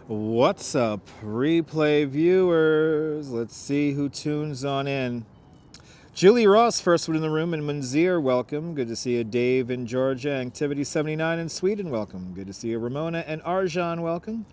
What's up, replay viewers? Let's see who tunes on in. Julie Ross, first one in the room, and Munzir, welcome. Good to see you. Dave in Georgia, Activity 79 in Sweden, welcome. Good to see you. Ramona and Arjan, welcome.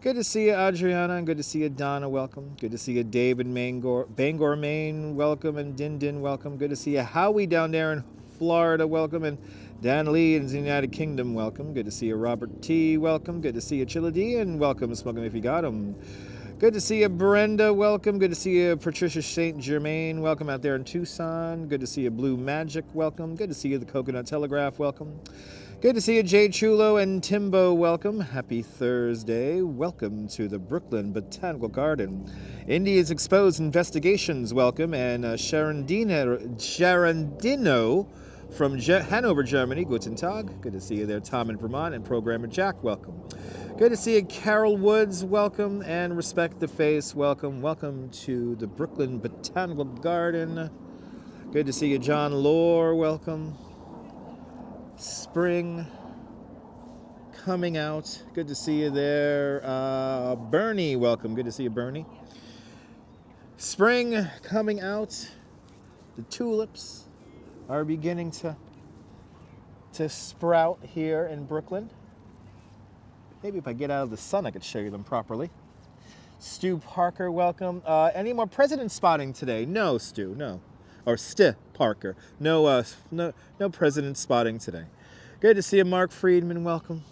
Good to see you, Adriana, and good to see you, Donna, welcome. Good to see you, Dave in Bangor, Maine, welcome, and Din Din, welcome. Good to see you, Howie down there in Florida, welcome, and Dan Lee in the United Kingdom, welcome. Good to see you, Robert T, welcome. Good to see you, Chilla and welcome, Smoke 'em if you got 'em. Good to see you, Brenda, welcome. Good to see you, Patricia St. Germain, welcome out there in Tucson. Good to see you, Blue Magic, welcome. Good to see you, the Coconut Telegraph, welcome. Good to see you, Jay Chulo and Timbo, welcome. Happy Thursday. Welcome to the Brooklyn Botanical Garden. India's Exposed Investigations, welcome. And Sharandino from Hanover, Germany, Guten Tag. Good to see you there, Tom in Vermont, and Programmer Jack, welcome. Good to see you, Carol Woods, welcome. And Respect the Face, welcome. Welcome to the Brooklyn Botanical Garden. Good to see you, John Lohr, welcome. Spring coming out. Good to see you there. Bernie, welcome. Good to see you, Bernie. Spring coming out. The tulips are beginning to sprout here in Brooklyn. Maybe if I get out of the sun, I could show you them properly. Stu Parker, welcome. Any more president spotting today? No, Stu, no. Or Parker. No president spotting today. Good to see you, Mark Friedman, welcome.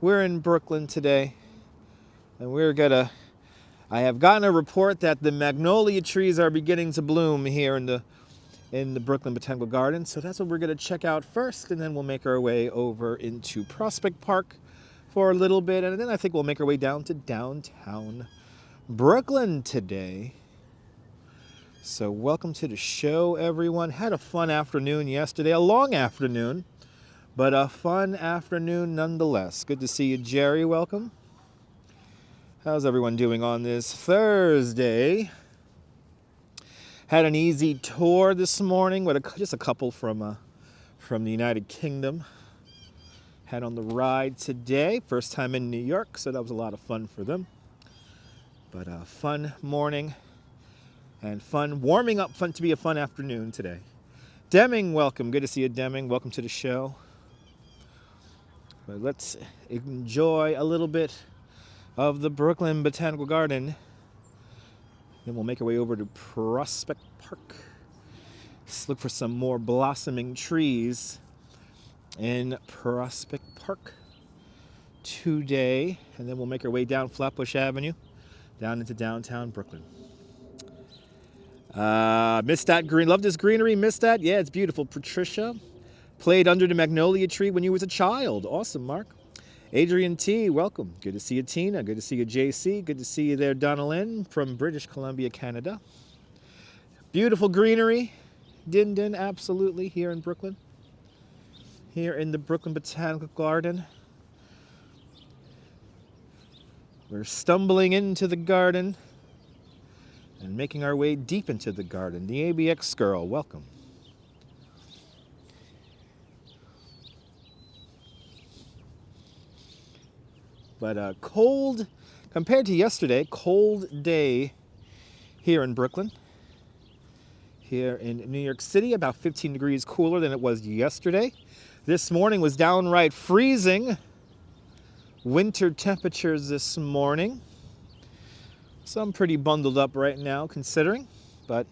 We're in Brooklyn today, and I have gotten a report that the magnolia trees are beginning to bloom here in the Brooklyn Botanical Garden, so that's what we're gonna check out first, and then we'll make our way over into Prospect Park for a little bit, and then I think we'll make our way down to downtown Brooklyn today. So welcome to the show, everyone. Had a fun afternoon yesterday, a long afternoon, but a fun afternoon nonetheless. Good to see you, Jerry, welcome. How's everyone doing on this Thursday? Had an easy tour this morning with just a couple from the United Kingdom. Had on the ride today, first time in New York, so that was a lot of fun for them. But a fun morning. And warming up, fun to be a fun afternoon today. Deming, welcome. Good to see you, Deming. Welcome to the show. But let's enjoy a little bit of the Brooklyn Botanical Garden. Then we'll make our way over to Prospect Park. Let's look for some more blossoming trees in Prospect Park today. And then we'll make our way down Flatbush Avenue, down into downtown Brooklyn. Missed that green. Love this greenery. Missed that. Yeah, it's beautiful. Patricia played under the magnolia tree when you was a child. Awesome, Mark. Adrian T, welcome. Good to see you, Tina. Good to see you, JC. Good to see you there, Donnelyn from British Columbia, Canada. Beautiful greenery. Din Din, absolutely, here in Brooklyn. Here in the Brooklyn Botanical Garden. We're stumbling into the garden and making our way deep into the garden. The ABX girl, welcome. But cold, compared to yesterday, cold day here in Brooklyn. Here in New York City, about 15 degrees cooler than it was yesterday. This morning was downright freezing. Winter temperatures this morning. So I'm pretty bundled up right now, considering, but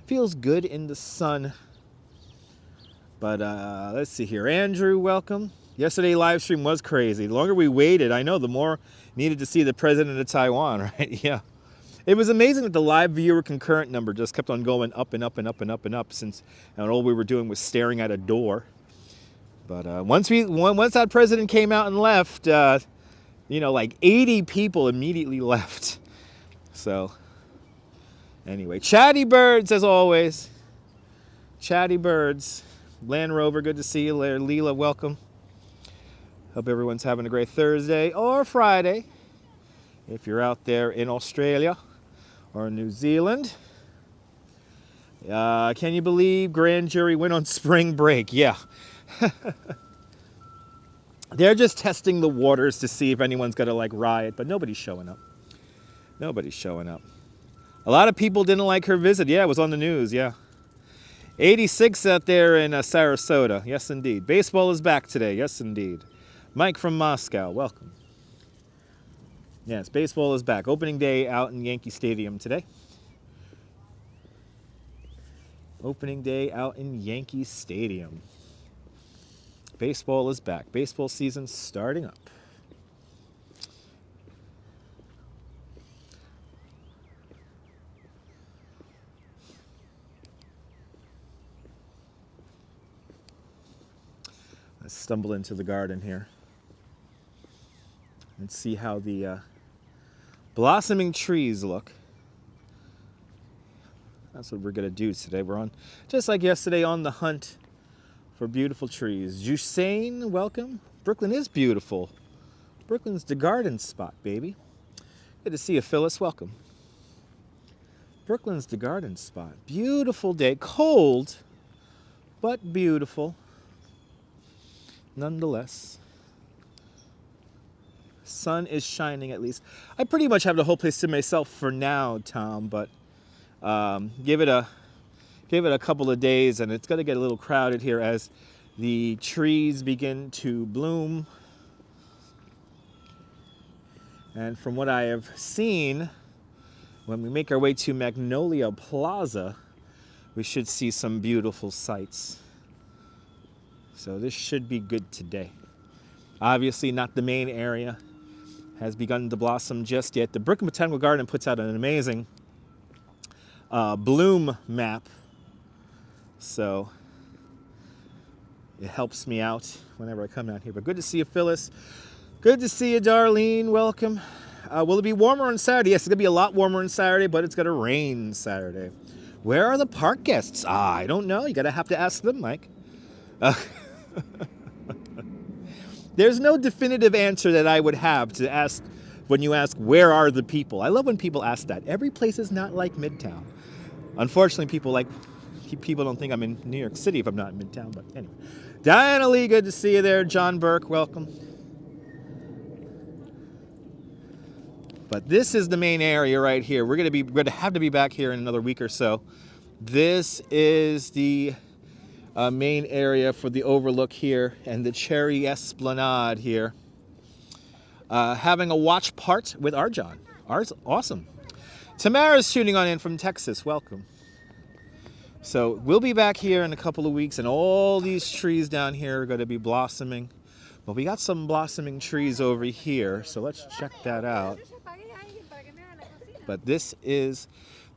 feels good in the sun. But let's see here. Andrew, welcome. Yesterday live stream was crazy. The longer we waited, I know, the more needed to see the president of Taiwan, right? Yeah. It was amazing that the live viewer concurrent number just kept on going up and up and up and up and up, since all we were doing was staring at a door. But once that president came out and left, like 80 people immediately left. So, anyway, chatty birds as always. Chatty birds. Land Rover, good to see you. Leela, welcome. Hope everyone's having a great Thursday or Friday. If you're out there in Australia or New Zealand. Can you believe grand jury went on spring break? Yeah. They're just testing the waters to see if anyone's going to like riot, but nobody's showing up. Nobody's showing up. A lot of people didn't like her visit. Yeah, it was on the news, yeah. 86 out there in Sarasota. Yes, indeed. Baseball is back today. Yes, indeed. Mike from Moscow, welcome. Yes, baseball is back. Opening day out in Yankee Stadium today. Opening day out in Yankee Stadium. Baseball is back. Baseball season starting up. Let's stumble into the garden here and see how the blossoming trees look. That's what we're going to do today. We're on, just like yesterday, on the hunt for beautiful trees. Jusain, welcome. Brooklyn is beautiful. Brooklyn's the garden spot, baby. Good to see you, Phyllis. Welcome. Brooklyn's the garden spot. Beautiful day. Cold, but beautiful. Nonetheless. Sun is shining at least. I pretty much have the whole place to myself for now, Tom, but give it a couple of days and it's going to get a little crowded here as the trees begin to bloom. And from what I have seen, when we make our way to Magnolia Plaza, we should see some beautiful sights. So this should be good today. Obviously not the main area has begun to blossom just yet. The Brooklyn Botanical Garden puts out an amazing bloom map. So it helps me out whenever I come out here. But good to see you, Phyllis. Good to see you, Darlene. Welcome. Will it be warmer on Saturday? Yes, it's going to be a lot warmer on Saturday, but it's going to rain Saturday. Where are the park guests? I don't know. You have to ask them, Mike. There's no definitive answer that I would have to ask when you ask, where are the people? I love when people ask that. Every place is not like Midtown. Unfortunately, people don't think I'm in New York City if I'm not in Midtown, but anyway. Diana Lee, good to see you there. John Burke, welcome. But this is the main area right here. We're going to have to be back here in another week or so. This is the main area for the overlook here and the Cherry Esplanade here. Having a watch part with Arjan. Awesome. Tamara's tuning on in from Texas. Welcome. So we'll be back here in a couple of weeks and all these trees down here are going to be blossoming. But we got some blossoming trees over here, so let's check that out. But this is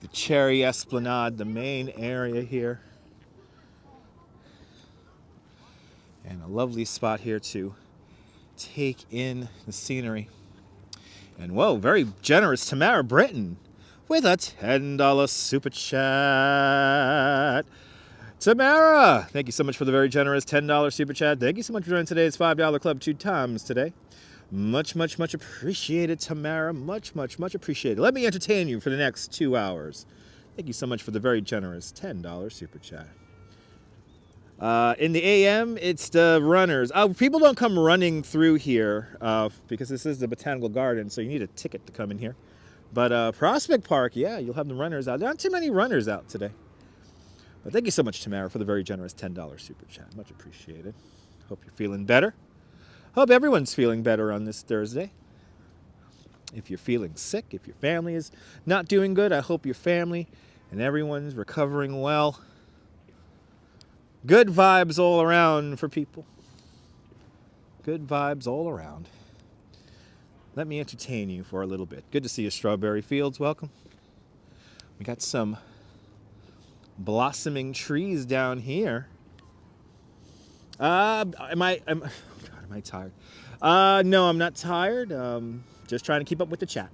the Cherry Esplanade, the main area here. And a lovely spot here to take in the scenery. And whoa, very generous Tamara Britton with a $10 super chat. Tamara, thank you so much for the very generous $10 super chat. Thank you so much for joining today's $5 club 2 times today. Much, much, much appreciated, Tamara. Much, much, much appreciated. Let me entertain you for the next 2 hours. Thank you so much for the very generous $10 super chat. In the AM, it's the runners. People don't come running through here because this is the Botanical Garden, so you need a ticket to come in here. But Prospect Park, yeah, you'll have the runners out. There aren't too many runners out today. But thank you so much, Tamara, for the very generous $10 super chat. Much appreciated. Hope you're feeling better. Hope everyone's feeling better on this Thursday. If you're feeling sick, if your family is not doing good, I hope your family and everyone's recovering well. Good vibes all around for people. Good vibes all around. Let me entertain you for a little bit. Good to see you, Strawberry Fields. Welcome. We got some blossoming trees down here. Am I tired? No, I'm not tired. Just trying to keep up with the chat.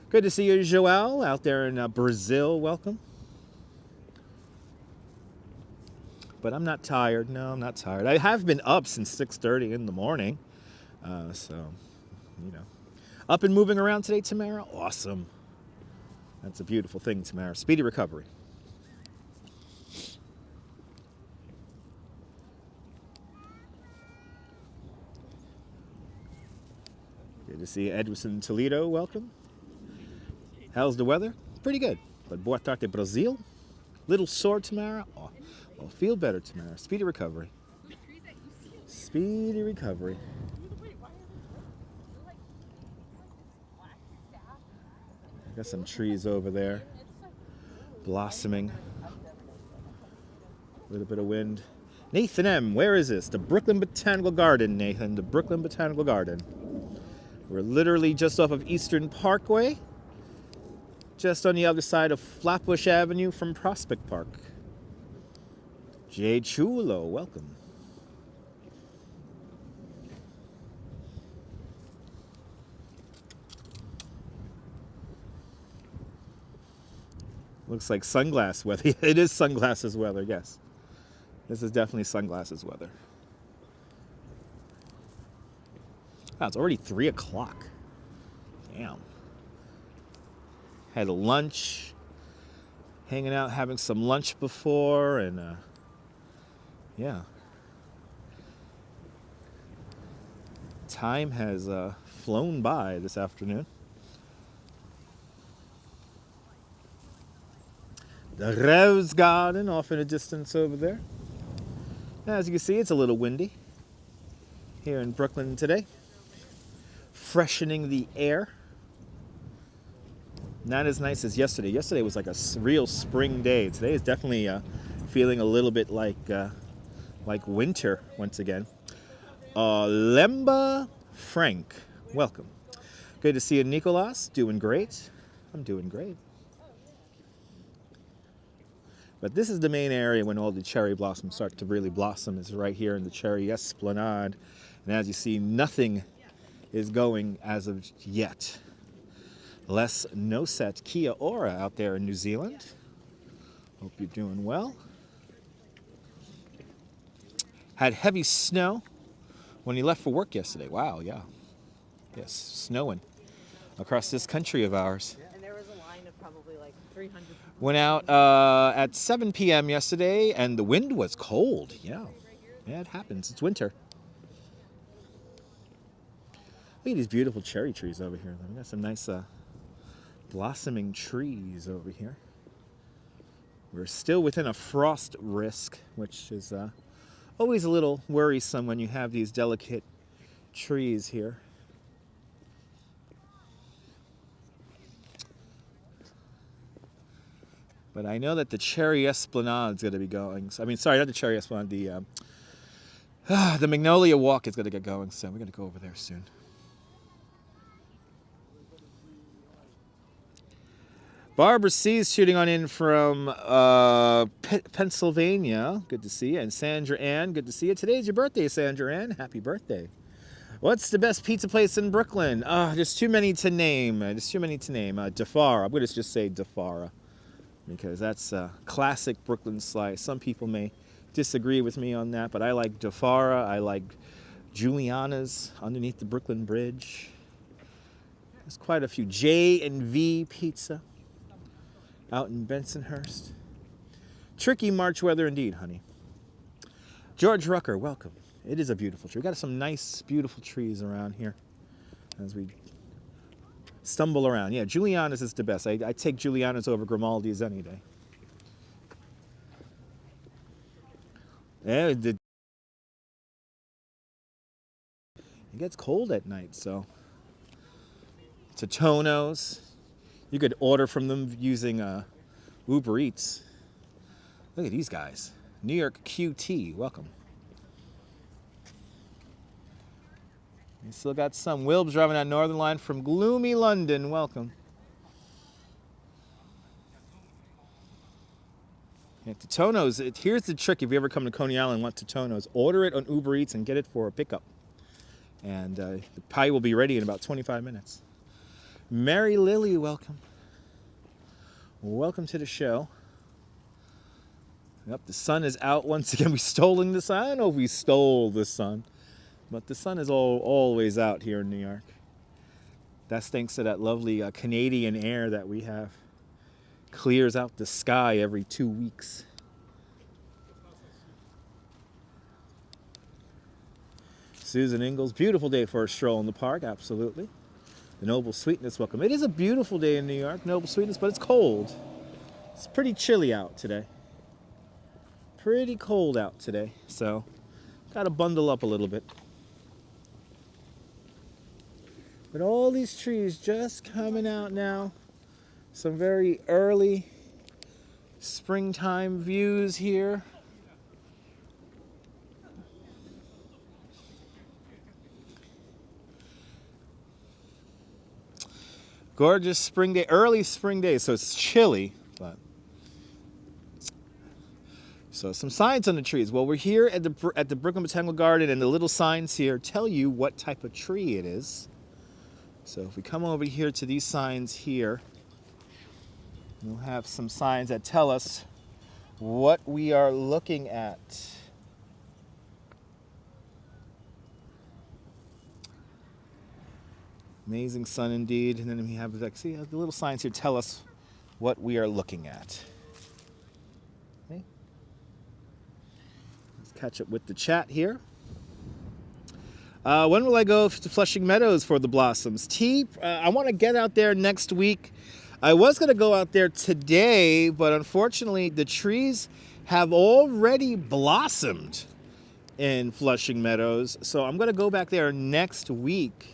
Good to see you, Joelle, out there in Brazil. Welcome. But I'm not tired. No, I'm not tired. I have been up since 6:30 in the morning. So, you know. Up and moving around today, Tamara? Awesome. That's a beautiful thing, Tamara. Speedy recovery. Good to see you, Edwison Toledo. Welcome. How's the weather? Pretty good. But boa tarde, Brazil. Little sore, Tamara. Oh, well, feel better, Tamara. Speedy recovery. Speedy recovery. Got some trees over there, blossoming. A little bit of wind. Nathan M., where is this? The Brooklyn Botanical Garden, Nathan. The Brooklyn Botanical Garden. We're literally just off of Eastern Parkway, just on the other side of Flatbush Avenue from Prospect Park. Jay Chulo, welcome. Looks like sunglass weather. It is sunglasses weather, yes. This is definitely sunglasses weather. Wow, it's already 3 o'clock. Damn. Had a lunch, hanging out, having some lunch before, and yeah. Time has flown by this afternoon. The Rose Garden off in the distance over there. As you can see, it's a little windy here in Brooklyn today. Freshening the air. Not as nice as yesterday. Yesterday was like a real spring day. Today is definitely feeling a little bit like winter once again. Lemba Frank, welcome. Good to see you, Nicolas. Doing great. I'm doing great. But this is the main area when all the cherry blossoms start to really blossom, is right here in the Cherry Esplanade. And as you see, nothing is going as of yet. Les Noset Kia Ora out there in New Zealand. Hope you're doing well. Had heavy snow when you left for work yesterday. Wow, yeah. Yes, snowing across this country of ours. And there was a line of probably like 300 people. Went out at 7 p.m. yesterday, and the wind was cold. Yeah, yeah, it happens. It's winter. Look at these beautiful cherry trees over here. We got some nice blossoming trees over here. We're still within a frost risk, which is always a little worrisome when you have these delicate trees here. But I know that the Cherry Esplanade is going to be going. I mean, sorry, not the Cherry Esplanade. The Magnolia Walk is going to get going, so we're going to go over there soon. Barbara C is shooting on in from Pennsylvania. Good to see you. And Sandra Ann, good to see you. Today's your birthday, Sandra Ann. Happy birthday. What's the best pizza place in Brooklyn? There's too many to name. DeFara. I'm going to just say DeFara, because that's a classic Brooklyn slice. Some people may disagree with me on that, but I like DeFara. I like Juliana's underneath the Brooklyn Bridge. There's quite a few. J&V Pizza out in Bensonhurst. Tricky March weather indeed, honey. George Rucker, welcome. It is a beautiful tree. We got some nice, beautiful trees around here as we stumble around. Yeah, Juliana's is the best. I take Juliana's over Grimaldi's any day. Yeah, it gets cold at night, so Totonos. You could order from them using Uber Eats. Look at these guys. New York QT, welcome. You still got some. Wilb's driving that Northern Line from gloomy London, welcome. Yeah, Totonos, here's the trick if you ever come to Coney Island and want Totonos. Order it on Uber Eats and get it for a pickup. And the pie will be ready in about 25 minutes. Mary Lily, welcome. Welcome to the show. Yep, the sun is out once again. We stolen the sun. I don't know if we stole the sun, but the sun is always out here in New York. That's thanks to that lovely Canadian air that we have. Clears out the sky every 2 weeks. Susan Ingalls, beautiful day for a stroll in the park, absolutely. The Noble Sweetness, welcome. It is a beautiful day in New York, Noble Sweetness, but it's cold. It's pretty chilly out today. Pretty cold out today, so gotta bundle up a little bit. But all these trees just coming out now. Some very early springtime views here. Gorgeous spring day, early spring day, so it's chilly, but so some signs on the trees. Well, we're here at the Brooklyn Botanical Garden, and the little signs here tell you what type of tree it is. So if we come over here to these signs here, we'll have some signs that tell us what we are looking at. Amazing sun indeed. And then we have, like, see, the little signs here tell us what we are looking at. Okay. Let's catch up with the chat here. When will I go to Flushing Meadows for the blossoms? I want to get out there next week. I was going to go out there today, but unfortunately the trees have already blossomed in Flushing Meadows. So I'm going to go back there next week.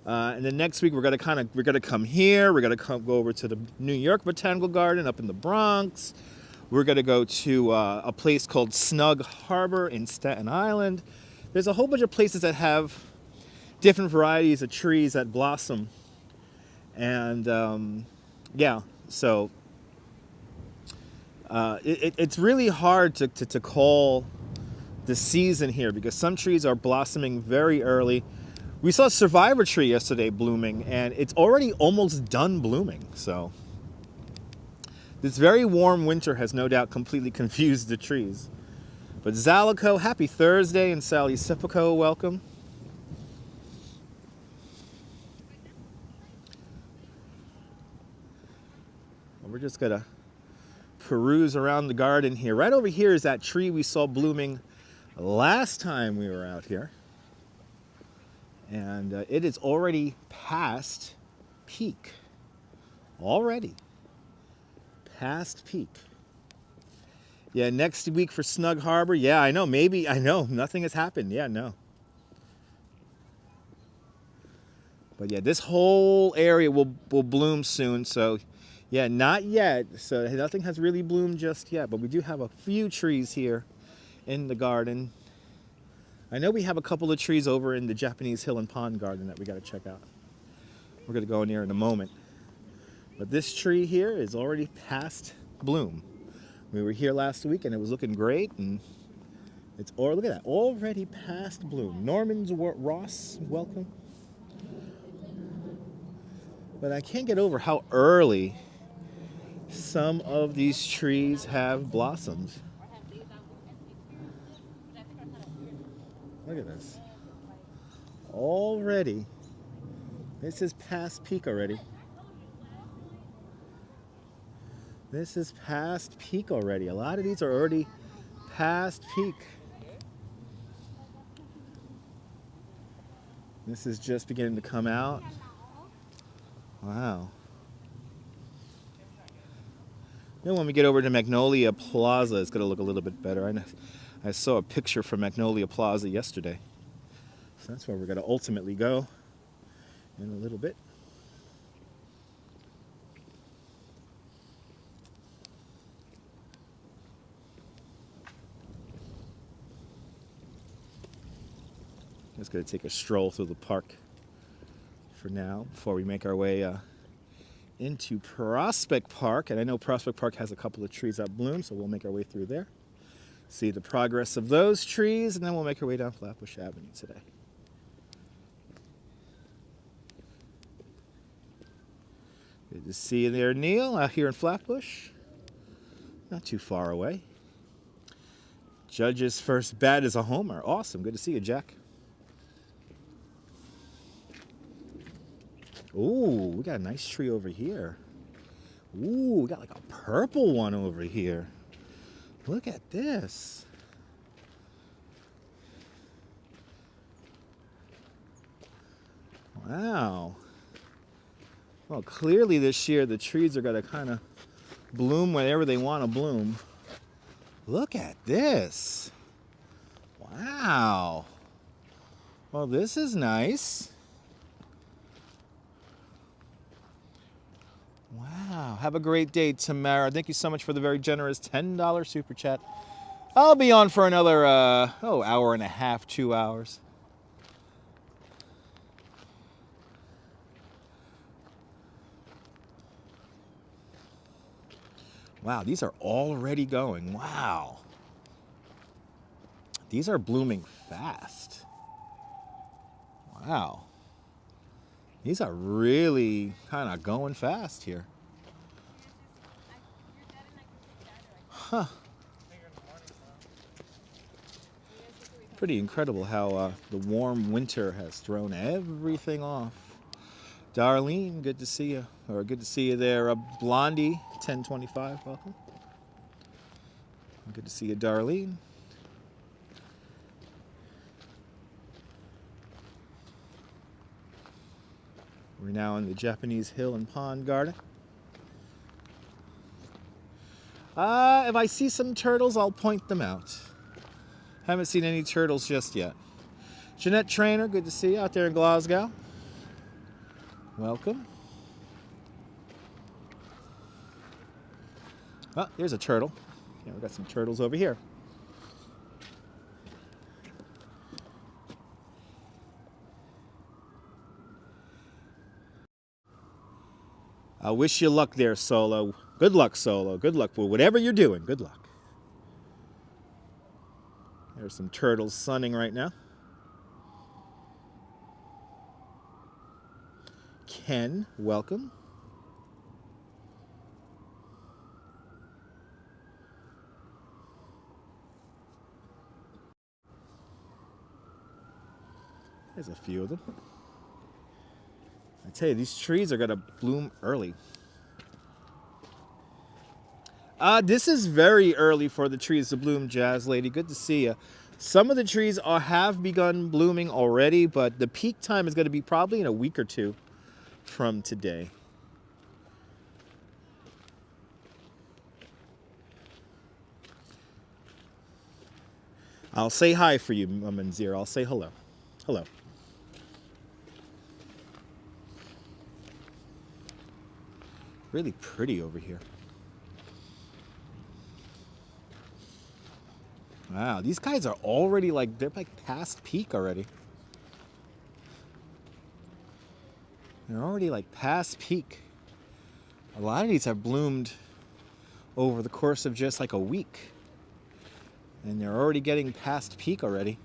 And then next week we're gonna come here. We're gonna go over to the New York Botanical Garden up in the Bronx. We're gonna go to a place called Snug Harbor in Staten Island. There's a whole bunch of places that have different varieties of trees that blossom, and yeah, so it's really hard to call the season here because some trees are blossoming very early. We saw a Survivor tree yesterday blooming, and it's already almost done blooming. So this very warm winter has no doubt completely confused the trees. But Zalico, happy Thursday, and Sally Sipico, welcome. We're just gonna peruse around the garden here. Right over here is that tree we saw blooming last time we were out here. And it is already past peak. Already. Past peak. Yeah, next week for Snug Harbor. Yeah, I know. Maybe. I know. Nothing has happened. Yeah, no. But yeah, this whole area will bloom soon. So, yeah, not yet. So nothing has really bloomed just yet. But we do have a few trees here in the garden. I know we have a couple of trees over in the Japanese Hill and Pond Garden that we got to check out. We're going to go in here in a moment. But this tree here is already past bloom. We were here last week and it was looking great, and it's look at that, already past bloom. Norman's Ross, welcome. But I can't get over how early some of these trees have blossomed. Look at this. Already. This is past peak already. This is past peak already. A lot of these are already past peak. This is just beginning to come out. Wow. Then when we get over to Magnolia Plaza, it's going to look a little bit better. I saw a picture from Magnolia Plaza yesterday. So that's where we're going to ultimately go in a little bit. Just going to take a stroll through the park for now before we make our way into Prospect Park. And I know Prospect Park has a couple of trees that bloom, so we'll make our way through there. See the progress of those trees, and then we'll make our way down Flatbush Avenue today. Good to see you there, Neil, out here in Flatbush. Not too far away. Judge's first bat is a homer. Awesome. Good to see you, Jack. Ooh, we got a nice tree over here. Ooh, we got like a purple one over here. Look at this. Wow. Well, clearly this year the trees are going to kind of bloom whenever they want to bloom. Look at this. Wow. Well, this is nice. Wow. Have a great day, Tamara. Thank you so much for the very generous $10 super chat. I'll be on for another, hour and a half, 2 hours. Wow, these are already going. Wow. These are blooming fast. Wow. These are really kind of going fast here. Huh. Pretty incredible how the warm winter has thrown everything off. Darlene, good to see you. Or good to see you there. Blondie, 1025, welcome. Good to see you, Darlene. We're now in the Japanese Hill and Pond Garden. If I see some turtles, I'll point them out. Haven't seen any turtles just yet. Jeanette Trainer, good to see you out there in Glasgow. Welcome. Oh, there's a turtle. Yeah, we've got some turtles over here. I wish you luck there, Solo. Good luck, Solo. Good luck for whatever you're doing. Good luck. There's some turtles sunning right now. Ken, welcome. There's a few of them. I tell you, these trees are going to bloom early. This is very early for the trees to bloom, Jazz Lady. Good to see you. Some of the trees have begun blooming already, but the peak time is going to be probably in a week or two from today. I'll say hi for you, Manzir. I'll say hello. Hello. Really pretty over here. Wow, these guys are already they're past peak already. They're already past peak. A lot of these have bloomed over the course of just a week. And they're already getting past peak already.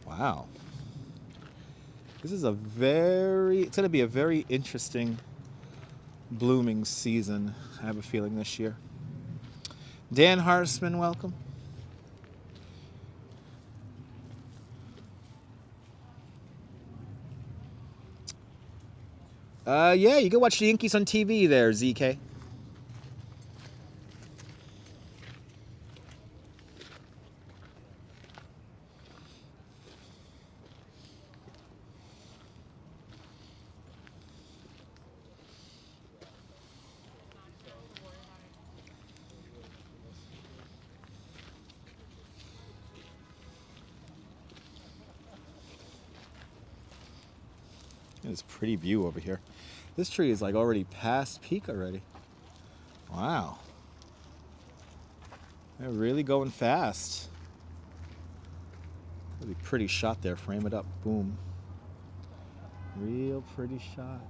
Wow. This is it's going to be a very interesting blooming season, I have a feeling, this year. Dan Harsman, welcome. Yeah, you can watch the Yankees on TV there, ZK. This pretty view over here. This tree is already past peak already. Wow. They're really going fast. Really pretty shot there. Frame it up. Boom. Real pretty shot.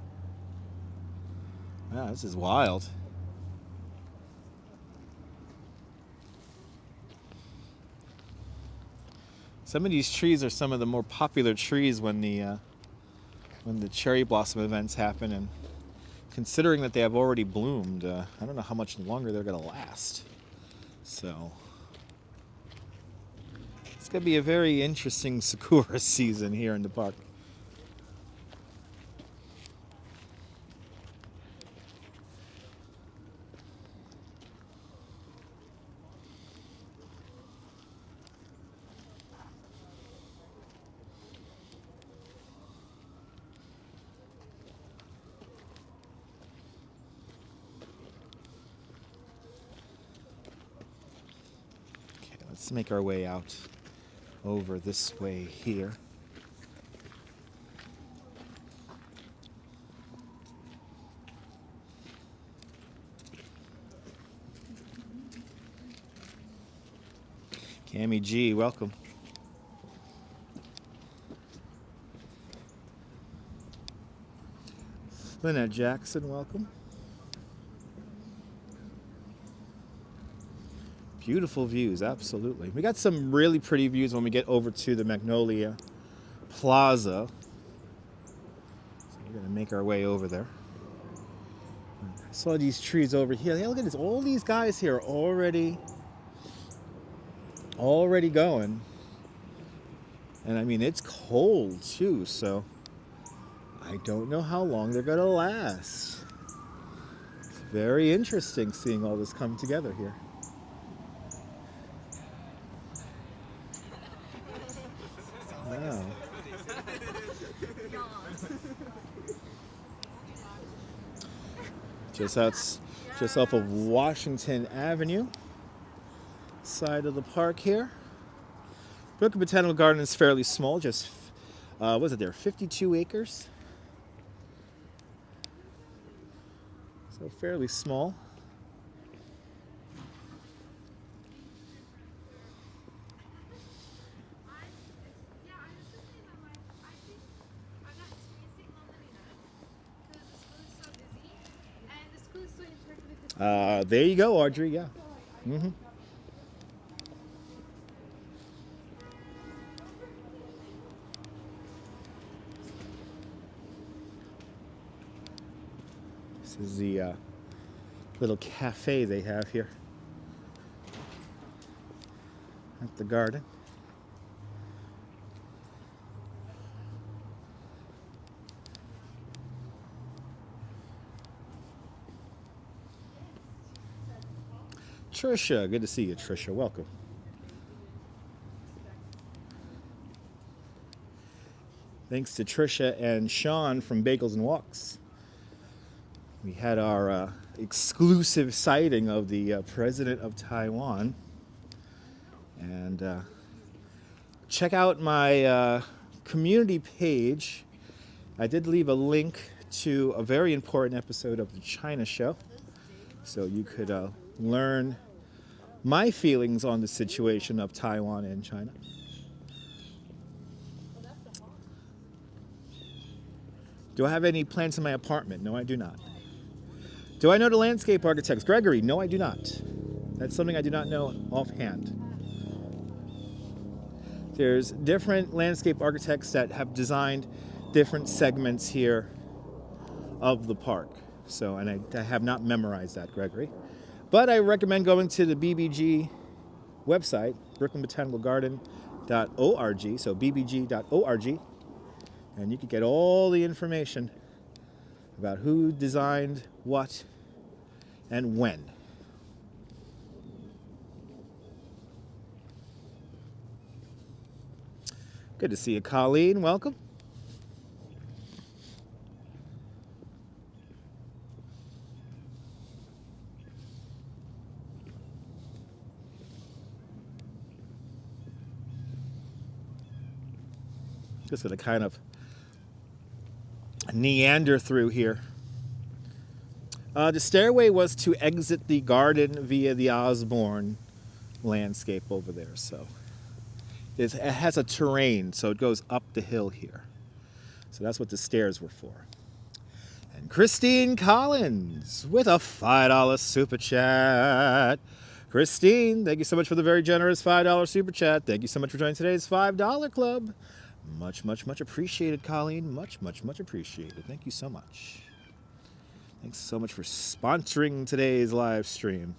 Wow, this is wild. Some of these trees are some of the more popular trees when the cherry blossom events happen, and considering that they have already bloomed, I don't know how much longer they're going to last. So it's going to be a very interesting sakura season here in the park. Let's make our way out over this way here. Cammy G, welcome. Lynette Jackson, welcome. Beautiful views, absolutely. We got some really pretty views when we get over to the Magnolia Plaza. So we're gonna make our way over there. I saw these trees over here. Hey, look at this, all these guys here are already going. And I mean, it's cold too, so I don't know how long they're gonna last. It's very interesting seeing all this come together here. Wow. Just off of Washington Avenue, side of the park here. Brooklyn Botanical Garden is fairly small, just, was it there, 52 acres? So fairly small. There you go, Audrey, yeah. Mm-hmm. This is the little cafe they have here at the garden. Trisha, good to see you, Trisha. Welcome. Thanks to Trisha and Sean from Bagels and Walks. We had our exclusive sighting of the president of Taiwan. And check out my community page. I did leave a link to a very important episode of the China Show. So you could learn my feelings on the situation of Taiwan and China. Do I have any plants in my apartment? No, I do not. Do I know the landscape architects? Gregory, no, I do not. That's something I do not know offhand. There's different landscape architects that have designed different segments here of the park. So, and I have not memorized that, Gregory. But I recommend going to the BBG website, brooklynbotanicalgarden.org, so bbg.org, and you can get all the information about who designed what and when. Good to see you, Colleen. Welcome. Just going to kind of meander through here. The stairway was to exit the garden via the Osborne landscape over there. So it has a terrain, so it goes up the hill here. So that's what the stairs were for. And Christine Collins with a $5 super chat. Christine, thank you so much for the very generous $5 super chat. Thank you so much for joining today's $5 club. Much, much, much appreciated, Colleen. Much, much, much appreciated. Thank you so much. Thanks so much for sponsoring today's live stream.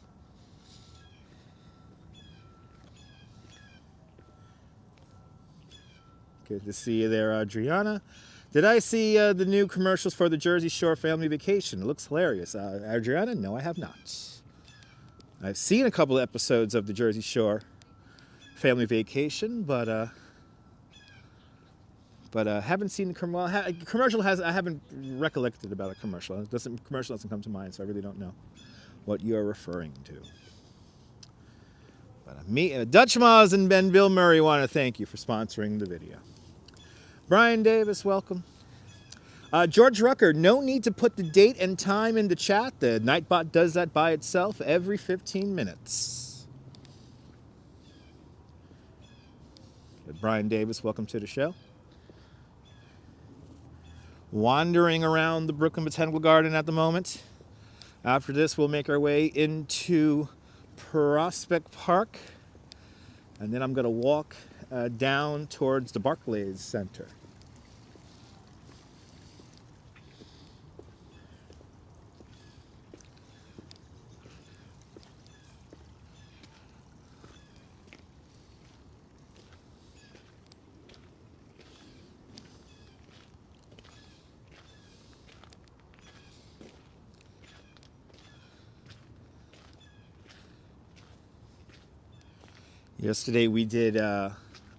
Good to see you there, Adriana. Did I see the new commercials for the Jersey Shore Family Vacation? It looks hilarious. Adriana, no, I have not. I've seen a couple of episodes of the Jersey Shore Family Vacation, but haven't seen the commercial. I haven't recollected about a commercial. Commercial doesn't come to mind, so I really don't know what you're referring to. But Dutch Moz and Ben Bill Murray want to thank you for sponsoring the video. Brian Davis, welcome. George Rucker, no need to put the date and time in the chat. The Nightbot does that by itself every 15 minutes. Brian Davis, welcome to the show. Wandering around the Brooklyn Botanical Garden at the moment. After this, we'll make our way into Prospect Park. And then I'm going to walk down towards the Barclays Center. Yesterday we did an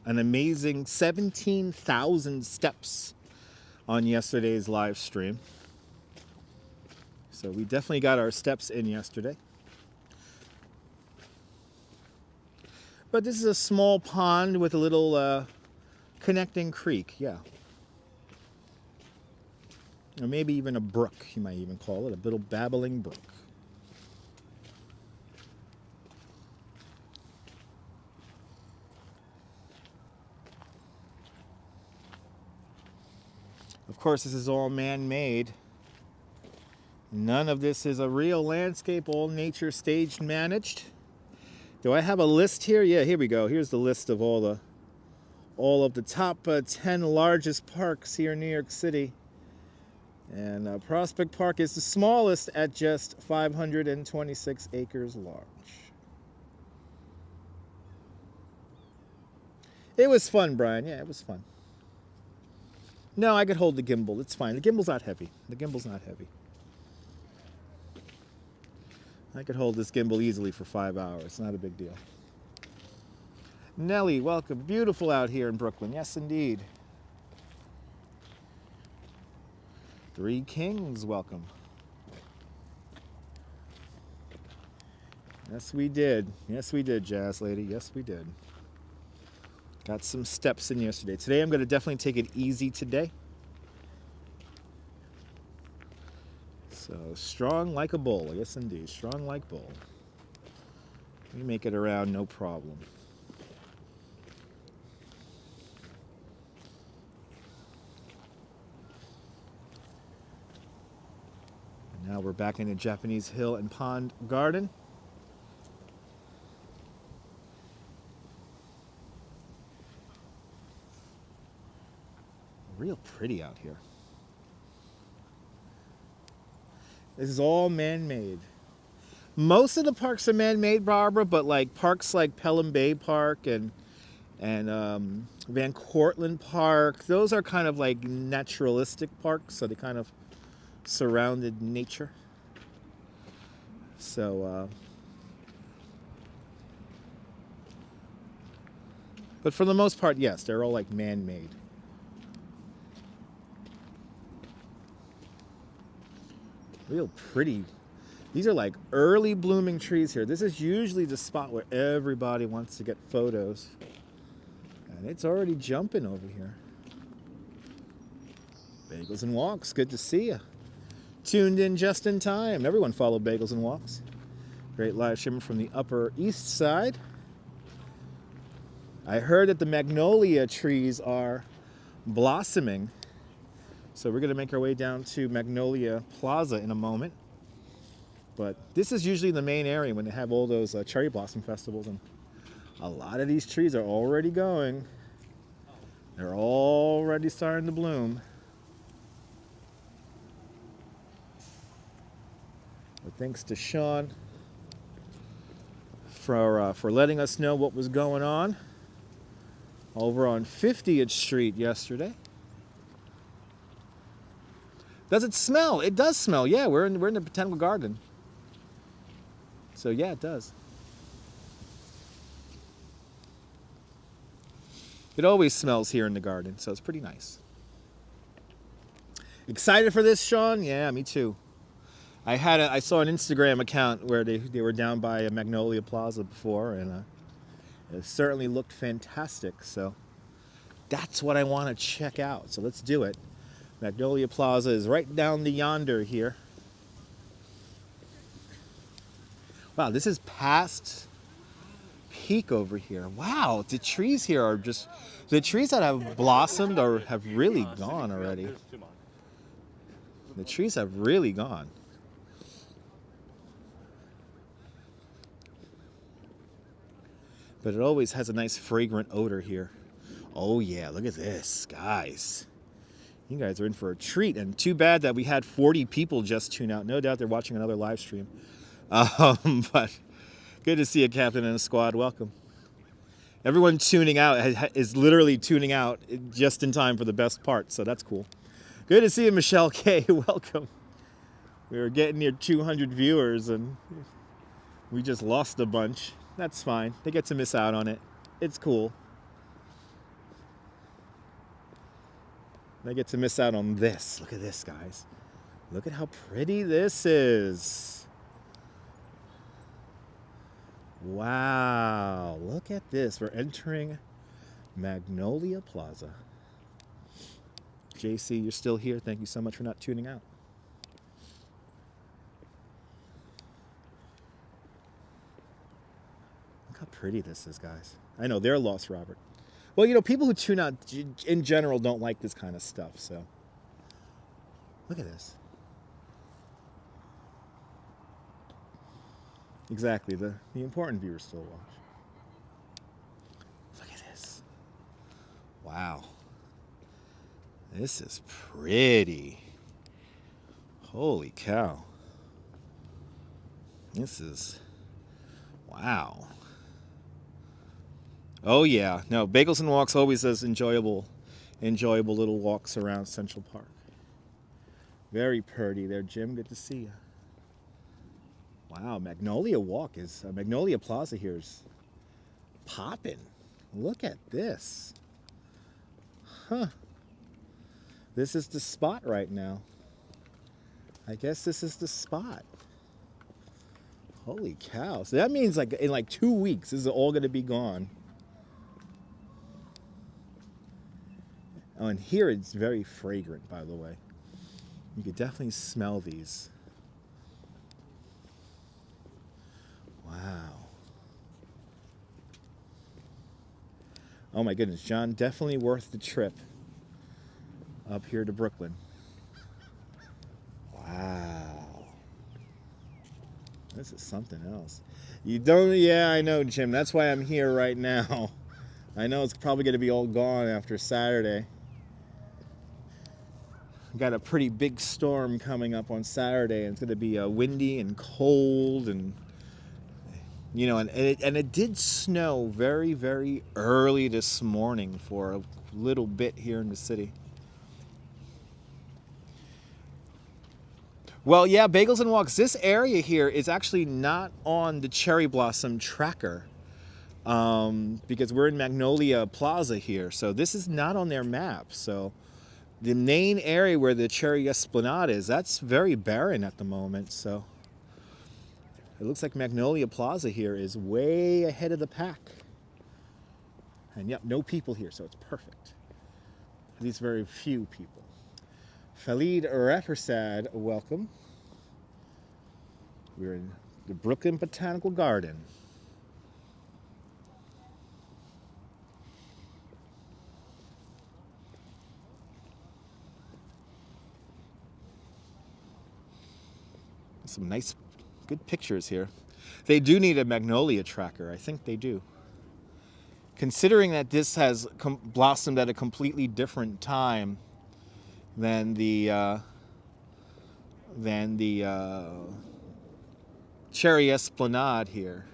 amazing 17,000 steps on yesterday's live stream. So we definitely got our steps in yesterday. But this is a small pond with a little connecting creek, yeah. Or maybe even a brook, you might even call it, a little babbling brook. Of course, this is all man-made. None of this is a real landscape, all nature staged and managed. Do I have a list here? Yeah, here we go. Here's the list of all of the top 10 largest parks here in New York City. And Prospect Park is the smallest at just 526 acres large. It was fun, Brian. Yeah, it was fun. No, I could hold the gimbal. It's fine. The gimbal's not heavy. The gimbal's not heavy. I could hold this gimbal easily for 5 hours. It's not a big deal. Nellie, welcome. Beautiful out here in Brooklyn. Yes, indeed. Three Kings, welcome. Yes, we did. Yes, we did, Jazz Lady. Yes, we did. Got some steps in yesterday. Today I'm going to definitely take it easy today. So strong like a bull. Yes, indeed. Strong like bull. We make it around no problem. And now we're back in the Japanese Hill and Pond Garden. Real pretty out here. This is all man-made. Most of the parks are man-made, Barbara, but like parks like Pelham Bay Park and Van Cortlandt Park, those are kind of like naturalistic parks, so they kind of surrounded nature. So, but for the most part, yes, they're all like man-made. Real pretty. These are like early blooming trees here. This is usually the spot where everybody wants to get photos. And it's already jumping over here. Bagels and Walks, good to see you. Tuned in just in time. Everyone follow Bagels and Walks. Great live stream from the Upper East Side. I heard that the Magnolia trees are blossoming. So we're going to make our way down to Magnolia Plaza in a moment. But this is usually the main area when they have all those cherry blossom festivals. And a lot of these trees are already going. They're already starting to bloom. But thanks to Sean for letting us know what was going on over on 50th Street yesterday. Does it smell? It does smell. Yeah, we're in the Botanical Garden. So yeah, it does. It always smells here in the garden, so it's pretty nice. Excited for this, Sean? Yeah, me too. I saw an Instagram account where they were down by Magnolia Plaza before, and It certainly looked fantastic, so that's what I want to check out. So let's do it. Magnolia Plaza is right down the yonder here. Wow, this is past peak over here. Wow, the trees here are just, the trees that have blossomed or have really gone already. The trees have really gone. But it always has a nice fragrant odor here. Oh yeah, look at this, guys. You guys are in for a treat, and too bad that we had 40 people just tune out. No doubt they're watching another live stream. But good to see you, Captain and a squad. Welcome. Everyone tuning out is literally tuning out just in time for the best part, so that's cool. Good to see you, Michelle K. Welcome. We were getting near 200 viewers, and we just lost a bunch. That's fine. They get to miss out on it. It's cool. They get to miss out on this. Look at this, guys. Look at how pretty this is. Wow. Look at this. We're entering Magnolia Plaza. JC, you're still here. Thank you so much for not tuning out. Look how pretty this is, guys. I know, they're lost, Robert. Well, you know, people who tune out in general don't like this kind of stuff, so. Look at this. Exactly, the important viewers still watch. Look at this. Wow. This is pretty. Holy cow. This is, wow. Oh yeah, no, Bagels and Walks always does enjoyable little walks around Central Park. Very pretty there, Jim, good to see you. Wow, Magnolia Magnolia Plaza here is popping. Look at this. Huh. This is the spot right now. I guess this is the spot. Holy cow. So that means like in like 2 weeks, this is all gonna be gone. Oh, and here it's very fragrant, by the way. You could definitely smell these. Wow. Oh my goodness, John, definitely worth the trip up here to Brooklyn. Wow. This is something else. You don't, yeah, I know, Jim. That's why I'm here right now. I know it's probably going to be all gone after Saturday. Got a pretty big storm coming up on Saturday, and it's going to be windy and cold, and you know, and it did snow very, very early this morning for a little bit here in the city. Well, yeah, Bagels and Walks. This area here is actually not on the cherry blossom tracker because we're in Magnolia Plaza here, so this is not on their map. So the main area where the Cherry Esplanade is, that's very barren at the moment. So it looks like Magnolia Plaza here is way ahead of the pack. And yep, no people here, so it's perfect. At least very few people. Khalid Rafarsad, welcome. We're in the Brooklyn Botanical Garden. Some nice, good pictures here. They do need a Magnolia tracker. I think they do. Considering that this has blossomed at a completely different time than the Cherry Esplanade here.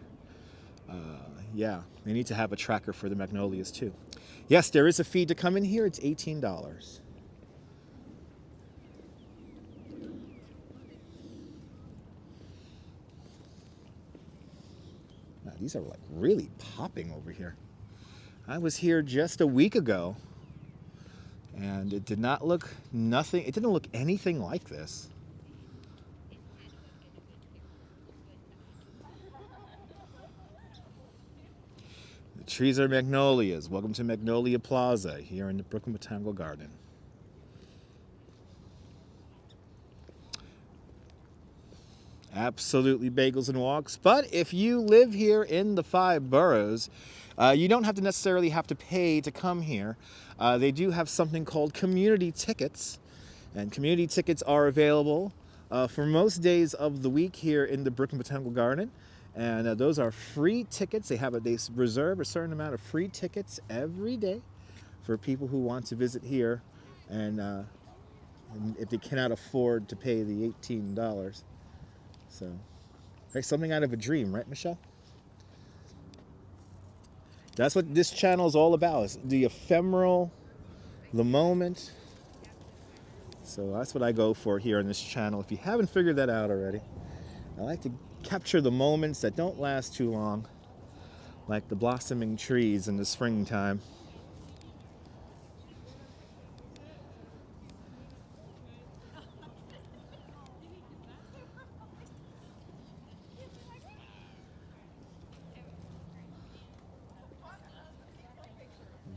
Yeah, they need to have a tracker for the Magnolias too. Yes, there is a fee to come in here. It's $18. Wow, these are like really popping over here. I was here just a week ago, and it did not look nothing. It didn't look anything like this. The Trees are magnolias. Welcome to Magnolia Plaza here in the Brooklyn Botanical Garden. Absolutely bagels and walks. But if you live here in the 5 boroughs, you don't have to necessarily have to pay to come here. They do have something called community tickets. And community tickets are available for most days of the week here in the Brooklyn Botanical Garden. And those are free tickets. They reserve a certain amount of free tickets every day for people who want to visit here. And if they cannot afford to pay the $18. So, right, something out of a dream, right, Michelle? That's what this channel is all about, is the ephemeral, the moment. So that's what I go for here on this channel. If you haven't figured that out already, I like to capture the moments that don't last too long, like the blossoming trees in the springtime.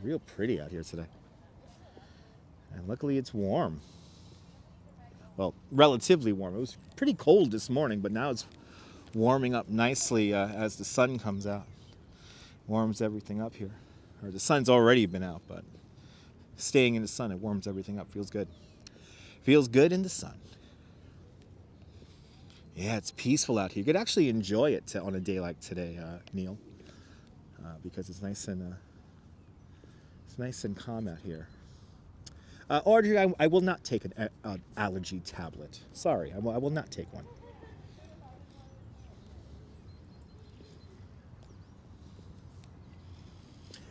Real pretty out here today. And luckily it's warm. Well, relatively warm. It was pretty cold this morning, but now it's warming up nicely as the sun comes out. Warms everything up here. Or the sun's already been out, but staying in the sun, it warms everything up. Feels good. Feels good in the sun. Yeah, it's peaceful out here. You could actually enjoy it on a day like today, Neil, because it's nice and calm out here. Audrey, I will not take an allergy tablet. Sorry, I will not take one.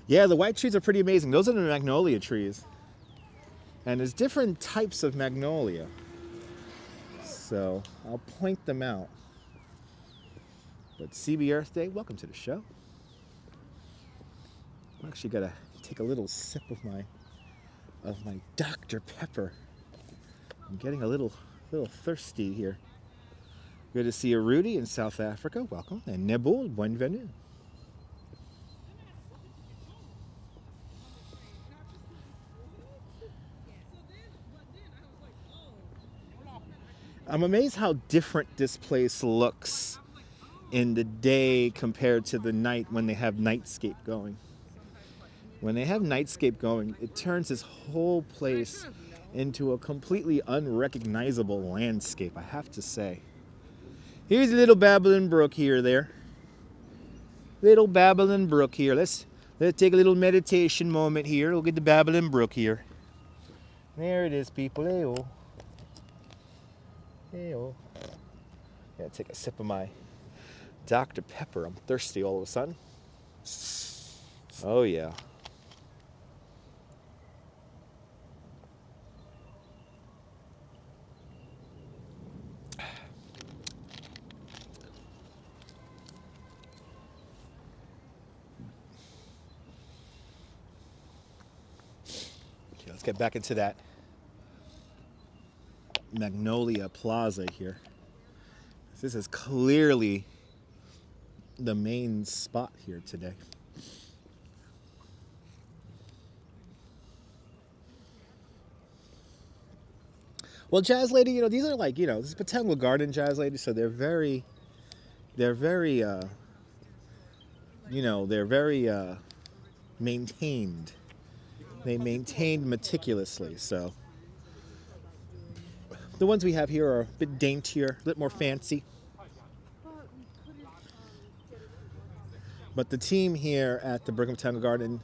Yeah, the white trees are pretty amazing. Those are the magnolia trees. And there's different types of magnolia. So I'll point them out. But CB Earth Day, welcome to the show. I'm actually gonna take a little sip of my Dr. Pepper. I'm getting a little thirsty here. Good to see you, Rudy, in South Africa. Welcome. And Nebul, bienvenue. I'm amazed how different this place looks in the day compared to the night when they have nightscape going. When they have nightscape going, it turns this whole place into a completely unrecognizable landscape, I have to say. Here's a little babbling brook here, there. Little babbling brook here. Let's take a little meditation moment here. Look at the babbling brook here. There it is, people. Hey-oh. Hey-oh. Gotta take a sip of my Dr. Pepper. I'm thirsty all of a sudden. Oh, yeah. Let's get back into that Magnolia Plaza here. This is clearly the main spot here today. Well, Jazz Lady, these are like, this is Botanical Garden Jazz Lady, so they're very maintained. They maintained meticulously, so. The ones we have here are a bit daintier, a bit more fancy. But the team here at the Brooklyn Botanical Garden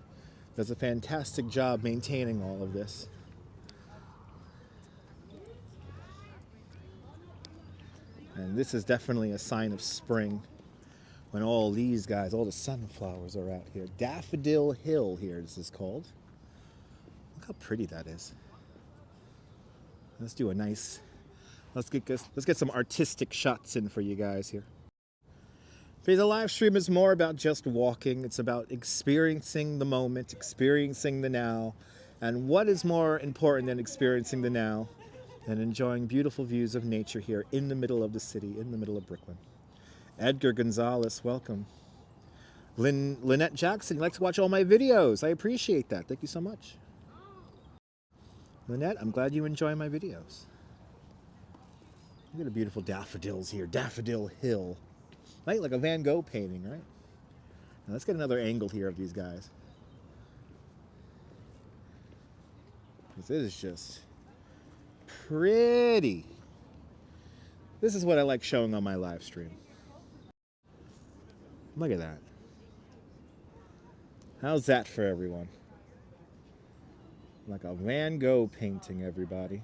does a fantastic job maintaining all of this. And this is definitely a sign of spring when all these guys, all the sunflowers are out here. Daffodil Hill here, this is called. Look how pretty that is. Let's do a nice, let's get some artistic shots in for you guys here. Because the live stream is more about just walking. It's about experiencing the moment, experiencing the now. And what is more important than experiencing the now than enjoying beautiful views of nature here in the middle of the city, in the middle of Brooklyn. Edgar Gonzalez, welcome. Lynette Jackson, you like to watch all my videos. I appreciate that. Thank you so much. Lynette, I'm glad you enjoy my videos. Look at the beautiful daffodils here. Daffodil Hill. Right? Like a Van Gogh painting, right? Now let's get another angle here of these guys. This is just pretty. This is what I like showing on my live stream. Look at that. How's that for everyone? Like a Van Gogh painting, everybody.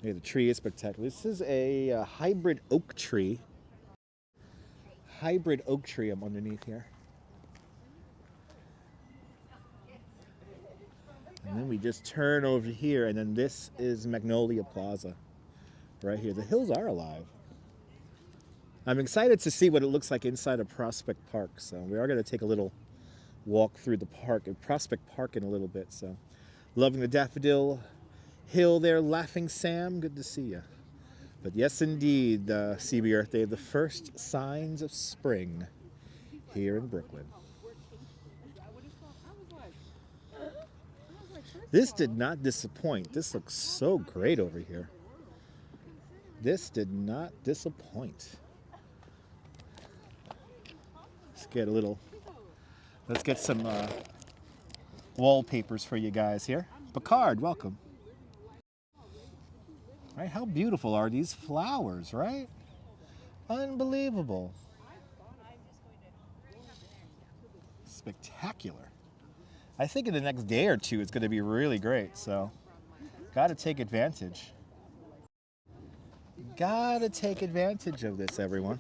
Yeah, the tree is spectacular. This is a hybrid oak tree. Hybrid oak tree I'm underneath here. And then we just turn over here, and then this is Magnolia Plaza right here. The hills are alive. I'm excited to see what it looks like inside of Prospect Park. So we are going to take a little walk through the park, Prospect Park, in a little bit. So loving the Daffodil Hill there, Laughing Sam. Good to see you. But yes, indeed, CB Earth Day, the first signs of spring here in Brooklyn. This did not disappoint. This looks so great over here. This did not disappoint. Let's get some wallpapers for you guys here. Picard, welcome. Right, how beautiful are these flowers, right? Unbelievable. Spectacular. I think in the next day or two it's going to be really great, so got to take advantage. Got to take advantage of this, everyone.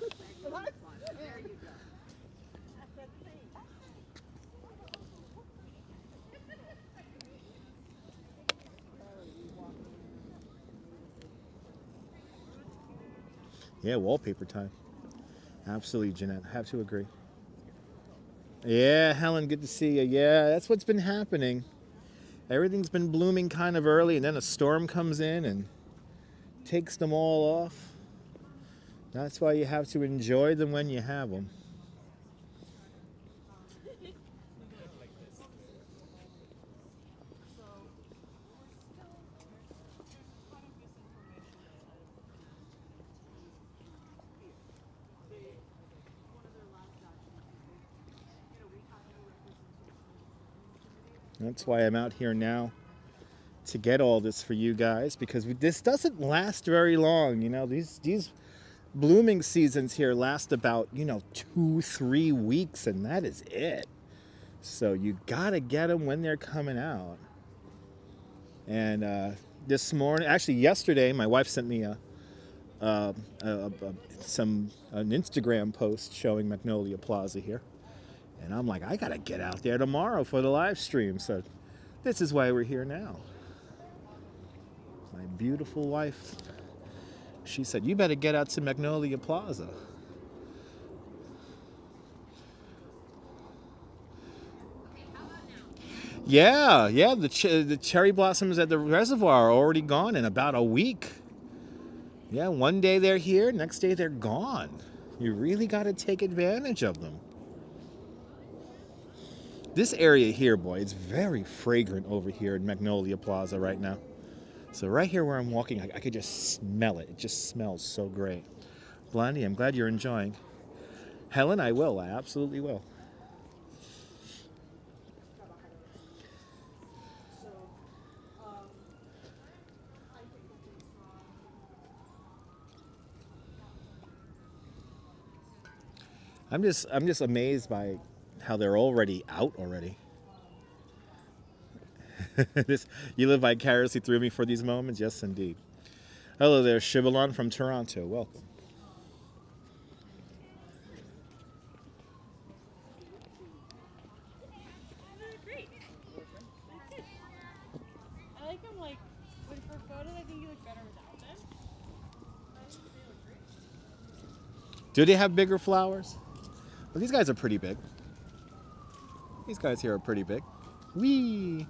Yeah, wallpaper time. Absolutely, Jeanette. I have to agree. Yeah, Helen, good to see you. Yeah, that's what's been happening. Everything's been blooming kind of early, and then a storm comes in and takes them all off. That's why you have to enjoy them when you have them. That's why I'm out here now to get all this for you guys, because this doesn't last very long. You know, these blooming seasons here last about, 2-3 weeks, and that is it. So you gotta get them when they're coming out. And this morning, actually yesterday, my wife sent me an Instagram post showing Magnolia Plaza here. And I'm like, I gotta get out there tomorrow for the live stream. So this is why we're here now. My beautiful wife, she said, you better get out to Magnolia Plaza. Yeah, the cherry blossoms at the reservoir are already gone in about a week. Yeah, one day they're here, next day they're gone. You really gotta take advantage of them. This area here, boy, it's very fragrant over here in Magnolia Plaza right now. So right here where I'm walking, I could just smell it. It just smells so great. Blondie, I'm glad you're enjoying. Helen, I will. I absolutely will. I'm just amazed by how they're already out already. You live vicariously through me for these moments? Yes, indeed. Hello there, Shivalon from Toronto. Welcome. Great. I like them, like, when for photos, I think you look better without them. Do they have bigger flowers? Well, these guys are pretty big. These guys here are pretty big. Whee!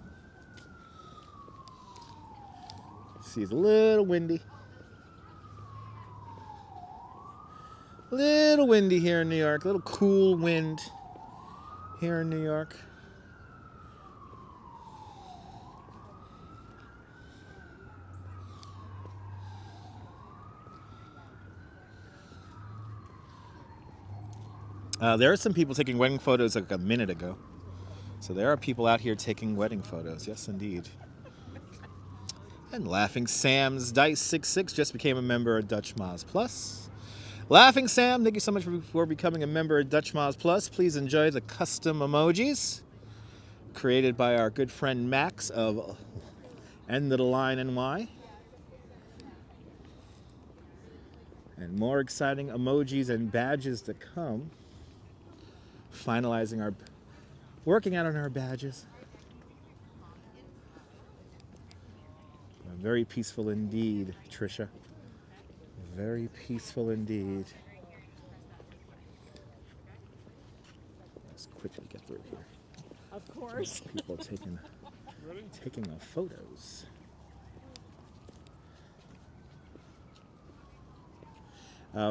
See, it's a little windy. A little windy here in New York. A little cool wind here in New York. There are some people taking wedding photos like a minute ago. So there are people out here taking wedding photos. Yes, indeed. And Laughing Sam's Dice 66 just became a member of Dutch Miles Plus. Laughing Sam, thank you so much for becoming a member of Dutch Miles Plus. Please enjoy the custom emojis created by our good friend Max of End of the Line NY. And more exciting emojis and badges to come. Working out on our badges. Very peaceful indeed, Trisha. Very peaceful indeed. Let's quickly get through here. Of course. People taking photos.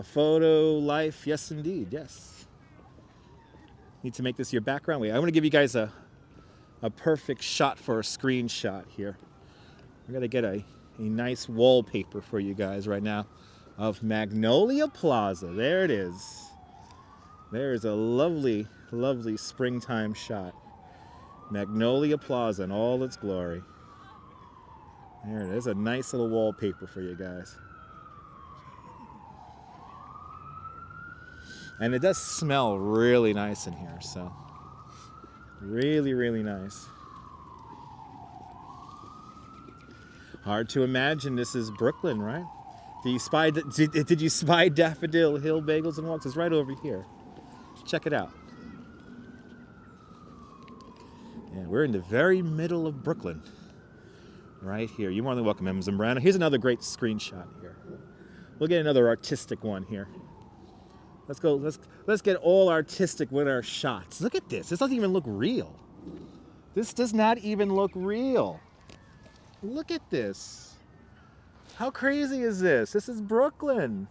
Photo life, yes indeed, yes. Need to make this your background. Wait, I want to give you guys a perfect shot for a screenshot here. I'm going to get a nice wallpaper for you guys right now of Magnolia Plaza. There it is. There's a lovely, lovely springtime shot. Magnolia Plaza in all its glory. There it is, a nice little wallpaper for you guys. And it does smell really nice in here, so really, really nice. Hard to imagine this is Brooklyn, right? Did you spy Daffodil Hill Bagels and Walks? It's right over here. Check it out. Yeah, we're in the very middle of Brooklyn. Right here. You're more than welcome, Em Zambrano. Here's another great screenshot here. We'll get another artistic one here. Let's go. Let's get all artistic with our shots. Look at this. This doesn't even look real. This does not even look real. Look at this. How crazy is this? This is Brooklyn.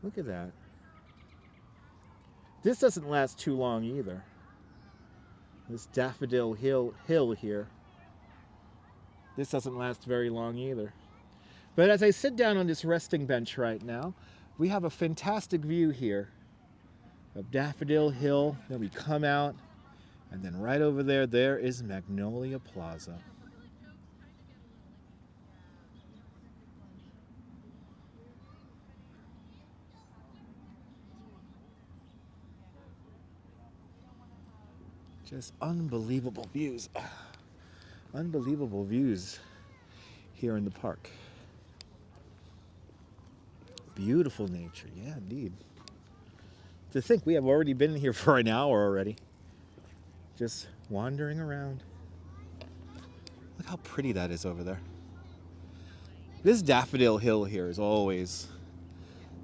Look at that. This doesn't last too long either. This Daffodil Hill here. This doesn't last very long either. But as I sit down on this resting bench right now, we have a fantastic view here of Daffodil Hill. Then we come out, and then right over there, there is Magnolia Plaza. Just unbelievable views. Unbelievable views here in the park. Beautiful nature, yeah, indeed. To think we have already been here for an hour already. Just wandering around. Look how pretty that is over there. This Daffodil Hill here is always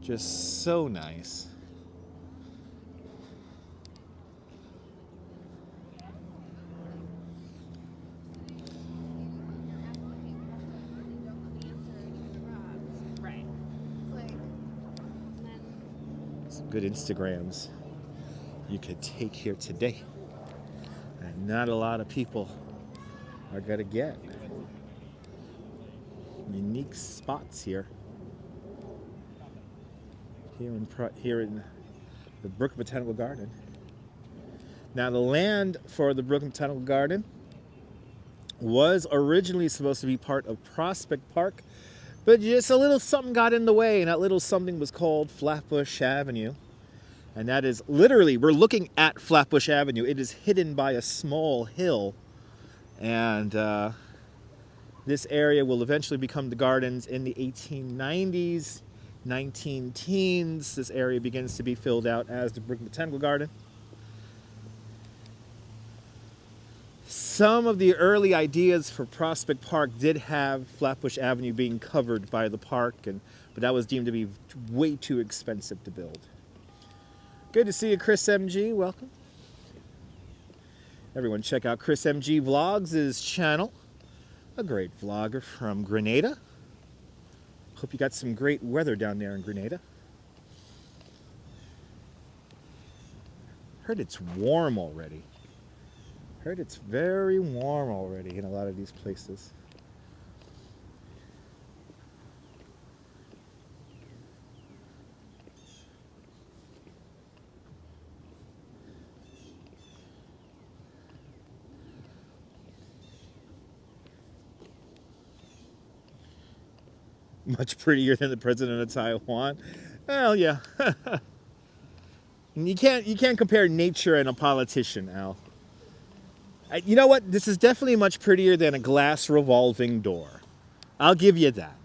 just so nice. Good Instagrams you could take here today, and not a lot of people are gonna get. Unique spots here in the Brooklyn Botanical Garden. Now the land for the Brooklyn Botanical Garden was originally supposed to be part of Prospect Park, but just a little something got in the way, and that little something was called Flatbush Avenue. And that is literally, we're looking at Flatbush Avenue. It is hidden by a small hill. And this area will eventually become the gardens in the 1890s, 19 teens. This area begins to be filled out as the Brooklyn Botanical Garden. some of the early ideas for Prospect Park did have Flatbush Avenue being covered by the park, but that was deemed to be way too expensive to build. Good to see you, Chris MG. Welcome. Everyone check out Chris MG Vlogs' channel. A great vlogger from Grenada. Hope you got some great weather down there in Grenada. Heard it's warm already. Heard it's very warm already in a lot of these places. Much prettier than the president of Taiwan. Well, yeah. You can't compare nature and a politician, Al. You know what? This is definitely much prettier than a glass revolving door. I'll give you that.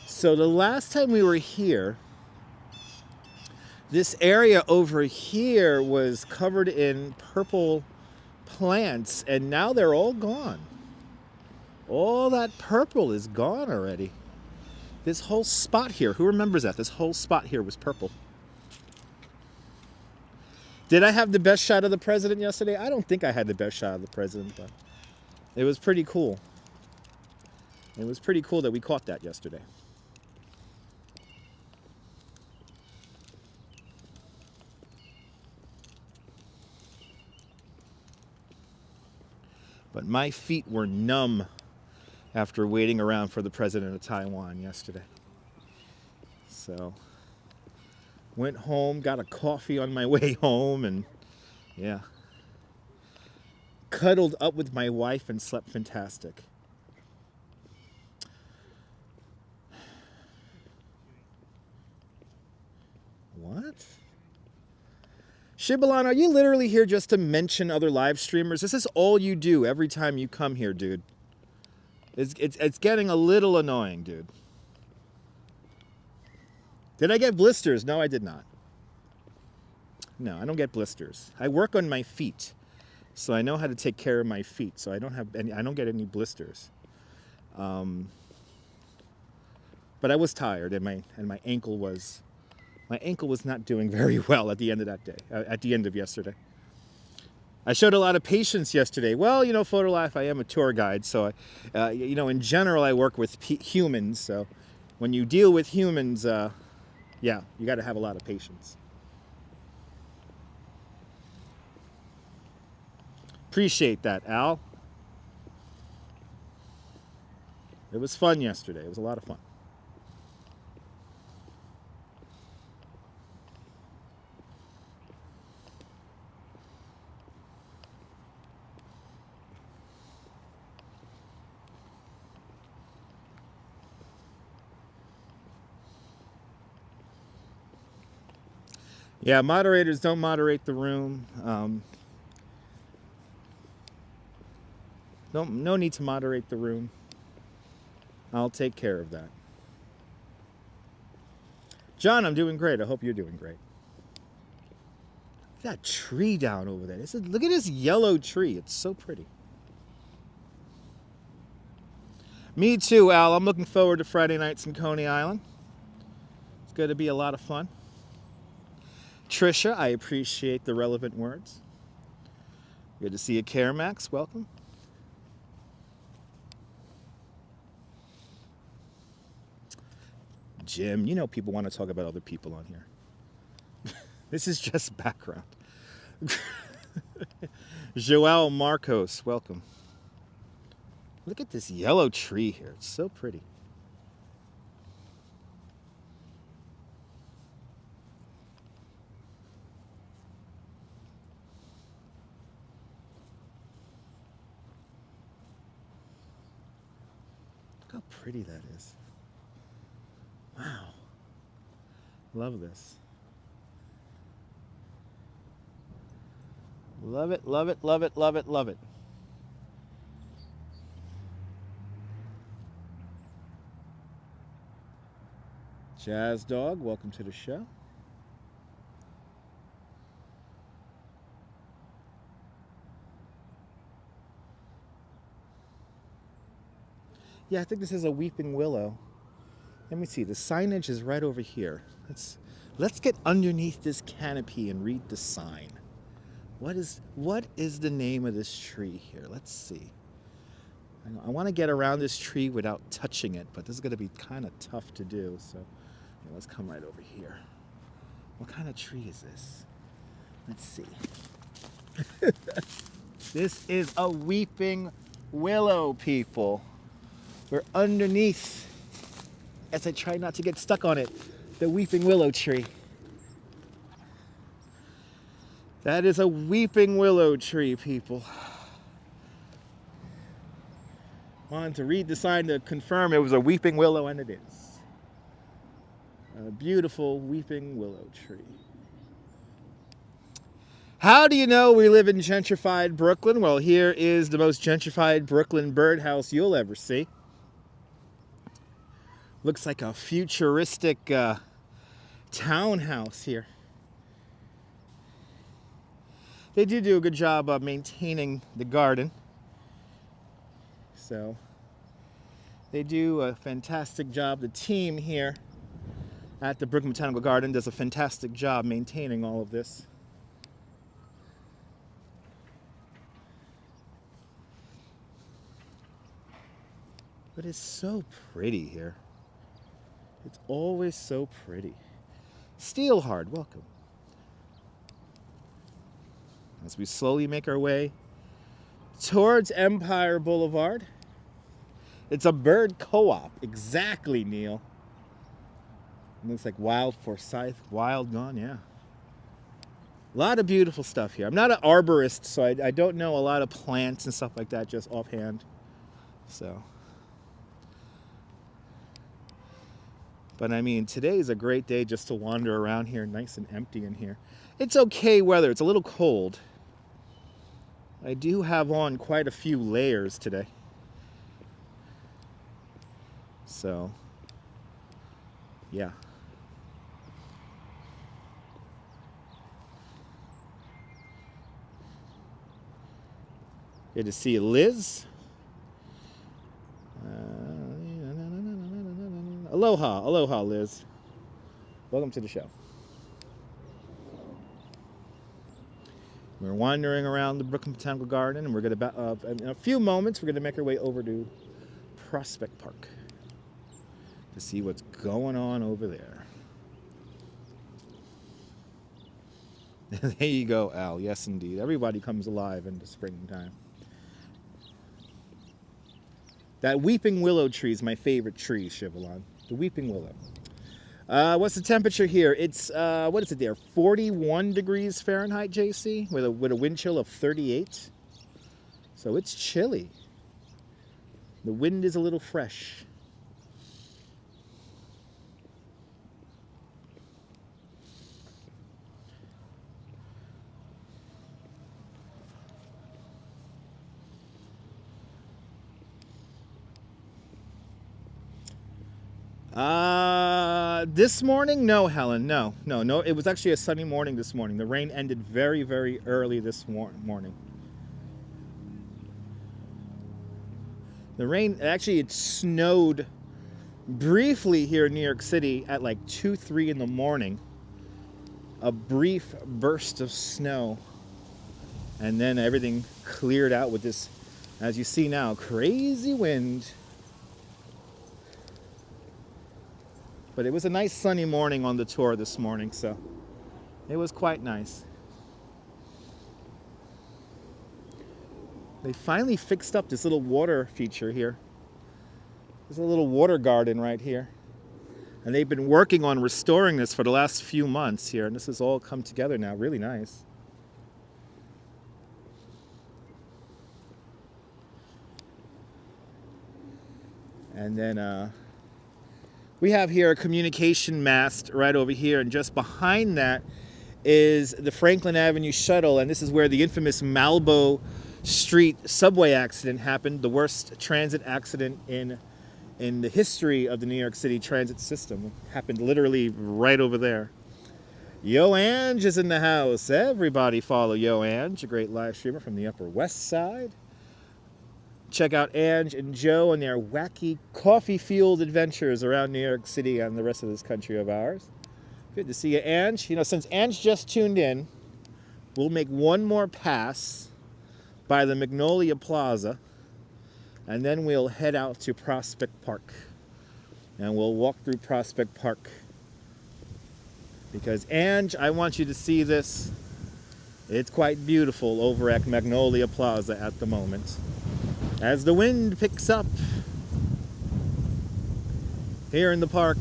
So the last time we were here, this area over here was covered in purple plants, and now they're all gone. All that purple is gone already. This whole spot here, who remembers that? This whole spot here was purple. Did I have the best shot of the president yesterday? I don't think I had the best shot of the president, but it was pretty cool. It was pretty cool that we caught that yesterday. But my feet were numb after waiting around for the president of Taiwan yesterday. So, went home, got a coffee on my way home, and yeah. Cuddled up with my wife and slept fantastic. What? Shibalan, are you literally here just to mention other live streamers? This is all you do every time you come here, dude. It's getting a little annoying, dude. Did I get blisters? No, I did not. No, I don't get blisters. I work on my feet, so I know how to take care of my feet. So I don't get any blisters. But I was tired, and my ankle was. My ankle was not doing very well at the end of that day, at the end of yesterday. I showed a lot of patience yesterday. Well, you know, Photolife, I am a tour guide, so, you know, in general, I work with humans. So when you deal with humans, yeah, you got to have a lot of patience. Appreciate that, Al. It was fun yesterday. It was a lot of fun. Yeah, moderators don't moderate the room. No need to moderate the room. I'll take care of that. John, I'm doing great. I hope you're doing great. That tree down over there. Look at this yellow tree. It's so pretty. Me too, Al. I'm looking forward to Friday nights in Coney Island. It's going to be a lot of fun. Trisha, I appreciate the relevant words. Good to see you, Caramax. Welcome. Jim, you know people want to talk about other people on here. This is just background. Joel Marcos, welcome. Look at this yellow tree here. It's so pretty. Look how pretty that is. Wow. Love this. Love it, love it, love it, love it, love it. Jazz Dog, welcome to the show. Yeah, I think this is a weeping willow. Let me see, the signage is right over here. Let's get underneath this canopy and read the sign. What is the name of this tree here? Let's see. I want to get around this tree without touching it, but this is going to be kind of tough to do. So yeah, let's come right over here. What kind of tree is this? Let's see. This is a weeping willow, people. We're underneath, as I try not to get stuck on it, the weeping willow tree. That is a weeping willow tree, people. Wanted to read the sign to confirm it was a weeping willow, and it is. A beautiful weeping willow tree. How do you know we live in gentrified Brooklyn? Well, here is the most gentrified Brooklyn birdhouse you'll ever see. Looks like a futuristic townhouse here. They do a good job of maintaining the garden. So they do a fantastic job. The team here at the Brooklyn Botanical Garden does a fantastic job maintaining all of this. But it's so pretty here. It's always so pretty. Steelhard, welcome. As we slowly make our way towards Empire Boulevard. It's a bird co-op. Exactly, Neil. It looks like Wild Forsyth, Wild Gone, yeah. A lot of beautiful stuff here. I'm not an arborist, so I don't know a lot of plants and stuff like that just offhand. So. But I mean, today is a great day just to wander around here, nice and empty in here. It's okay weather, it's a little cold. I do have on quite a few layers today. So, yeah. Good to see you, Liz. Aloha, aloha, Liz. Welcome to the show. We're wandering around the Brooklyn Botanical Garden, and we're going to, in a few moments, we're going to make our way over to Prospect Park to see what's going on over there. There you go, Al. Yes, indeed. Everybody comes alive in the springtime. That weeping willow tree is my favorite tree, Shivalon. The weeping willow. What's the temperature here? It's, what is it there? 41 degrees Fahrenheit, JC, with a wind chill of 38. So it's chilly. The wind is a little fresh. This morning? No, Helen, no. It was actually a sunny morning this morning. The rain ended very, very early this morning. The rain, actually it snowed briefly here in New York City at like 2, 3 in the morning. A brief burst of snow. And then everything cleared out with this, as you see now, crazy wind. But it was a nice sunny morning on the tour this morning, so it was quite nice. They finally fixed up this little water feature here. There's a little water garden right here. And they've been working on restoring this for the last few months here, and this has all come together now, really nice. And then we have here a communication mast right over here, and just behind that is the Franklin Avenue shuttle, and this is where the infamous Malbo Street subway accident happened, the worst transit accident in the history of the New York City transit system. It happened literally right over there. Yo Ange is in the house. Everybody follow Yo Ange, a great live streamer from the Upper West Side. Check out Ange and Joe and their wacky coffee field adventures around New York City and the rest of this country of ours. Good to see you, Ange. You know, since Ange just tuned in, we'll make one more pass by the Magnolia Plaza, and then we'll head out to Prospect Park. And we'll walk through Prospect Park. Because, Ange, I want you to see this. It's quite beautiful over at Magnolia Plaza at the moment. As the wind picks up here in the park.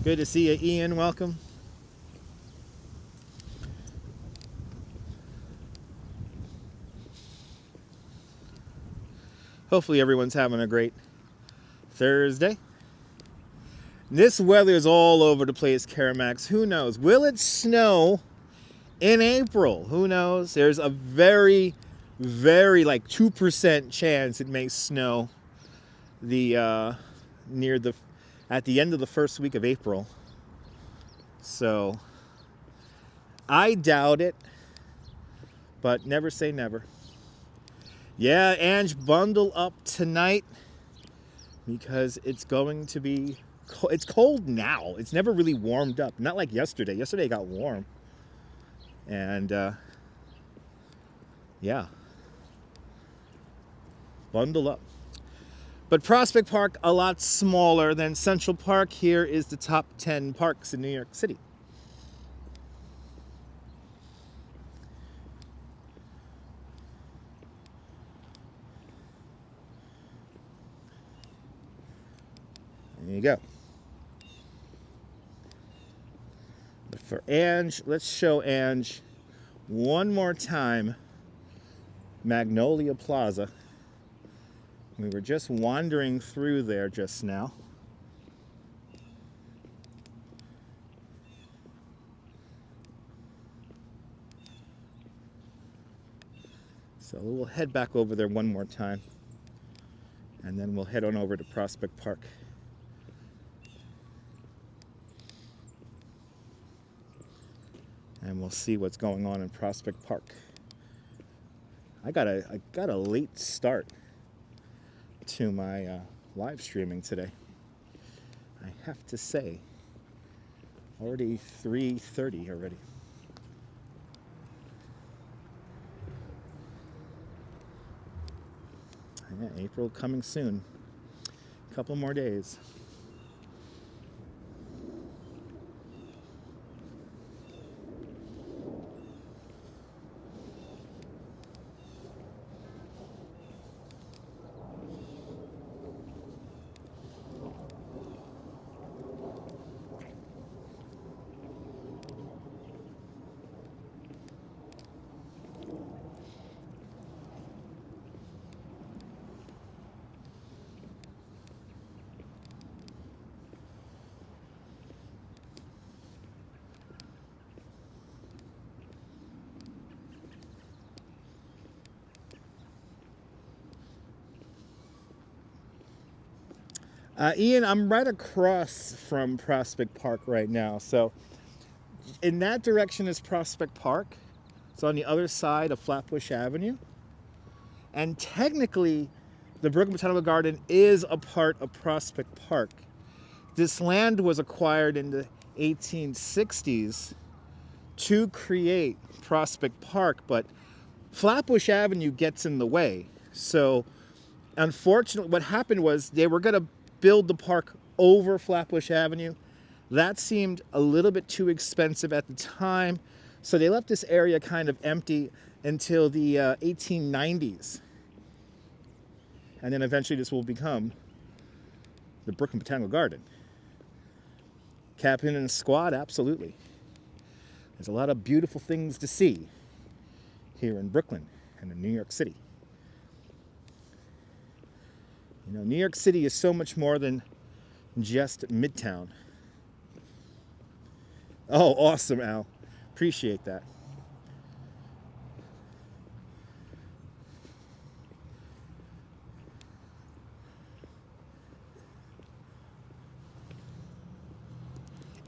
Good to see you, Ian. Welcome. Hopefully everyone's having a great Thursday. This weather is all over the place, Karamax. Who knows? Will it snow in April? Who knows? There's a very, very like 2% chance it may snow at the end of the first week of April. So I doubt it, but never say never. Yeah, Ange, bundle up tonight because it's going to be it's cold now. It's never really warmed up. Not like yesterday. Yesterday it got warm. And yeah. Bundle up. But Prospect Park, a lot smaller than Central Park. Here is the top 10 parks in New York City. There you go. But for Ange, let's show Ange one more time Magnolia Plaza. We were just wandering through there just now. So we'll head back over there one more time, and then we'll head on over to Prospect Park. And we'll see what's going on in Prospect Park. I got a late start to my live streaming today. I have to say, already 3:30 already. Yeah, April coming soon. A couple more days. Ian, I'm right across from Prospect Park right now. So in that direction is Prospect Park. It's on the other side of Flatbush Avenue. And technically, the Brooklyn Botanical Garden is a part of Prospect Park. This land was acquired in the 1860s to create Prospect Park, but Flatbush Avenue gets in the way. So unfortunately, what happened was they were going to build the park over Flatbush Avenue. That seemed a little bit too expensive at the time, so they left this area kind of empty until the 1890s. And then eventually this will become the Brooklyn Botanical Garden. Captain and Squad, absolutely. There's a lot of beautiful things to see here in Brooklyn and in New York City. You know, New York City is so much more than just Midtown. Oh, awesome, Al. Appreciate that.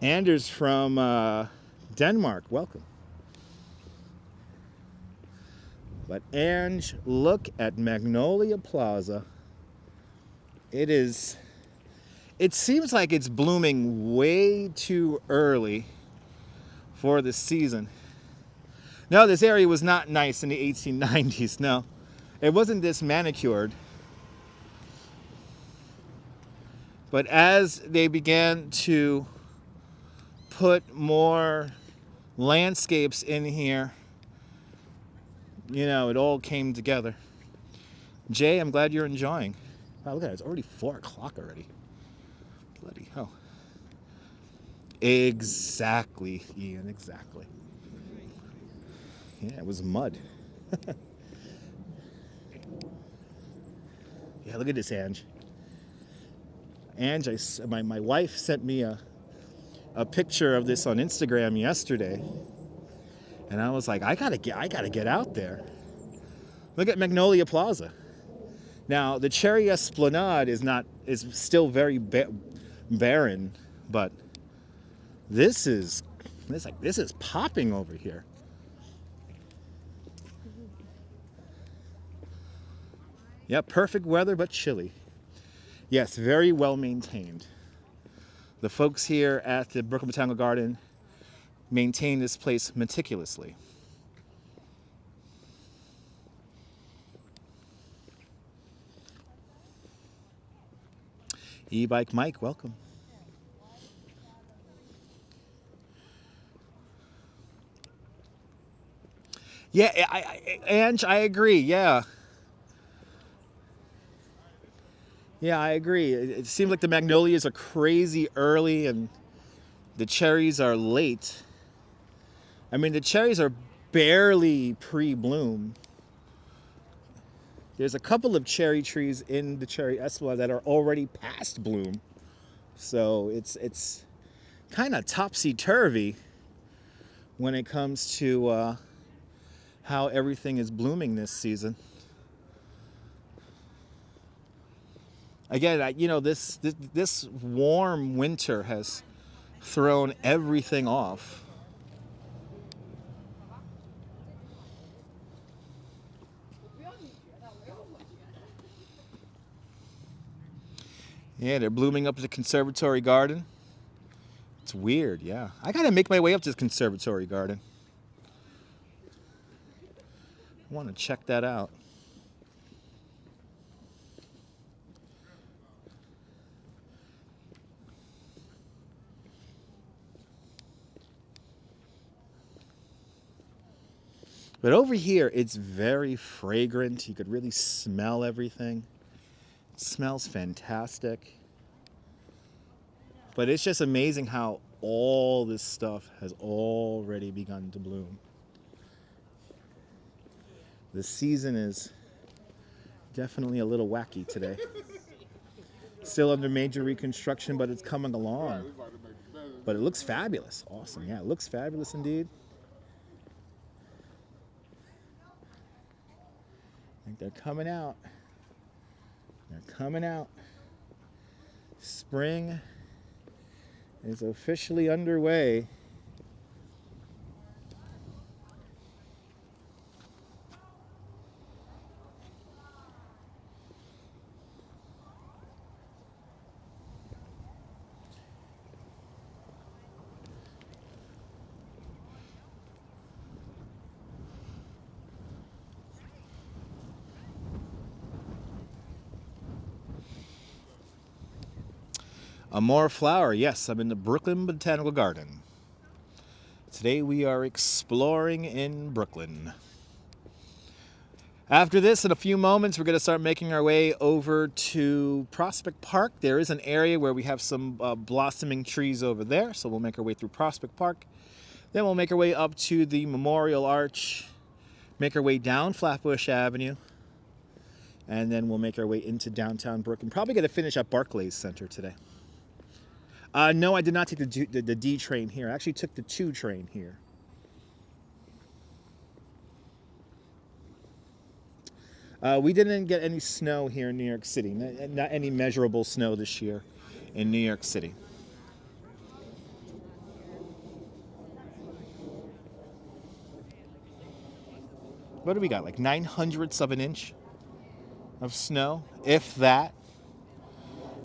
Anders from Denmark, welcome. But Ange, look at Magnolia Plaza. It seems like it's blooming way too early for the season. No, this area was not nice in the 1890s, no. It wasn't this manicured. But as they began to put more landscapes in here, you know, it all came together. Jay, I'm glad you're enjoying. Wow, look at it, it's already 4 o'clock already. Bloody hell. Exactly, Ian, exactly. Yeah, it was mud. Yeah, look at this, Ange. Ange, my wife sent me a picture of this on Instagram yesterday, and I was like, I gotta get out there. Look at Magnolia Plaza. Now the Cherry Esplanade is still very barren, but this is popping over here. Yeah, perfect weather but chilly. Yes, very well maintained. The folks here at the Brooklyn Botanical Garden maintain this place meticulously. E-Bike Mike, welcome. Yeah, Ange, I agree, yeah. Yeah, I agree. It seems like the magnolias are crazy early and the cherries are late. I mean, the cherries are barely pre-bloom. There's a couple of cherry trees in the Cherry Esplanade that are already past bloom. So it's kind of topsy-turvy when it comes to how everything is blooming this season. Again, you know, this warm winter has thrown everything off. Yeah, they're blooming up at the Conservatory Garden. It's weird, yeah. I gotta make my way up to the Conservatory Garden. I want to check that out. But over here, it's very fragrant. You could really smell everything. It smells fantastic. But it's just amazing how all this stuff has already begun to bloom. The season is definitely a little wacky today. Still under major reconstruction, but it's coming along. But it looks fabulous. Awesome. Yeah, it looks fabulous indeed. I think they're coming out. They're coming out. Spring is officially underway. Amore Flower, yes, I'm in the Brooklyn Botanical Garden. Today we are exploring in Brooklyn. After this, in a few moments, we're going to start making our way over to Prospect Park. There is an area where we have some blossoming trees over there, so we'll make our way through Prospect Park. Then we'll make our way up to the Memorial Arch, make our way down Flatbush Avenue, and then we'll make our way into downtown Brooklyn. Probably going to finish at Barclays Center today. No, I did not take the D train here. I actually took the 2 train here. We didn't get any snow here in New York City. Not any measurable snow this year in New York City. What do we got? Like 9/100ths of an inch of snow, if that.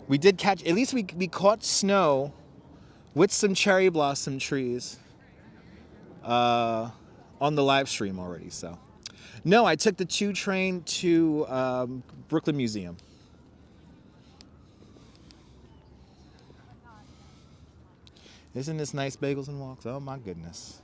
We did catch, at least we caught snow with some cherry blossom trees on the live stream already. So, no, I took the 2 train to Brooklyn Museum. Isn't this nice, Bagels and Walks? Oh my goodness.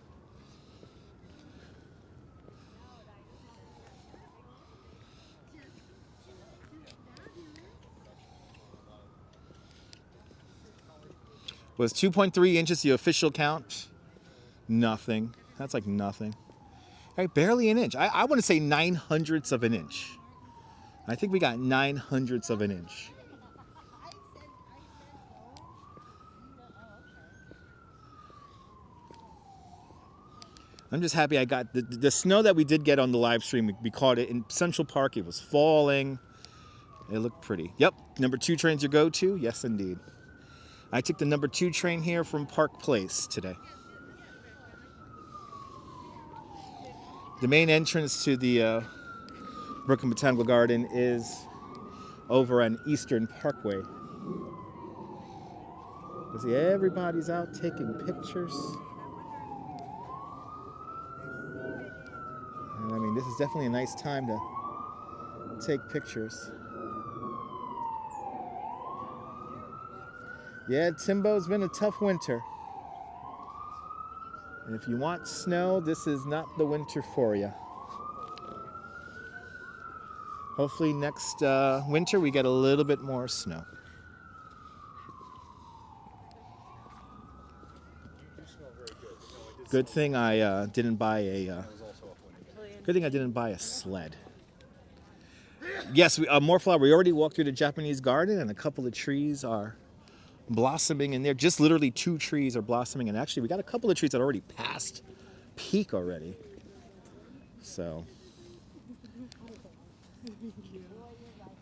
Was 2.3 inches the official count? Nothing. That's like nothing. Right, barely an inch. I want to say 9/100ths of an inch. I think we got 9/100ths of an inch. I'm just happy I got the snow that we did get on the live stream. We caught it in Central Park. It was falling. It looked pretty. Yep, number 2 train's your go-to? Yes, indeed. I took the number 2 train here from Park Place today. The main entrance to the Brooklyn Botanical Garden is over on Eastern Parkway. You see, everybody's out taking pictures. And I mean, this is definitely a nice time to take pictures. Yeah, Timbo's been a tough winter. And if you want snow, this is not the winter for you. Hopefully next winter we get a little bit more snow. Good thing I didn't buy a. Good thing I didn't buy a sled. Yes, more flower. We already walked through the Japanese garden, and a couple of trees are blossoming in there. Just literally 2 trees are blossoming, and actually we got a couple of trees that are already past peak already. So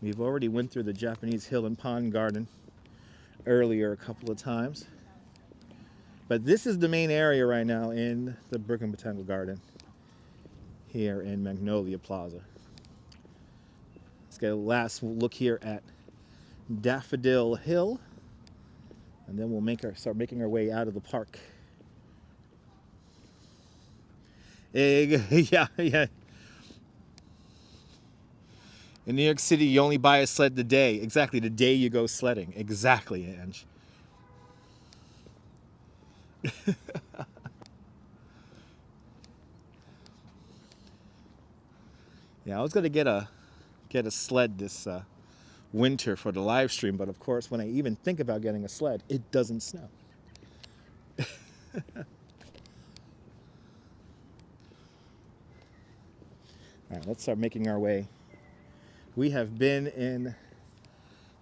we've already went through the Japanese hill and pond garden earlier a couple of times. But this is the main area right now in the Brooklyn Botanical Garden here in Magnolia Plaza. Let's get a last look here at Daffodil Hill, and then we'll start making our way out of the park. Yeah. In New York City, you only buy a sled the day. Exactly, the day you go sledding. Exactly, Ange. Yeah, I was gonna get a sled this winter for the live stream, but of course, when I even think about getting a sled, it doesn't snow. All right, let's start making our way. We have been in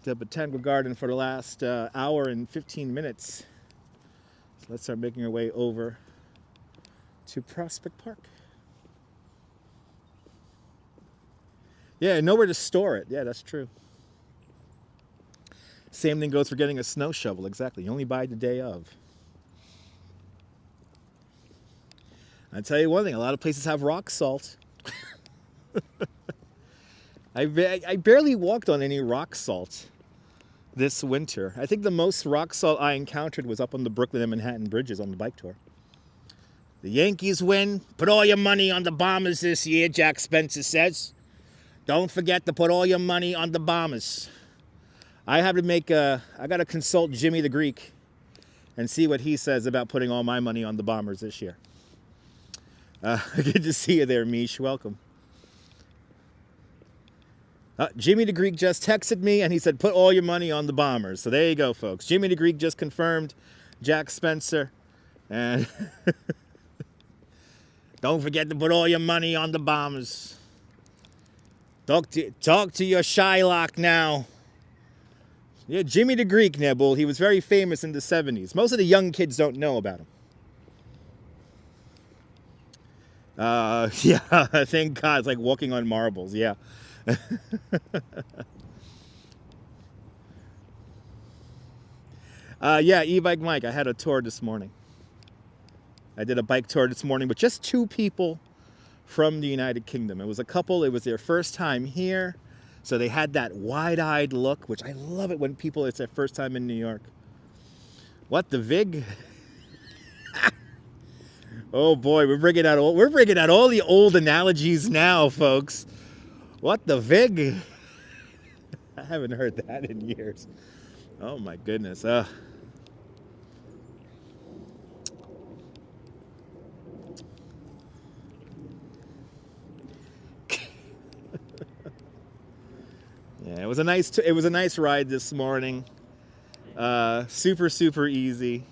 the Botanical Garden for the last hour and 15 minutes. So let's start making our way over to Prospect Park. Yeah, nowhere to store it. Yeah, that's true. Same thing goes for getting a snow shovel. Exactly. You only buy the day of. I'll tell you one thing. A lot of places have rock salt. I barely walked on any rock salt this winter. I think the most rock salt I encountered was up on the Brooklyn and Manhattan bridges on the bike tour. The Yankees win. Put all your money on the Bombers this year, Jack Spencer says. Don't forget to put all your money on the Bombers. I have to I got to consult Jimmy the Greek and see what he says about putting all my money on the Bombers this year. Good to see you there, Mish. Welcome. Jimmy the Greek just texted me and he said, put all your money on the Bombers. So there you go, folks. Jimmy the Greek just confirmed Jack Spencer. And don't forget to put all your money on the Bombers. Talk to your Shylock now. Yeah, Jimmy the Greek, Nebul. He was very famous in the 70s. Most of the young kids don't know about him. Yeah, thank God. It's like walking on marbles. Yeah. Yeah, e-bike Mike, I had a tour this morning. I did a bike tour this morning with just 2 people from the United Kingdom. It was a couple, it was their first time here. So they had that wide-eyed look, which I love it when people, it's their first time in New York. What the vig? Oh boy, we're bringing out all the old analogies now, folks. What the vig? I haven't heard that in years. Oh my goodness. Yeah, it was a nice ride this morning. Super easy.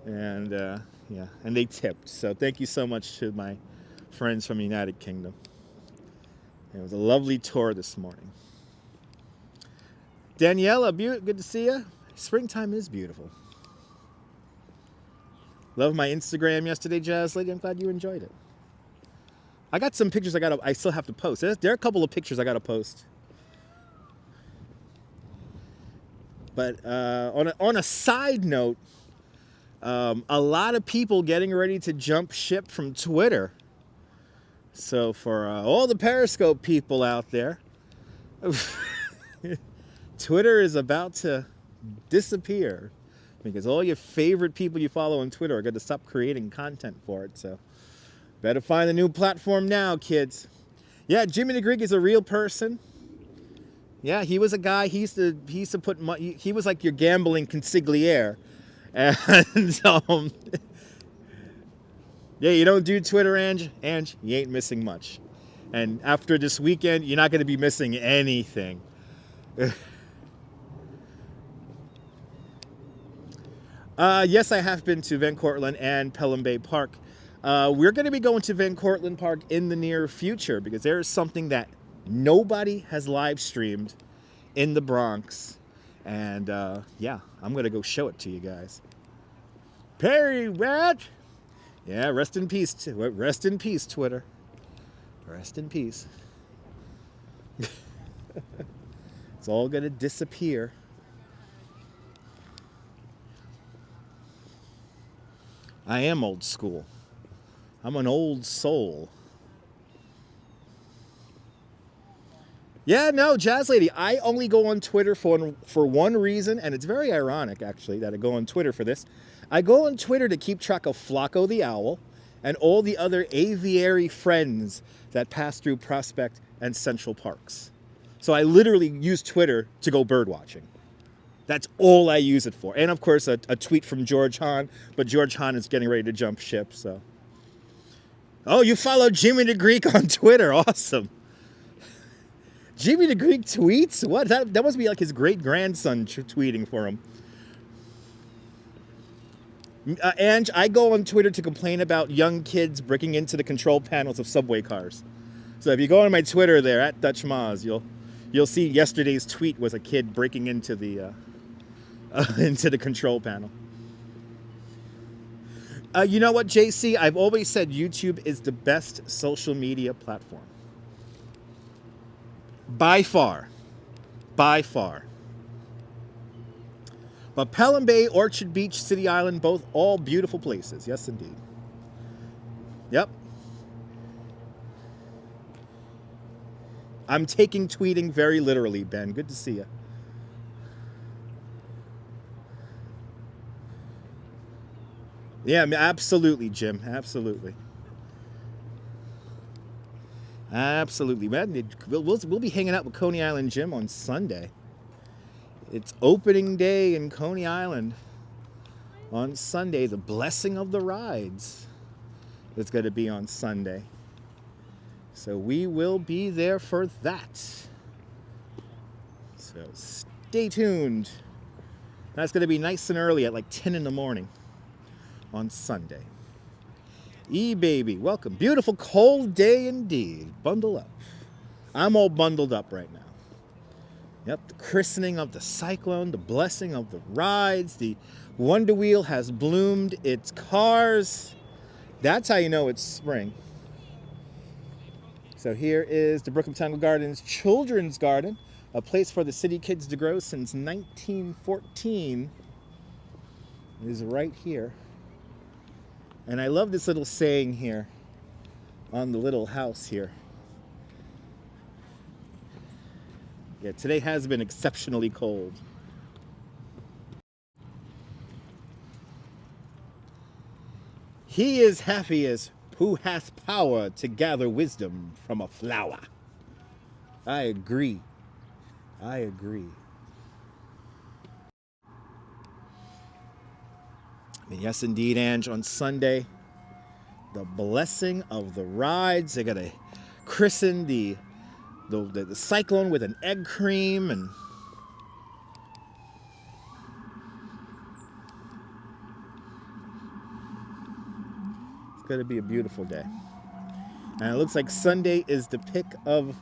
And yeah, and they tipped. So thank you so much to my friends from the United Kingdom. It was a lovely tour this morning. Daniela, good to see you. Springtime is beautiful. Love my Instagram yesterday, Jazz Lady. I'm glad you enjoyed it. I got some pictures I still have to post. There are a couple of pictures I got to post. But on a side note, a lot of people getting ready to jump ship from Twitter. So for all the Periscope people out there, Twitter is about to disappear because all your favorite people you follow on Twitter are going to stop creating content for it. So better find a new platform now, kids. Yeah, Jimmy the Greek is a real person. Yeah, he was a guy. He used to put money. He was like your gambling consigliere, and yeah, you don't do Twitter, Ange, you ain't missing much. And after this weekend, you're not going to be missing anything. Yes, I have been to Van Cortlandt and Pelham Bay Park. We're going to be going to Van Cortlandt Park in the near future because there is something that nobody has live streamed in the Bronx. And yeah, I'm going to go show it to you guys. Perry Rat! Yeah, rest in peace. Rest in peace, Twitter. Rest in peace. It's all going to disappear. I am old school. I'm an old soul. Yeah, no, Jazz Lady, I only go on Twitter for one reason, and it's very ironic, actually, that I go on Twitter for this. I go on Twitter to keep track of Flacco the Owl and all the other aviary friends that pass through Prospect and Central Parks. So I literally use Twitter to go bird watching. That's all I use it for. And, of course, a tweet from George Hahn, but George Hahn is getting ready to jump ship, so. Oh, you follow Jimmy the Greek on Twitter. Awesome. Jimmy the Greek tweets? What? That must be like his great-grandson tweeting for him. Ange, I go on Twitter to complain about young kids breaking into the control panels of subway cars. So if you go on my Twitter there, at Dutch Maz, you'll see yesterday's tweet was a kid breaking into the control panel. You know what, JC? I've always said YouTube is the best social media platform. By far. By far. But Pelham Bay, Orchard Beach, City Island, both all beautiful places. Yes, indeed. Yep. I'm taking tweeting very literally, Ben. Good to see you. Yeah, absolutely, Jim. Absolutely. Absolutely, man. We'll be hanging out with Coney Island Jim on Sunday. It's opening day in Coney Island on Sunday. The blessing of the rides is going to be on Sunday. So we will be there for that. So stay tuned. That's going to be nice and early at like 10 in the morning on Sunday. E-baby, welcome. Beautiful cold day indeed. Bundle up. I'm all bundled up right now. Yep, the christening of the cyclone, the blessing of the rides, the Wonder Wheel has bloomed its cars. That's how you know it's spring. So here is the Brooklyn Botanical Gardens Children's Garden, a place for the city kids to grow since 1914. It is right here. And I love this little saying here on the little house here. Yeah, today has been exceptionally cold. He is happy as who hath power to gather wisdom from a flower. I agree. I agree. And yes, indeed, Ange, on Sunday, the blessing of the rides. They're going to christen the cyclone with an egg cream, and it's going to be a beautiful day. And it looks like Sunday is the pick of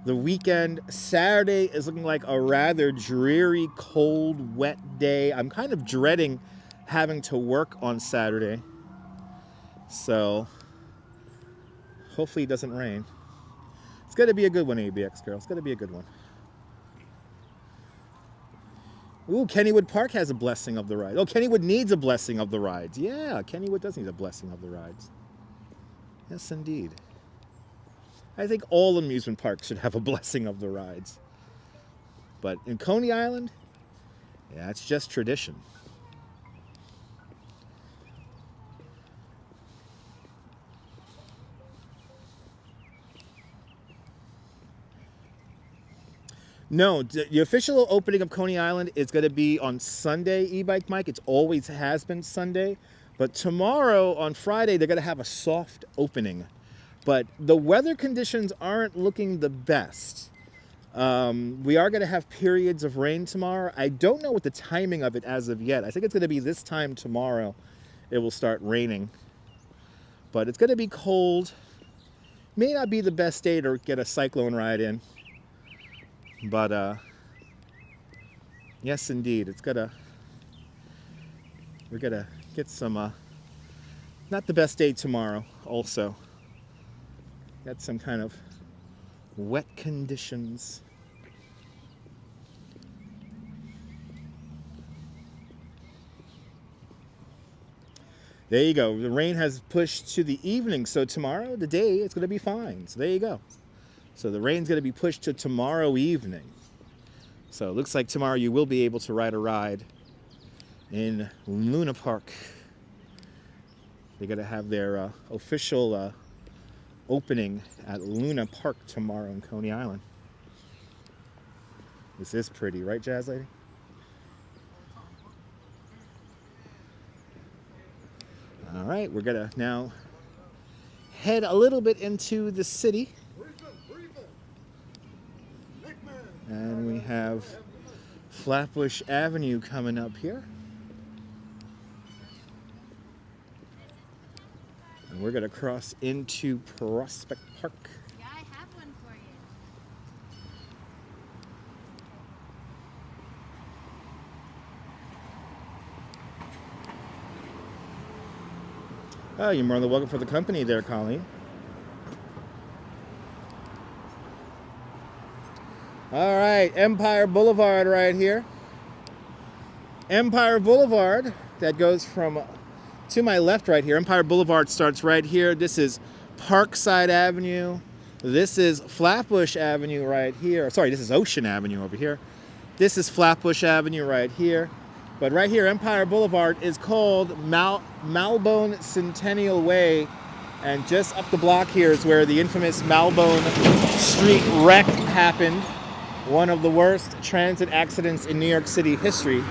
the weekend. Saturday is looking like a rather dreary, cold, wet day. I'm kind of dreading having to work on Saturday. So hopefully it doesn't rain. It's going to be a good one, ABX girl. It's going to be a good one. Ooh, Kennywood Park has a blessing of the ride. Oh, Kennywood needs a blessing of the rides. Yeah, Kennywood does need a blessing of the rides. Yes, indeed. I think all amusement parks should have a blessing of the rides. But in Coney Island, yeah, it's just tradition. No, the official opening of Coney Island is going to be on Sunday, E-Bike Mike. It always has been Sunday. But tomorrow, on Friday, they're going to have a soft opening. But the weather conditions aren't looking the best. We are going to have periods of rain tomorrow. I don't know what the timing of it as of yet. I think it's going to be this time tomorrow it will start raining. But it's going to be cold. May not be the best day to get a cyclone ride in. But yes, indeed, we're gonna get some, not the best day tomorrow also. Got some kind of wet conditions. There you go. The rain has pushed to the evening, so tomorrow, the day, it's gonna be fine. So there you go. So the rain's going to be pushed to tomorrow evening. So it looks like tomorrow you will be able to ride a ride in Luna Park. They're going to have their official opening at Luna Park tomorrow in Coney Island. This is pretty, right, Jazz Lady? All right, we're going to now head a little bit into the city. And we have Flatbush Avenue coming up here. And we're going to cross into Prospect Park. Yeah, I have one for you. Oh, you're more than welcome for the company there, Colleen. All right, Empire Boulevard right here. Empire Boulevard, that goes from to my left right here. Empire Boulevard starts right here. This is Parkside Avenue. This is Flatbush Avenue right here. Sorry, this is Ocean Avenue over here. This is Flatbush Avenue right here. But right here, Empire Boulevard is called Malbone Centennial Way. And just up the block here is where the infamous Malbone Street wreck happened. One of the worst transit accidents in New York City history.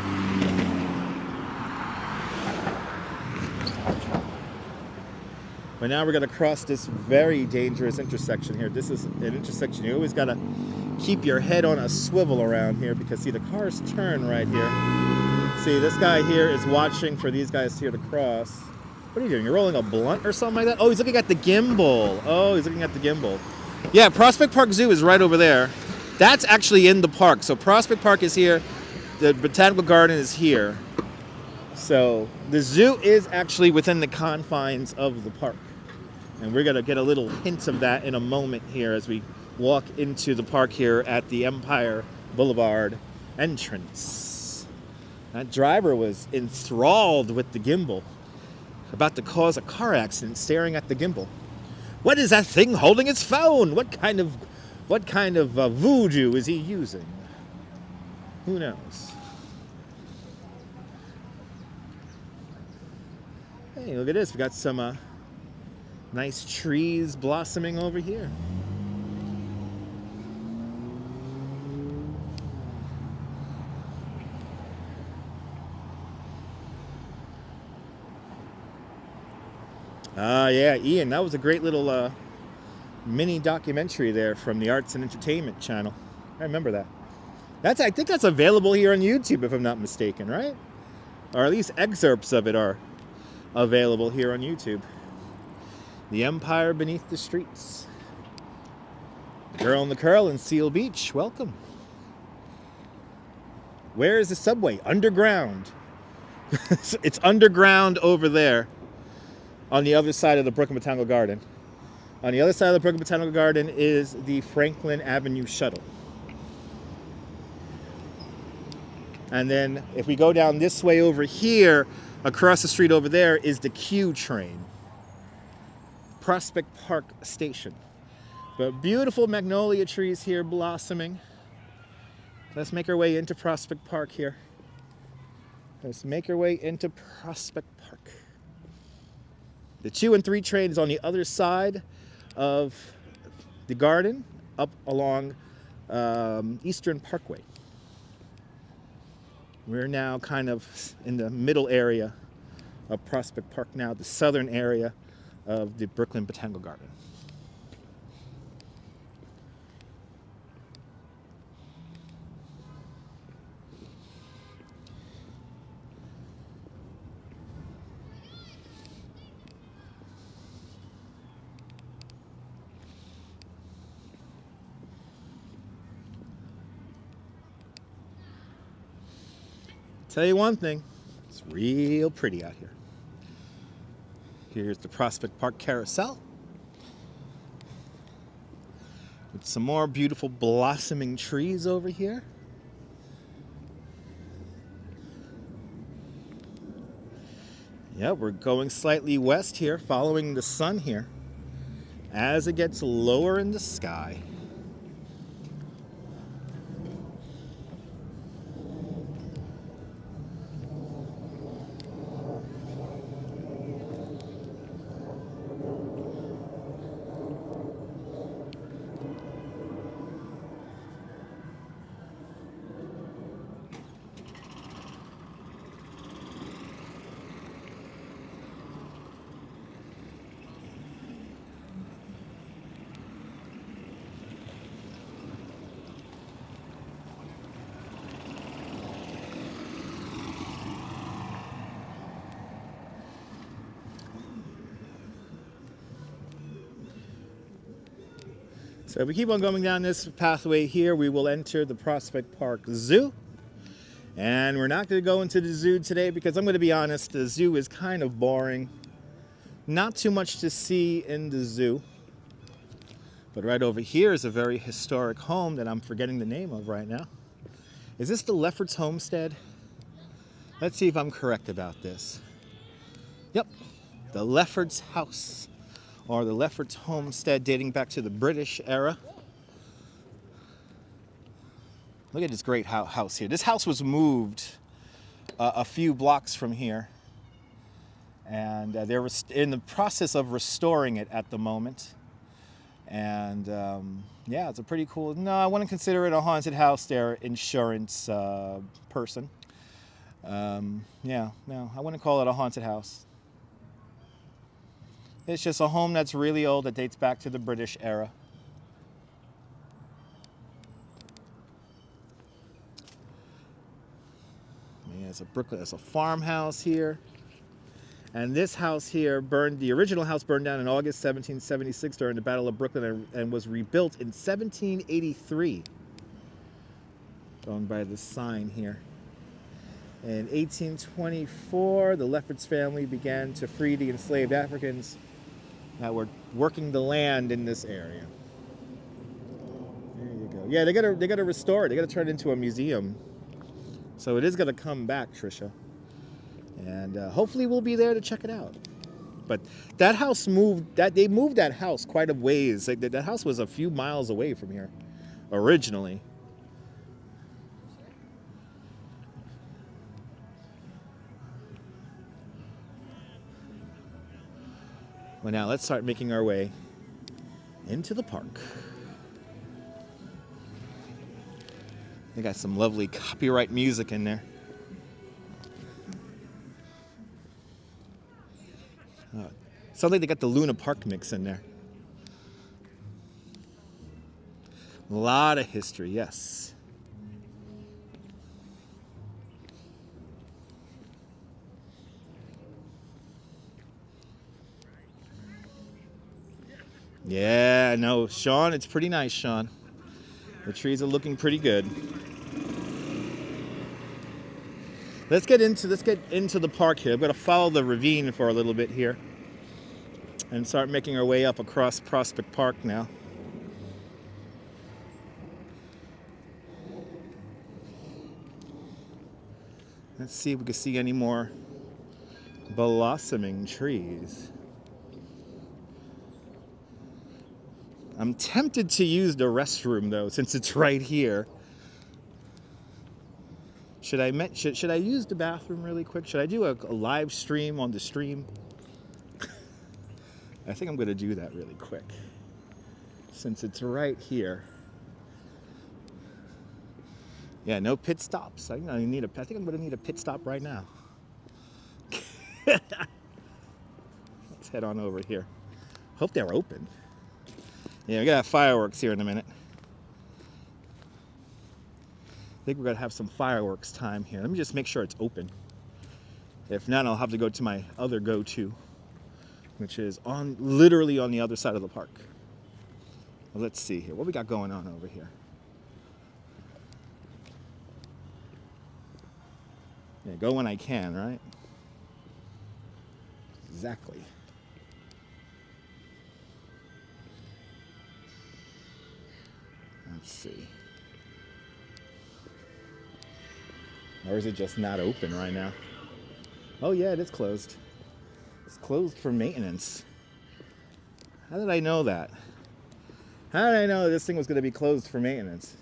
But now we're going to cross this very dangerous intersection here. This is an intersection you always got to keep your head on a swivel around here because, see, the cars turn right here. See, this guy here is watching for these guys here to cross. What are you doing? You're rolling a blunt or something like that? Oh, he's looking at the gimbal. Oh, he's looking at the gimbal. Yeah, Prospect Park Zoo is right over there. That's actually in the park. So Prospect Park is here. The Botanical Garden is here. So the zoo is actually within the confines of the park. And we're going to get a little hint of that in a moment here as we walk into the park here at the Empire Boulevard entrance. That driver was enthralled with the gimbal, about to cause a car accident staring at the gimbal. What is that thing holding its phone? What kind of voodoo is he using? Who knows? Hey, look at this. We got some nice trees blossoming over here. Yeah, Ian, that was a great little mini documentary there from the Arts and Entertainment channel. I remember that. I think that's available here on YouTube, if I'm not mistaken, right? Or at least excerpts of it are available here on YouTube. The Empire Beneath the Streets. The Girl in the Curl in Seal Beach. Welcome. Where is the subway? Underground. It's underground over there on the other side of the Brooklyn Botanical Garden. On the other side of the Brooklyn Botanical Garden is the Franklin Avenue shuttle. And then if we go down this way over here, across the street over there is the Q train. Prospect Park Station. But beautiful magnolia trees here blossoming. Let's make our way into Prospect Park here. Let's make our way into Prospect Park. The 2 and 3 train is on the other side of the garden, up along Eastern Parkway. We're now kind of in the middle area of Prospect Park now, the southern area of the Brooklyn Botanical Garden. Tell you one thing, it's real pretty out here. Here's the Prospect Park Carousel. With some more beautiful blossoming trees over here. Yeah, we're going slightly west here, following the sun here as it gets lower in the sky. So if we keep on going down this pathway here, we will enter the Prospect Park Zoo. And we're not going to go into the zoo today because I'm going to be honest, the zoo is kind of boring. Not too much to see in the zoo. But right over here is a very historic home that I'm forgetting the name of right now. Is this the Lefferts Homestead? Let's see if I'm correct about this. Yep, the Lefferts House, or the Lefferts Homestead, dating back to the British era. Look at this great house here. This house was moved a few blocks from here, and they're in the process of restoring it at the moment. And yeah, it's a pretty cool. No, I wouldn't consider it a haunted house. Their insurance person. Yeah, no, I wouldn't call it a haunted house. It's just a home that's really old that dates back to the British era. Yeah, it's a Brooklyn. It's a farmhouse here. And this house here the original house burned down in August 1776 during the Battle of Brooklyn and was rebuilt in 1783. Shown by this sign here. In 1824, the Lefferts family began to free the enslaved Africans that we're working the land in this area. There you go. Yeah, they gotta restore it. They gotta turn it into a museum. So it is gonna come back, Trisha. And hopefully we'll be there to check it out. But that house they moved that house quite a ways. Like that house was a few miles away from here originally. Well, now let's start making our way into the park. They got some lovely copyright music in there. Sounds like they got the Luna Park mix in there. A lot of history, yes. Yeah, no, Sean, it's pretty nice, Sean. The trees are looking pretty good. Let's get into the park here. I'm gonna follow the ravine for a little bit here and start making our way up across Prospect Park now. Let's see if we can see any more blossoming trees. I'm tempted to use the restroom though, since it's right here. Should I use the bathroom really quick? Should I do a live stream on the stream? I think I'm gonna do that really quick, since it's right here. Yeah, no pit stops. I think I'm gonna need a pit stop right now. Let's head on over here. Hope they're open. Yeah, we gotta have fireworks here in a minute. I think we're gonna have some fireworks time here. Let me just make sure it's open. If not, I'll have to go to my other go-to, which is literally on the other side of the park. Well, let's see here. What we got going on over here? Yeah, go when I can, right? Exactly. Let's see. Or is it just not open right now? Oh yeah, it is closed. It's closed for maintenance. How did I know that? How did I know this thing was going to be closed for maintenance?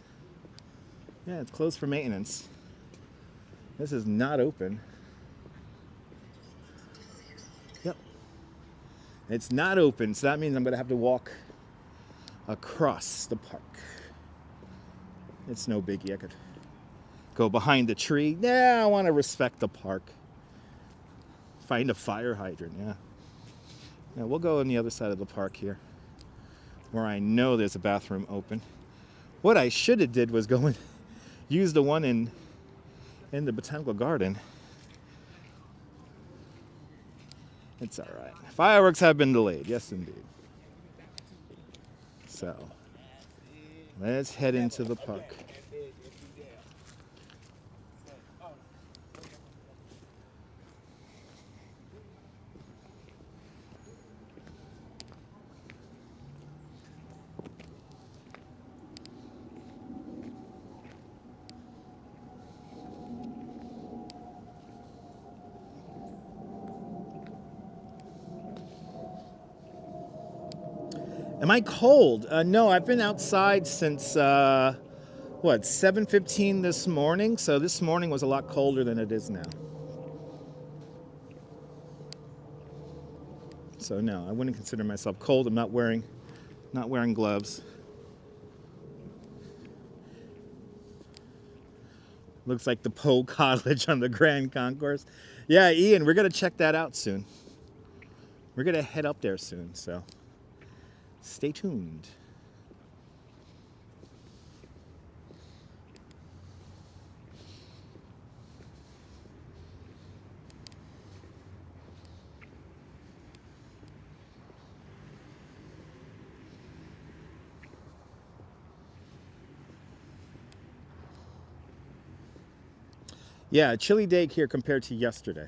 Yeah, it's closed for maintenance. This is not open. Yep. It's not open, so that means I'm going to have to walk across the park. It's no biggie. I could go behind the tree. Yeah, I want to respect the park. Find a fire hydrant, yeah. Yeah, we'll go on the other side of the park here, where I know there's a bathroom open. What I should have did was go and use the one in the botanical garden. It's all right. Fireworks have been delayed, yes indeed. So, let's head into the park. Am I cold? No, I've been outside since, 7:15 this morning? So this morning was a lot colder than it is now. So no, I wouldn't consider myself cold. I'm not wearing gloves. Looks like the Poe Cottage on the Grand Concourse. Yeah, Ian, we're gonna check that out soon. We're gonna head up there soon, so stay tuned. Yeah, a chilly day here compared to yesterday.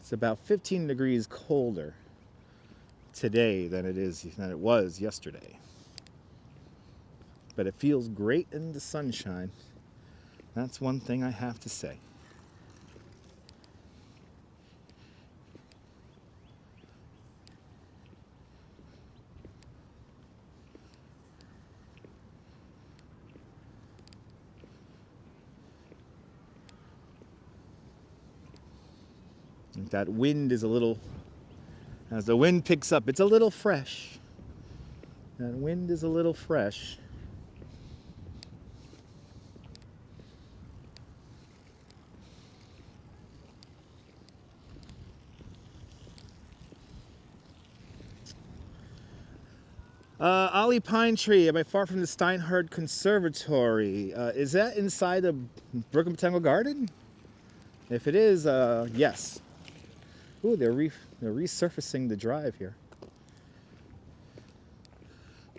It's about 15 degrees colder today than it was yesterday. But it feels great in the sunshine. That's one thing I have to say. That wind is a little, as the wind picks up, it's a little fresh. That wind is a little fresh. Ollie Pine Tree, am I far from the Steinhardt Conservatory? Is that inside the Brooklyn Botanical Garden? If it is, yes. Ooh, they're resurfacing the drive here.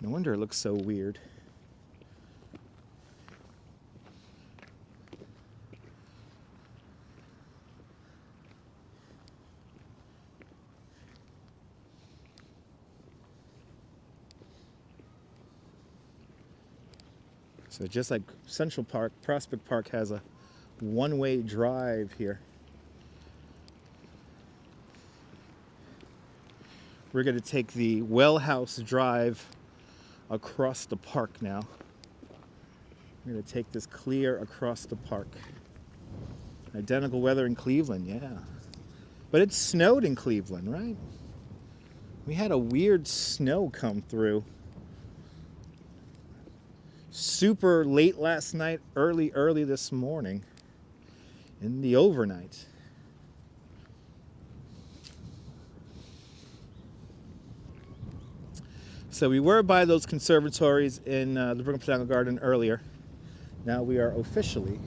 No wonder it looks so weird. So just like Central Park, Prospect Park has a one-way drive here. We're going to take the Well House Drive across the park now. We're going to take this clear across the park. Identical weather in Cleveland, yeah. But it snowed in Cleveland, right? We had a weird snow come through. Super late last night, early this morning, in the overnight. So we were by those conservatories in the Brooklyn Botanical Garden earlier. Now we are officially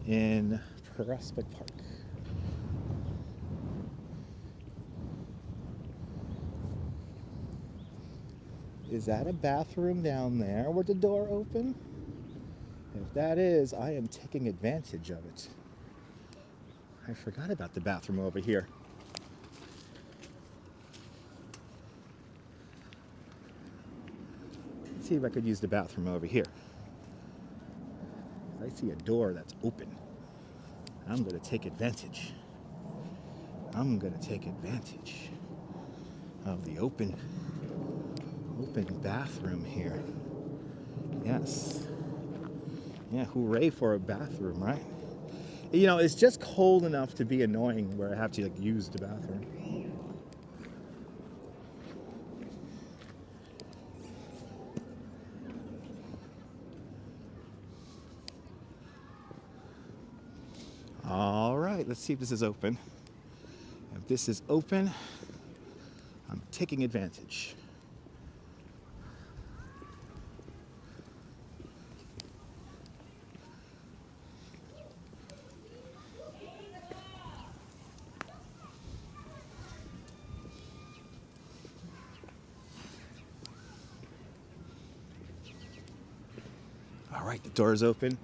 in Prospect Park. Is that a bathroom down there with the door open? If that is, I am taking advantage of it. I forgot about the bathroom over here. Let's see if I could use the bathroom over here. I see a door that's open. I'm going to take advantage. I'm going to take advantage of the open bathroom here. Yes. Yeah, hooray for a bathroom, right? You know, it's just cold enough to be annoying where I have to like use the bathroom. All right, let's see if this is open. If this is open, I'm taking advantage. All right, the door is open.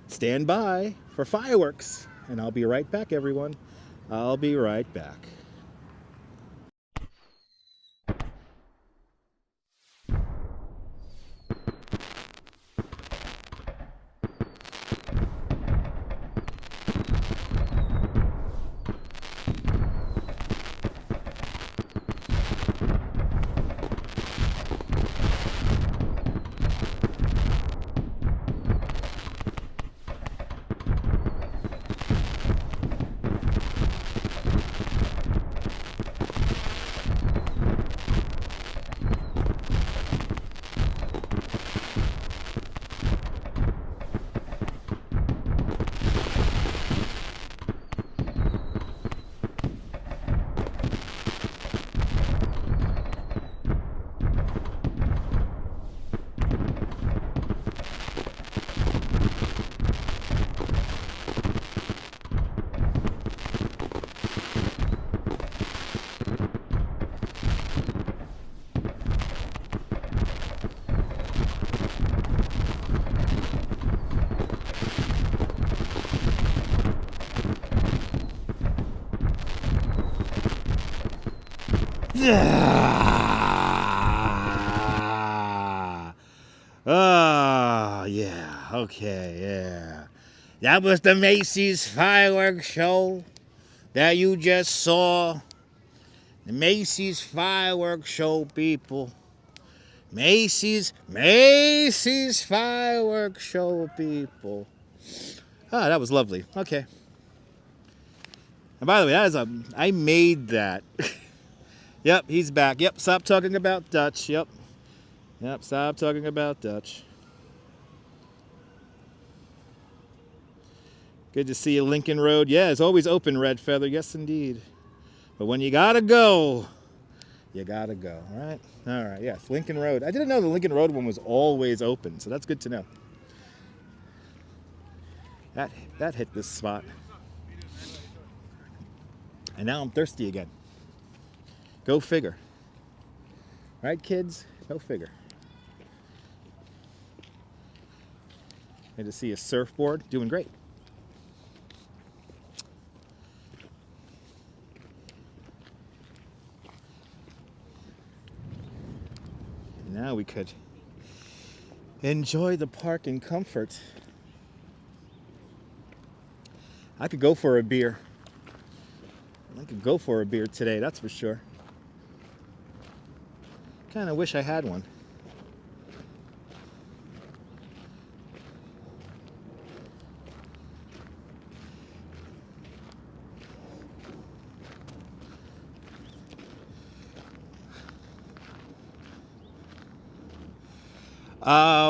Stand by for fireworks, and I'll be right back, everyone. I'll be right back. Oh, yeah. Okay, yeah. That was the Macy's fireworks show that you just saw. The Macy's fireworks show, people. Macy's fireworks show, people. Ah, that was lovely. Okay. And by the way, I made that. Yep, he's back. Yep, stop talking about Dutch. Yep, stop talking about Dutch. Good to see you, Lincoln Road. Yeah, it's always open, Red Feather. Yes, indeed. But when you gotta go, you gotta go, right? All right, yes, Lincoln Road. I didn't know the Lincoln Road one was always open, so that's good to know. That hit this spot. And now I'm thirsty again. Go figure. Right, kids? Go figure. Good to see a surfboard. Doing great. Now we could enjoy the park in comfort. I could go for a beer. I could go for a beer today, that's for sure. Kind of wish I had one.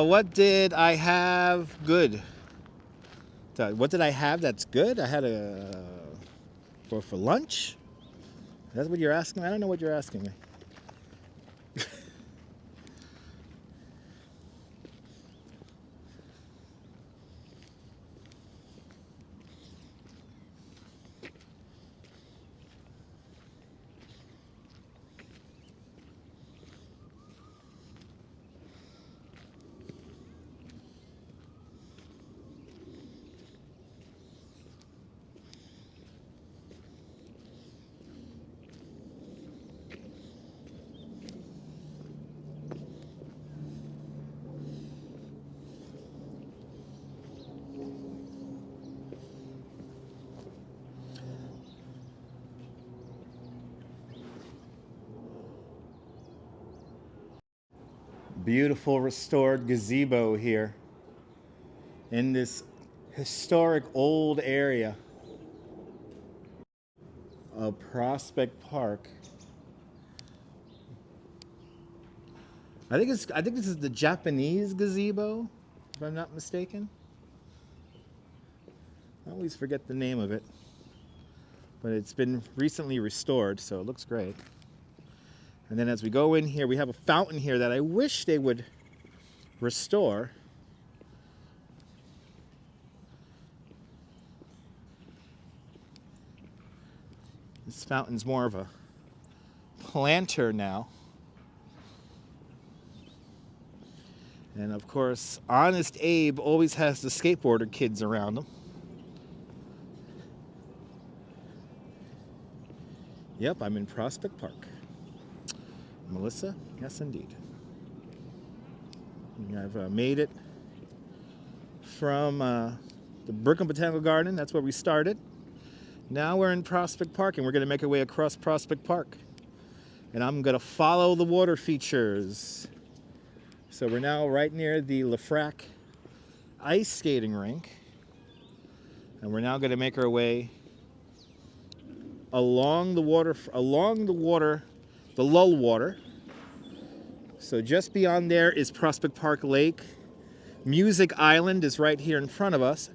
What did I have good? What did I have that's good? I had for lunch? That's what you're asking? I don't know what you're asking me. Beautiful restored gazebo here in this historic old area of Prospect Park. I think this is the Japanese gazebo, if I'm not mistaken. I always forget the name of it, but it's been recently restored, so it looks great. And then as we go in here, we have a fountain here that I wish they would restore. This fountain's more of a planter now. And of course, Honest Abe always has the skateboarder kids around him. Yep, I'm in Prospect Park. Melissa? Yes, indeed. I've made it from the Brooklyn Botanical Garden. That's where we started. Now we're in Prospect Park, and we're going to make our way across Prospect Park. And I'm going to follow the water features. So we're now right near the LaFrac ice skating rink. And we're now going to make our way along the water, the lullwater. So just beyond there is Prospect Park Lake. Music Island is right here in front of us.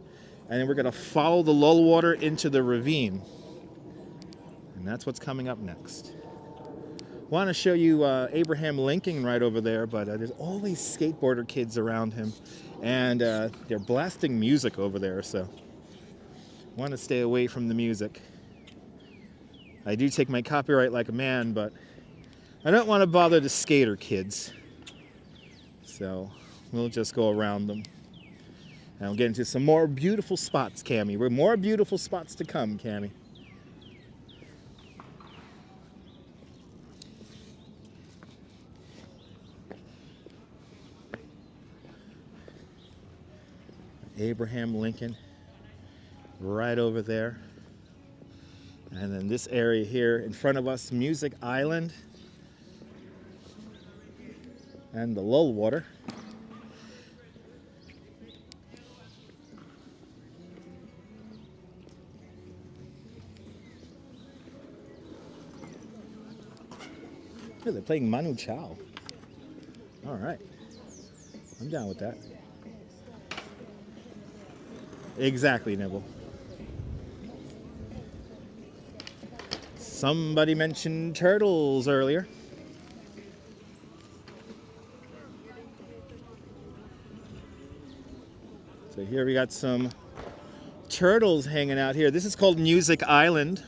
And then we're going to follow the lullwater into the ravine. And that's what's coming up next. I want to show you Abraham Lincoln right over there, but there's always skateboarder kids around him. And they're blasting music over there, so I want to stay away from the music. I do take my copyright like a man, but I don't want to bother the skater kids. So we'll just go around them. And we'll get into some more beautiful spots, Cammie. We're more beautiful spots to come, Cammie. Abraham Lincoln right over there. And then this area here in front of us, Music Island and the lullwater. Yeah, they're playing Manu Chao. All right. I'm down with that. Exactly, Nibble. Somebody mentioned turtles earlier. So here we got some turtles hanging out here. This is called Music Island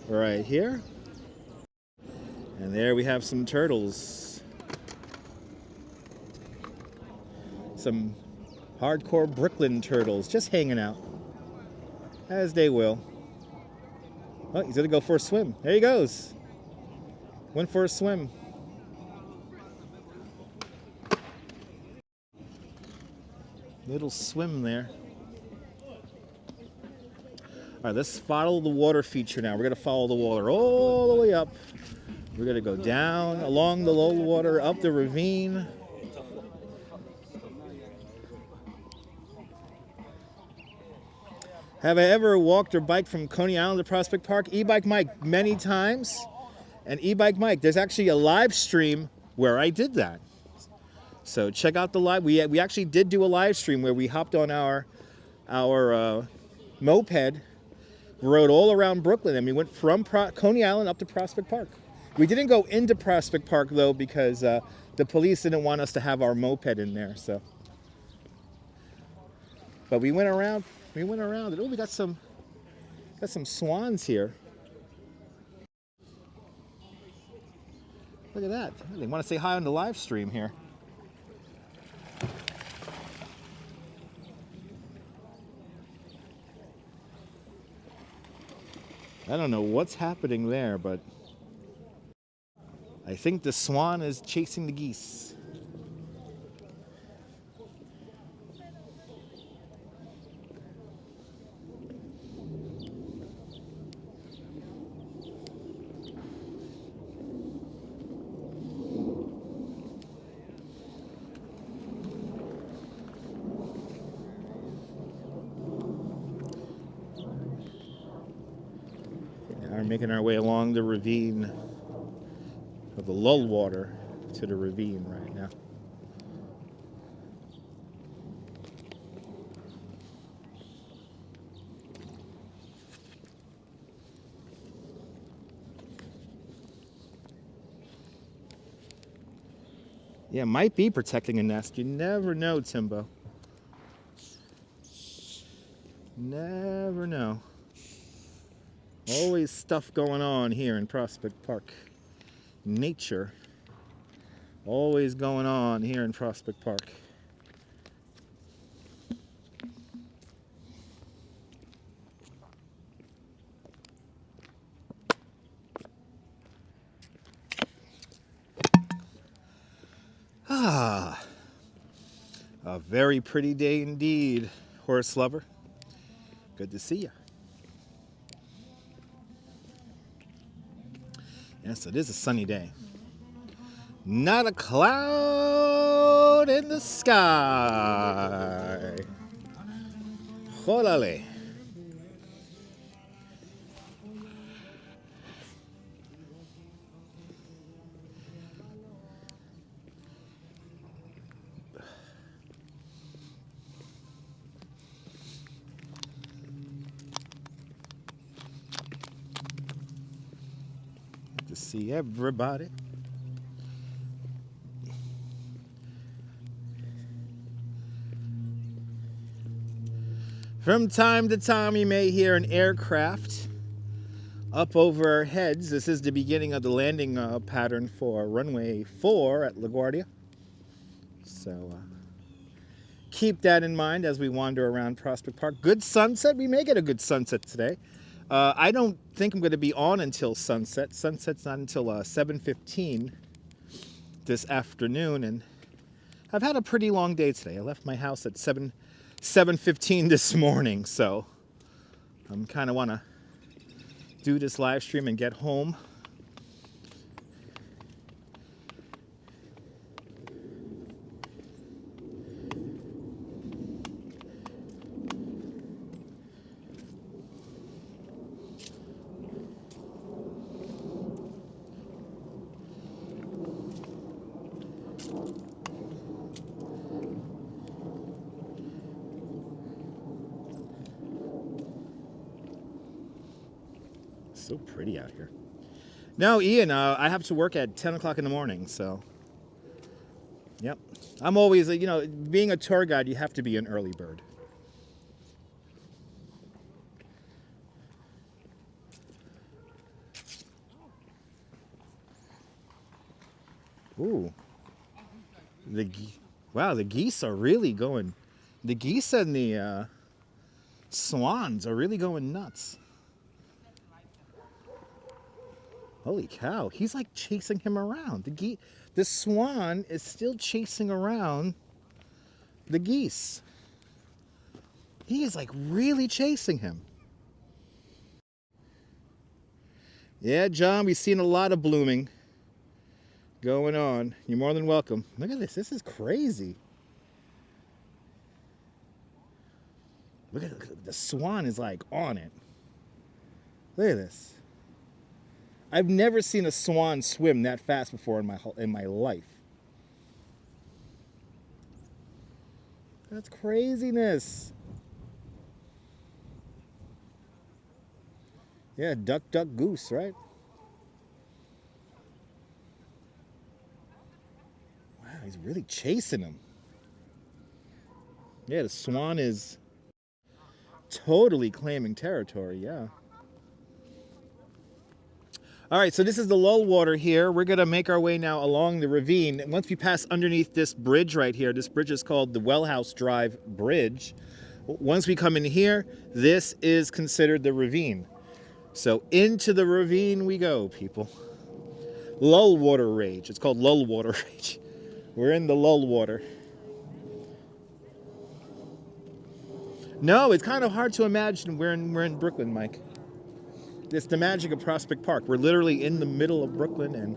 right here. And there we have some turtles. Some hardcore Brooklyn turtles just hanging out, as they will. Oh, he's gonna go for a swim. There he goes. Went for a swim. Little swim there. All right, let's follow the water feature now. We're gonna follow the water all the way up. We're gonna go down along the lullwater, up the ravine. Have I ever walked or biked from Coney Island to Prospect Park? E-Bike Mike, many times. And E-Bike Mike, there's actually a live stream where I did that. So check out the live. We actually did do a live stream where we hopped on our moped, rode all around Brooklyn, and we went from Coney Island up to Prospect Park. We didn't go into Prospect Park though because the police didn't want us to have our moped in there. So, but we went around. We went around it. Oh, we got some swans here. Look at that. They want to say hi on the live stream here. I don't know what's happening there, but I think the swan is chasing the geese. We're making our way along the ravine, of the lullwater to the ravine right now. Yeah, might be protecting a nest. You never know, Timbo. Never know. Always stuff going on here in Prospect Park. Nature. Always going on here in Prospect Park. Ah, a very pretty day indeed, horse lover. Good to see you. Yes, it is a sunny day. Not a cloud in the sky. Jolale. To see everybody. From time to time you may hear an aircraft up over our heads. This is the beginning of the landing pattern for runway 4 at LaGuardia. So keep that in mind as we wander around Prospect Park. Good sunset. We may get a good sunset today. I don't think I'm going to be on until sunset. Sunset's not until 7:15 this afternoon, and I've had a pretty long day today. I left my house at 7 7:15 this morning, so I'm kind of want to do this live stream and get home. So pretty out here. No, Ian, I have to work at 10 o'clock in the morning, so. Yep. I'm always, you know, being a tour guide, you have to be an early bird. Ooh. Wow, the geese are really going. The geese and the swans are really going nuts. Holy cow, he's like chasing him around. The swan is still chasing around the geese. He is like really chasing him. Yeah, John, we've seen a lot of blooming going on. You're more than welcome. Look at this. This is crazy. Look at the swan is like on it. Look at this. I've never seen a swan swim that fast before in my life. That's craziness. Yeah, duck, duck, goose, right? Wow, he's really chasing him. Yeah, the swan is totally claiming territory, yeah. All right, so this is the lullwater here. We're gonna make our way now along the ravine. Once we pass underneath this bridge right here, this bridge is called the Wellhouse Drive Bridge. Once we come in here, this is considered the ravine. So into the ravine we go, people. Lullwater Rage, it's called Lullwater Rage. We're in the lullwater. No, it's kind of hard to imagine we're in Brooklyn, Mike. It's the magic of Prospect Park. We're literally in the middle of Brooklyn, and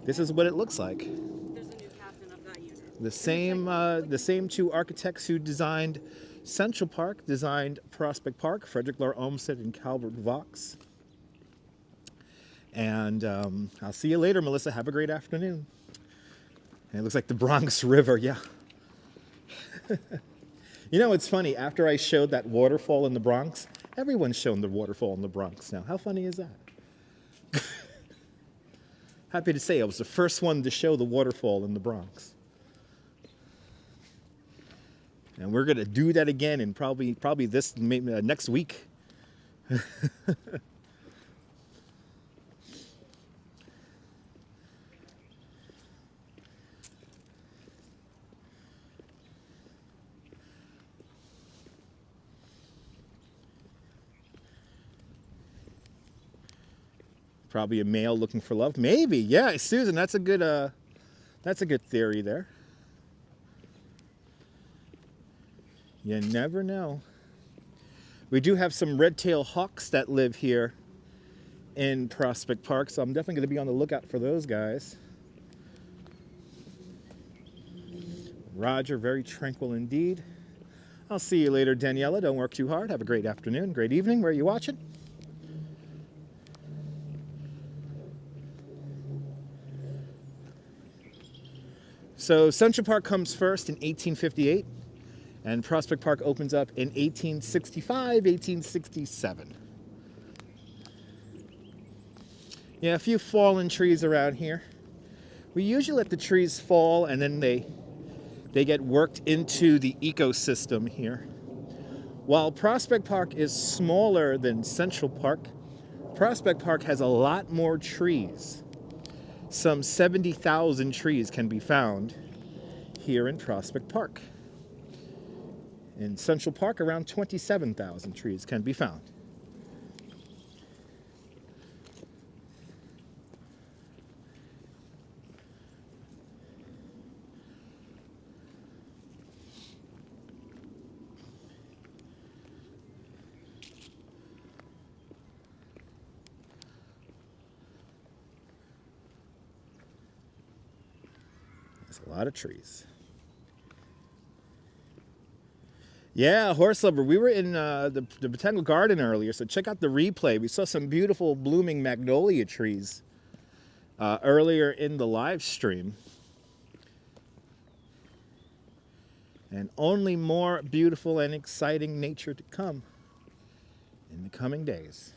this is what it looks like. There's a new captain of that unit. The same two architects who designed Central Park designed Prospect Park, Frederick Lahr Olmsted and Calvert Vaux. And I'll see you later, Melissa. Have a great afternoon. And it looks like the Bronx River, yeah. You know, it's funny. After I showed that waterfall in the Bronx, everyone's shown the waterfall in the Bronx now. How funny is that? Happy to say I was the first one to show the waterfall in the Bronx. And we're going to do that again in probably this next week. Probably a male looking for love. Maybe, yeah, Susan. That's a good theory there. You never know. We do have some red-tailed hawks that live here in Prospect Park, so I'm definitely going to be on the lookout for those guys. Roger, very tranquil indeed. I'll see you later, Daniela. Don't work too hard. Have a great afternoon, great evening. Where are you watching? So Central Park comes first in 1858, and Prospect Park opens up in 1865, 1867. Yeah, a few fallen trees around here. We usually let the trees fall and then they get worked into the ecosystem here. While Prospect Park is smaller than Central Park, Prospect Park has a lot more trees. Some 70,000 trees can be found here in Prospect Park. In Central Park, around 27,000 trees can be found. A lot of trees. Yeah, horse lover. We were in the botanical garden earlier, so check out the replay. We saw some beautiful blooming magnolia trees earlier in the live stream. And only more beautiful and exciting nature to come in the coming days.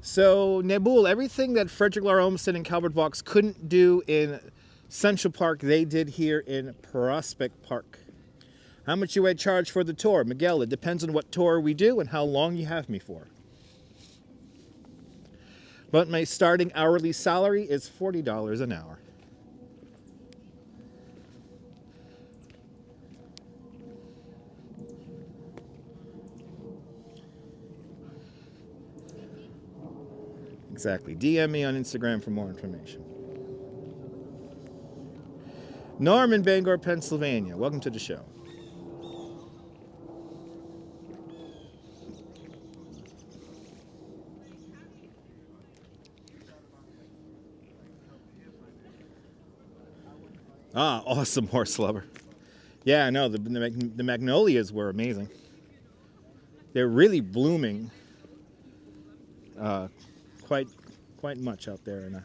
So, Nabul, everything that Frederick Lahr Olmsted and Calvert Vaux couldn't do in Central Park, they did here in Prospect Park. How much you would charge for the tour? Miguel, it depends on what tour we do and how long you have me for. But my starting hourly salary is $40 an hour. Exactly. DM me on Instagram for more information. Norm in Bangor, Pennsylvania. Welcome to the show. Ah, awesome, horse lover. Yeah, no, the magnolias were amazing. They're really blooming quite much out there.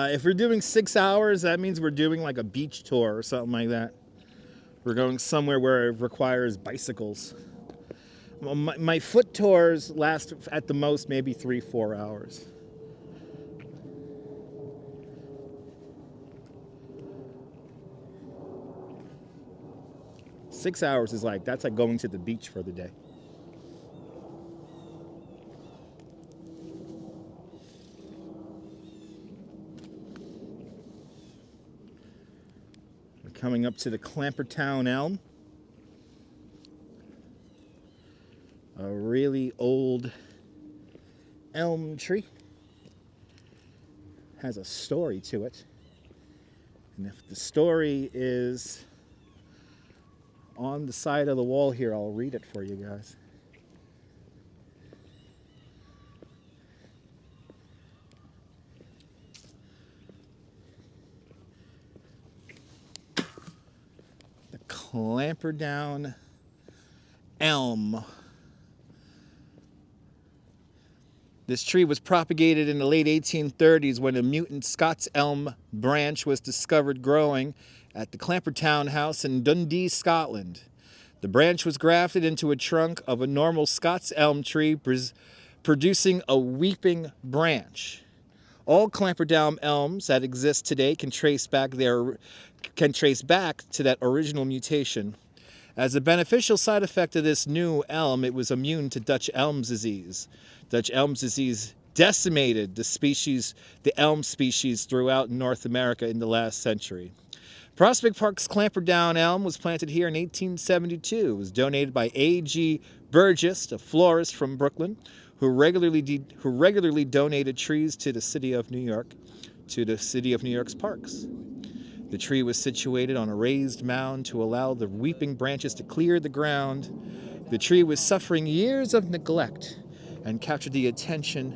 If we're doing 6 hours, that means we're doing like a beach tour or something like that. We're going somewhere where it requires bicycles. My foot tours last at the most maybe 3-4 hours. Six hours is that's like going to the beach for the day. We're coming up to the Clampertown elm. A really old elm tree. Has a story to it. And if the story is on the side of the wall here, I'll read it for you guys. The Clamperdown elm. This tree was propagated in the late 1830s when a mutant Scots elm branch was discovered growing at the Clampertown house in Dundee, Scotland. The branch was grafted into a trunk of a normal Scots elm tree, producing a weeping branch. All Clamperdown elms that exist today can trace back to that original mutation. As a beneficial side effect of this new elm, it was immune to Dutch elm disease. Dutch elm disease decimated the elm species throughout North America in the last century. Prospect Park's Clamperdown elm was planted here in 1872. It was donated by A.G. Burgess, a florist from Brooklyn, who regularly donated trees to the city of New York's parks. The tree was situated on a raised mound to allow the weeping branches to clear the ground. The tree was suffering years of neglect and captured the attention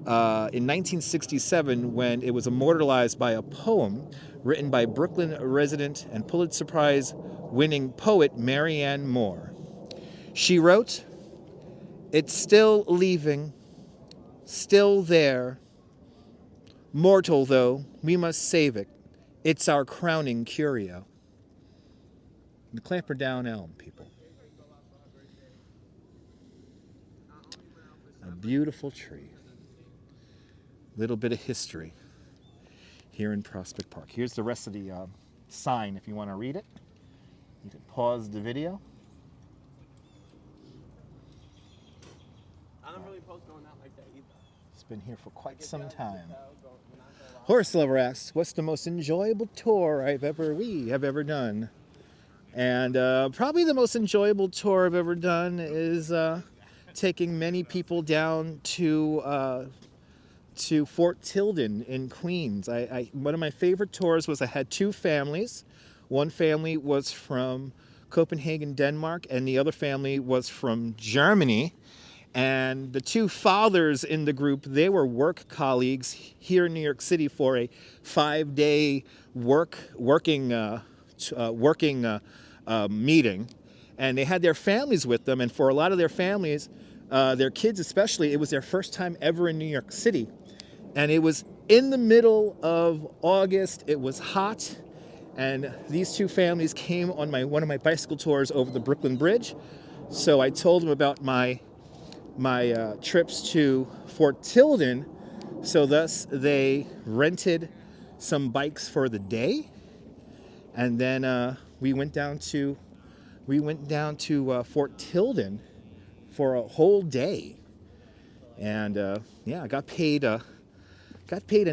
in 1967 when it was immortalized by a poem written by Brooklyn resident and Pulitzer Prize-winning poet Marianne Moore. She wrote, "It's still leaving, still there. Mortal though, we must save it. It's our crowning curio." The Clamperdown elm, people. A beautiful tree. Little bit of history. here in Prospect Park. Here's the rest of the sign if you want to read it. You can pause the video. I don't really post going out like that either. It's been here for quite some time. Horse Lover asks, what's the most enjoyable tour we have ever done? And probably the most enjoyable tour I've ever done is taking many people down to Fort Tilden in Queens. One of my favorite tours was I had two families. One family was from Copenhagen, Denmark, and the other family was from Germany. And the two fathers in the group, they were work colleagues here in New York City for a 5-day working meeting. And they had their families with them. And for a lot of their families, their kids especially, it was their first time ever in New York City. And it was in the middle of August. It was hot. And these two families came on one of my bicycle tours over the Brooklyn Bridge. So I told them about my trips to Fort Tilden, so thus they rented some bikes for the day, and then we went down to Fort Tilden for a whole day, and yeah, I got paid a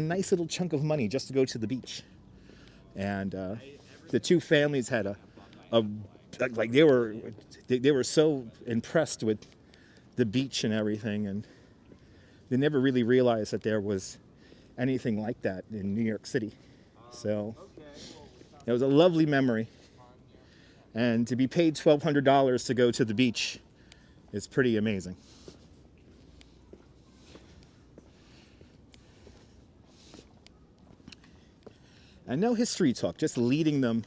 nice little chunk of money just to go to the beach, and the two families had like they were so impressed with the beach and everything, and they never really realized that there was anything like that in New York City. So it was a lovely memory, and to be paid $1,200 to go to the beach is pretty amazing. And no history talk, just leading them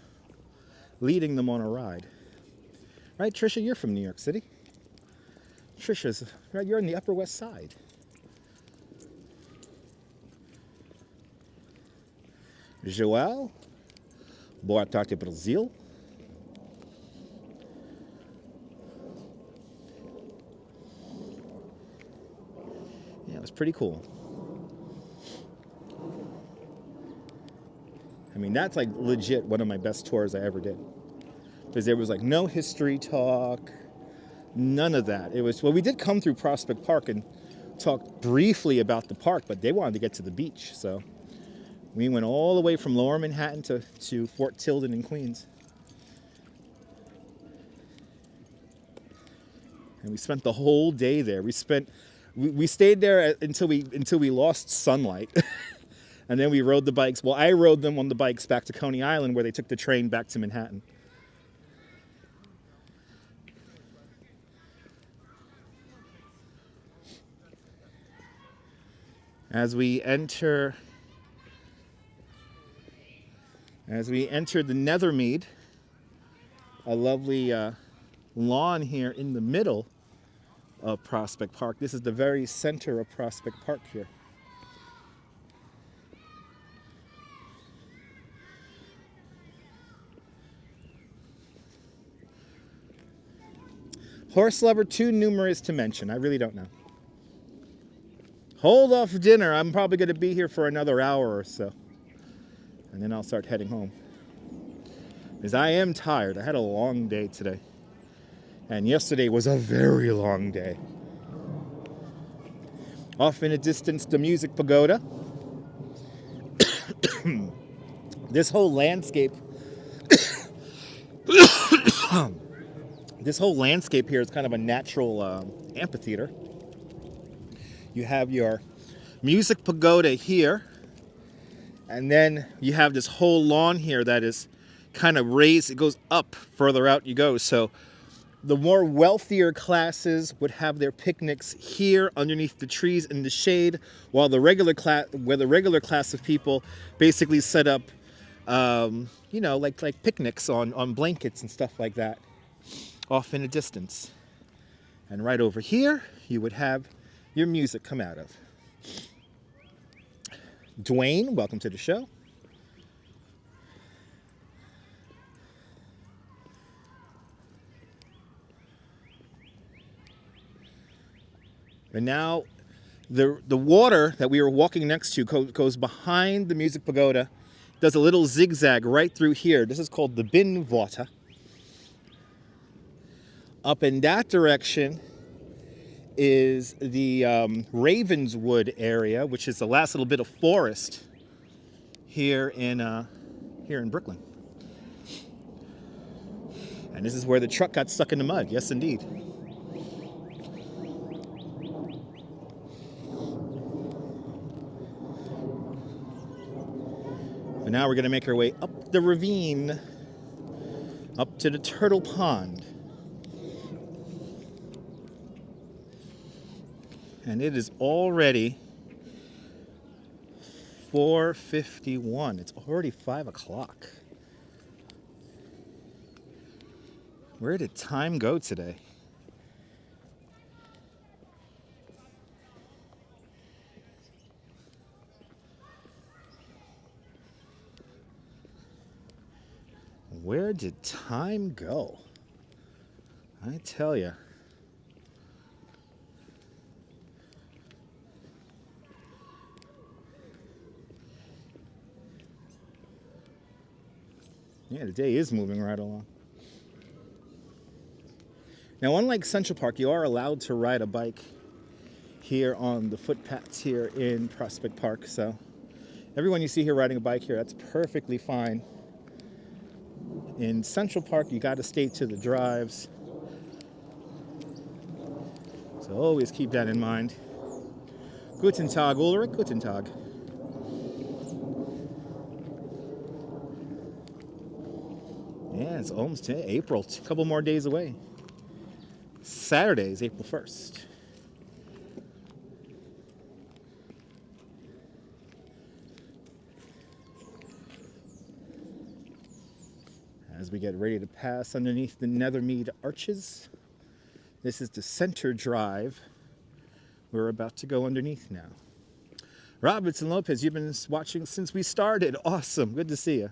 on a ride. Right, Trisha, you're from New York City. Trisha's, right, you're on the Upper West Side. Joel, boa tarde Brazil. Yeah, it was pretty cool. I mean, that's like legit one of my best tours I ever did. Because there was like no history talk, none of that. It was, well, we did come through Prospect Park and talked briefly about the park, but they wanted to get to the beach. So we went all the way from Lower Manhattan to Fort Tilden in Queens. And we spent the whole day there. We stayed there until we lost sunlight. And then we rode the bikes. Well, I rode them on the bikes back to Coney Island, where they took the train back to Manhattan. As we enter the Nethermead, a lovely lawn here in the middle of Prospect Park. This is the very center of Prospect Park here. Horse lover, too numerous to mention. I really don't know. Hold off dinner. I'm probably going to be here for another hour or so. And then I'll start heading home. Because I am tired. I had a long day today. And yesterday was a very long day. Off in the distance, the Music Pagoda. This whole landscape... this whole landscape here is kind of a natural amphitheater. You have your Music Pagoda here, and then you have this whole lawn here that is kind of raised. It goes up further out you go. So the more wealthier classes would have their picnics here underneath the trees in the shade, while the regular class of people basically set up, you know, like picnics on blankets and stuff like that, off in the distance. And right over here, you would have your music come out of. Dwayne, welcome to the show. And now The water that we were walking next to goes behind the music pagoda, does a little zigzag right through here. This is called the bin water. Up in that direction is the Ravenswood area, which is the last little bit of forest here in Brooklyn. And this is where the truck got stuck in the mud. Yes, indeed. But now we're going to make our way up the ravine, up to the turtle pond. And it is already 4:51. It's already 5 o'clock. Where did time go today? Where did time go? I tell you. Yeah, the day is moving right along. Now, unlike Central Park, you are allowed to ride a bike here on the footpaths here in Prospect Park. So everyone you see here riding a bike here, that's perfectly fine. In Central Park, you got to stay to the drives. So always keep that in mind. Guten Tag, Ulrich. Guten Tag. Yeah, it's almost April. A couple more days away. Saturday is April 1st. As we get ready to pass underneath the Nethermead arches, this is the center drive. We're about to go underneath now. Robertson Lopez, you've been watching since we started. Awesome. Good to see you.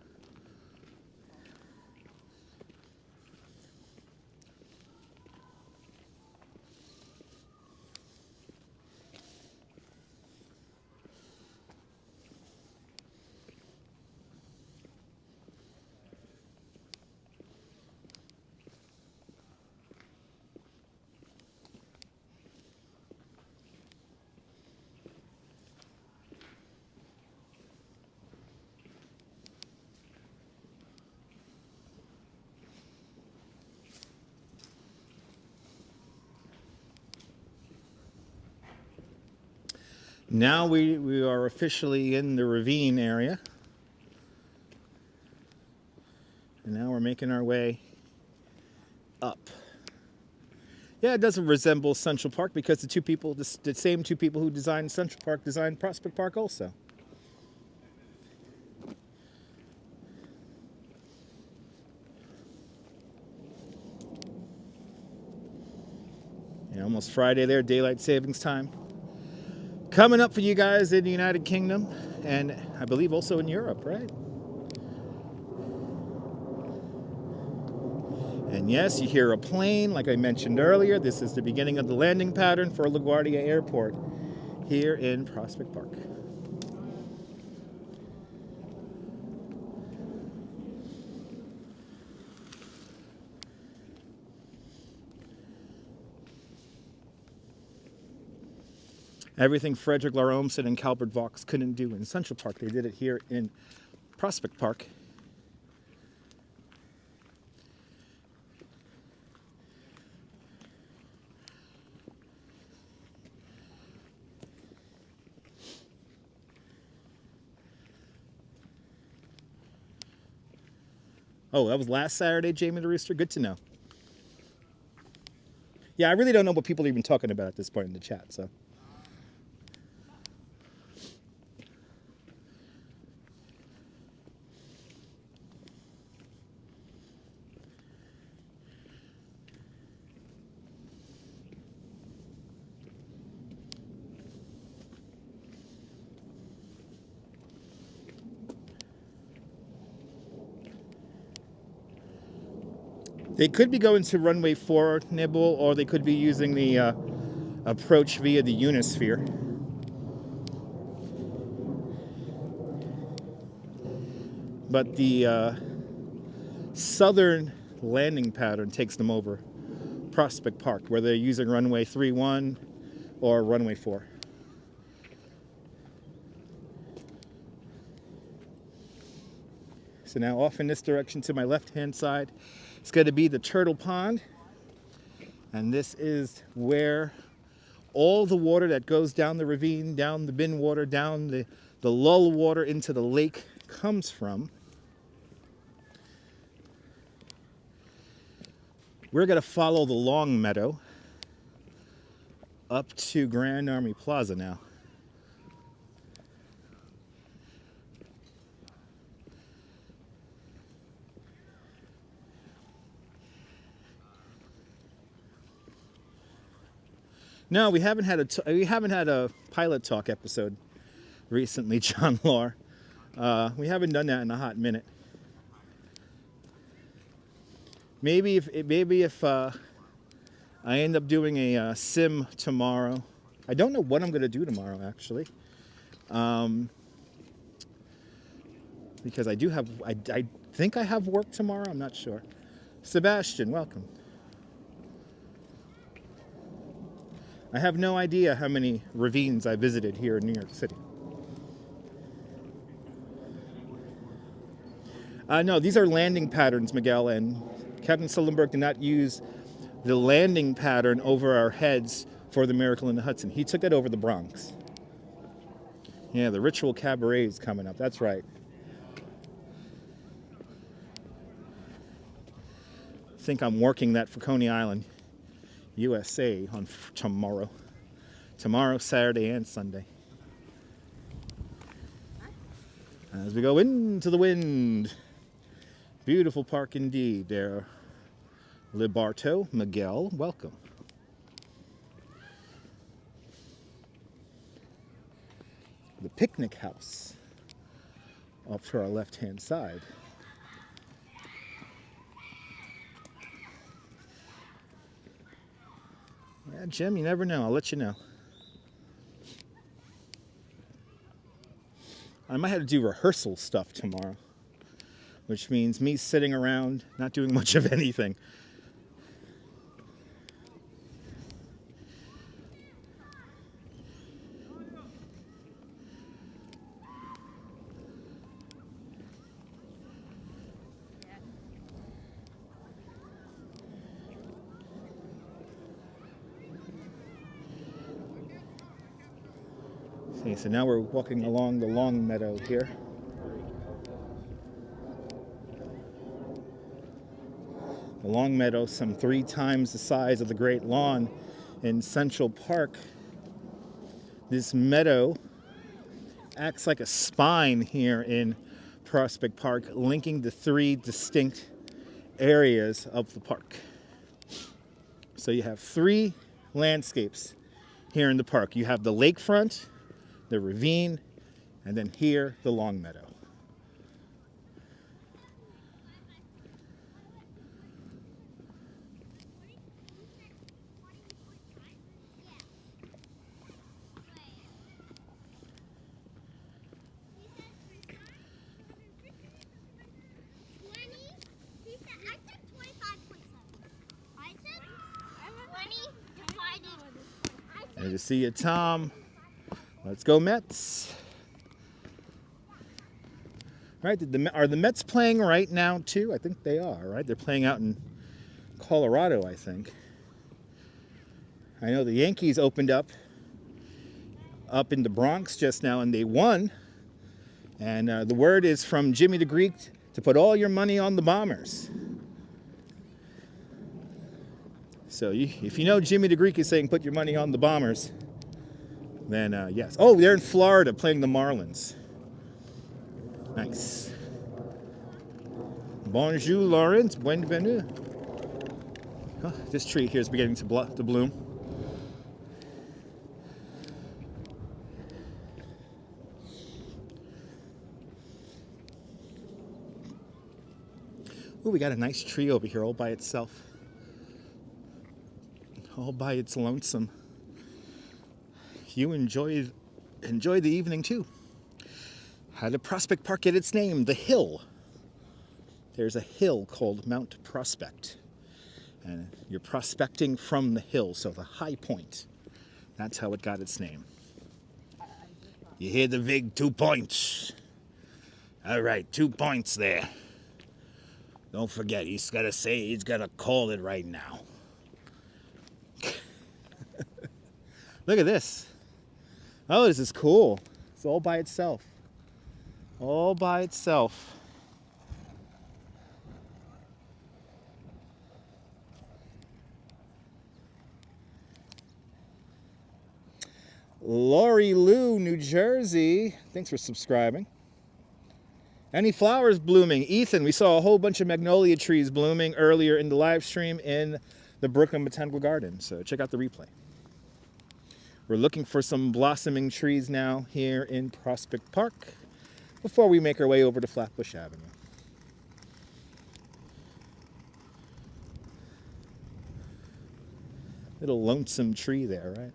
Now we are officially in the ravine area. And now we're making our way up. Yeah, it doesn't resemble Central Park because the same two people who designed Central Park designed Prospect Park also. Yeah, almost Friday there, daylight savings time. Coming up for you guys in the United Kingdom, and I believe also in Europe, right? And yes, you hear a plane, like I mentioned earlier. This is the beginning of the landing pattern for LaGuardia Airport here in Prospect Park. Everything Frederick Lahr Olmsted and Calvert Vaux couldn't do in Central Park, they did it here in Prospect Park. Oh, that was last Saturday, Jamie the Rooster? Good to know. Yeah, I really don't know what people are even talking about at this point in the chat, so. They could be going to runway 4 Nibble, or they could be using the approach via the Unisphere. but the southern landing pattern takes them over Prospect Park, where they're using runway 31 or runway 4. So now off in this direction to my left-hand side, it's going to be the Turtle Pond. And this is where all the water that goes down the ravine, down the bin water, down the lull water into the lake comes from. We're going to follow the long meadow up to Grand Army Plaza now. No, we haven't had a pilot talk episode recently, John Lahr. We haven't done that in a hot minute. Maybe if I end up doing a sim tomorrow. I don't know what I'm going to do tomorrow, actually, because I think I have work tomorrow. I'm not sure. Sebastian, welcome. I have no idea how many ravines I visited here in New York City. No, these are landing patterns, Miguel, and Captain Sullenberg did not use the landing pattern over our heads for the Miracle in the Hudson. He took it over the Bronx. Yeah, the Ritual Cabaret is coming up. That's right. I think I'm working that for Coney Island, USA on tomorrow. Tomorrow, Saturday, and Sunday. As we go into the wind. Beautiful park indeed there. Liberto, Miguel, welcome. The picnic house off to our left-hand side. Yeah, Jim, you never know. I'll let you know. I might have to do rehearsal stuff tomorrow, which means me sitting around, not doing much of anything. Okay, so now we're walking along the long meadow here. The long meadow, some 3 times the size of the Great Lawn in Central Park. This meadow acts like a spine here in Prospect Park, linking the 3 distinct areas of the park. So you have 3 landscapes here in the park. You have the lakefront, the ravine, and then here, the long meadow. Good to see you, Tom. Let's go Mets. All right, are the Mets playing right now too? I think they are, right? They're playing out in Colorado, I think. I know the Yankees opened up in the Bronx just now, and they won. And the word is from Jimmy the Greek to put all your money on the Bombers. So if you know Jimmy the Greek is saying put your money on the Bombers, then yes. Oh, they're in Florida playing the Marlins. Nice. Bonjour, Lawrence. Bienvenue. Oh, this tree here is beginning to bloom. Oh, we got a nice tree over here all by itself. All by its lonesome. You enjoy the evening too. How did Prospect Park get its name? The hill. there's a hill called Mount Prospect. And you're prospecting from the hill, so the high point. That's how it got its name. You hear the big 2 points. All right, 2 points there. Don't forget, he's got to say, he's got to call it right now. Look at this. Oh, this is cool. It's all by itself. All by itself. Lori Lou, New Jersey. Thanks for subscribing. Any flowers blooming? Ethan, we saw a whole bunch of magnolia trees blooming earlier in the live stream in the Brooklyn Botanical Garden. So check out the replay. We're looking for some blossoming trees now here in Prospect Park before we make our way over to Flatbush Avenue. Little lonesome tree there, right?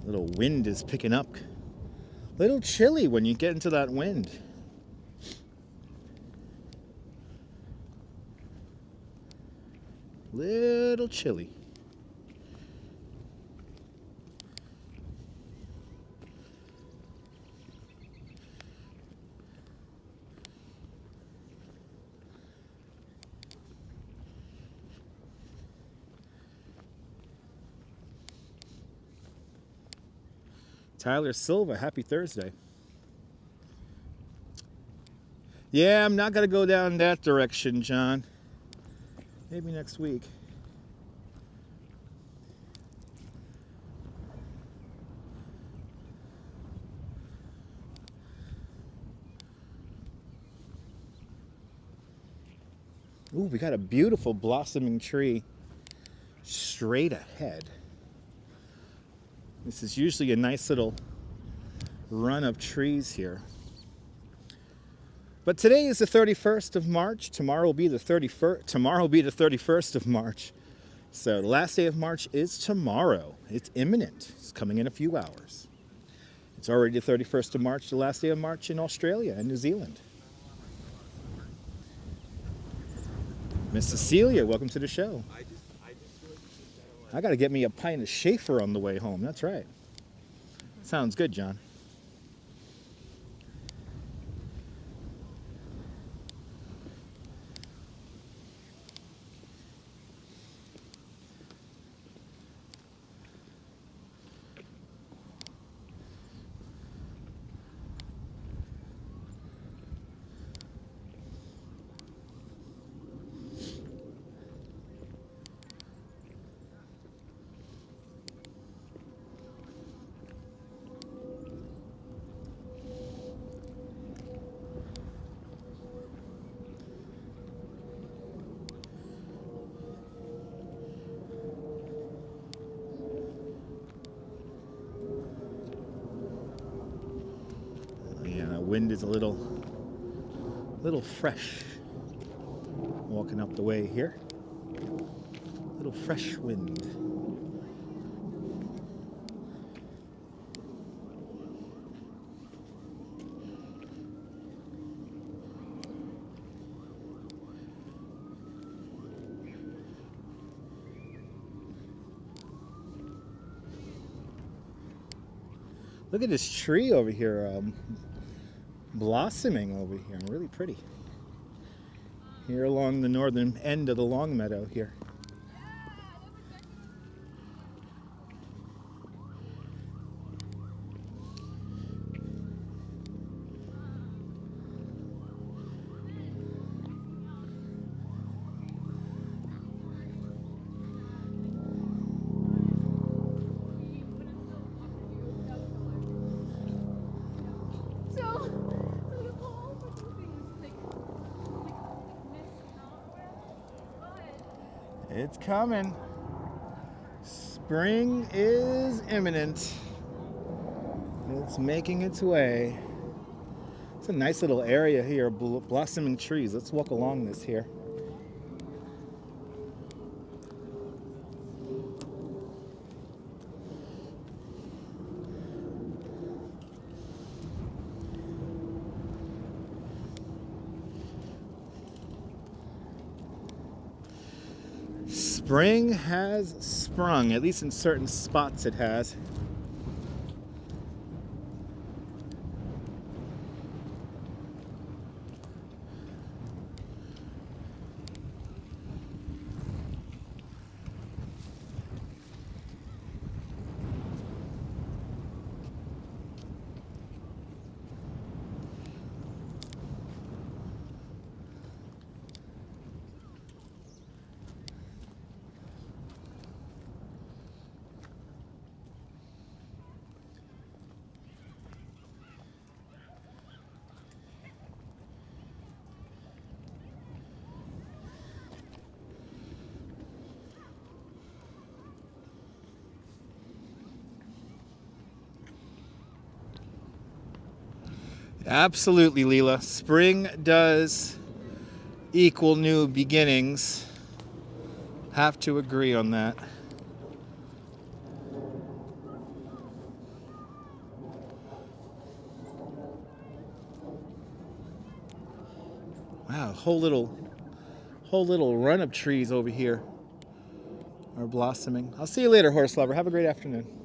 Little wind is picking up. A little chilly when you get into that wind. Little chilly. Tyler Silva, happy Thursday. Yeah, I'm not going to go down that direction, John. Maybe next week. Ooh, we got a beautiful blossoming tree straight ahead. This is usually a nice little run of trees here. But today is the 31st of March. Tomorrow will be the 31st of March. So the last day of March is tomorrow. It's imminent. It's coming in a few hours. It's already the 31st of March, the last day of March in Australia and New Zealand. Miss Cecilia, welcome to the show. I got to get me a pint of Schaefer on the way home. That's right. Sounds good, John. Wind is a little fresh walking up the way here. Little fresh wind. Look at this tree over here. Blossoming over here, really pretty. Here along the northern end of the long meadow here. It's coming. Spring is imminent. It's making its way. It's a nice little area here, blossoming trees. Let's walk along this here. Spring has sprung, at least in certain spots it has. Absolutely, Leela. Spring does equal new beginnings. Have to agree on that. Wow, whole little run of trees over here are blossoming. I'll see you later, horse lover. Have a great afternoon.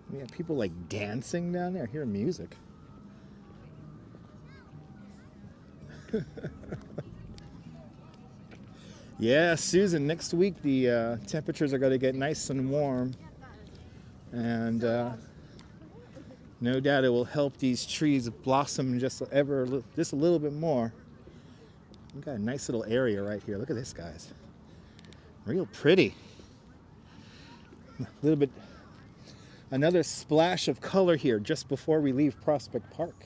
We have people like dancing down there. I hear music. Yeah, Susan, next week the temperatures are going to get nice and warm. And no doubt it will help these trees blossom just a little bit more. We've got a nice little area right here. Look at this, guys. Real pretty. A little bit, another splash of color here just before we leave Prospect Park.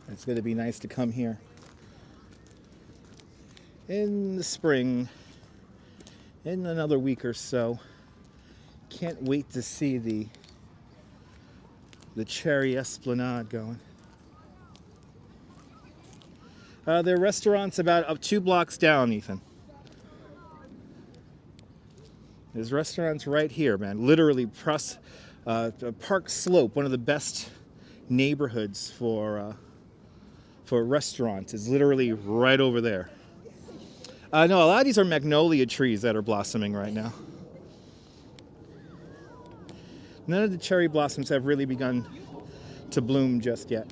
It's going to be nice to come here in the spring in another week or so. Can't wait to see the Cherry Esplanade going. Their restaurant's about up 2 blocks down, Ethan. There's restaurants right here, man. Literally, Park Slope, one of the best neighborhoods for restaurants, is literally right over there. No, a lot of these are magnolia trees that are blossoming right now. None of the cherry blossoms have really begun to bloom just yet.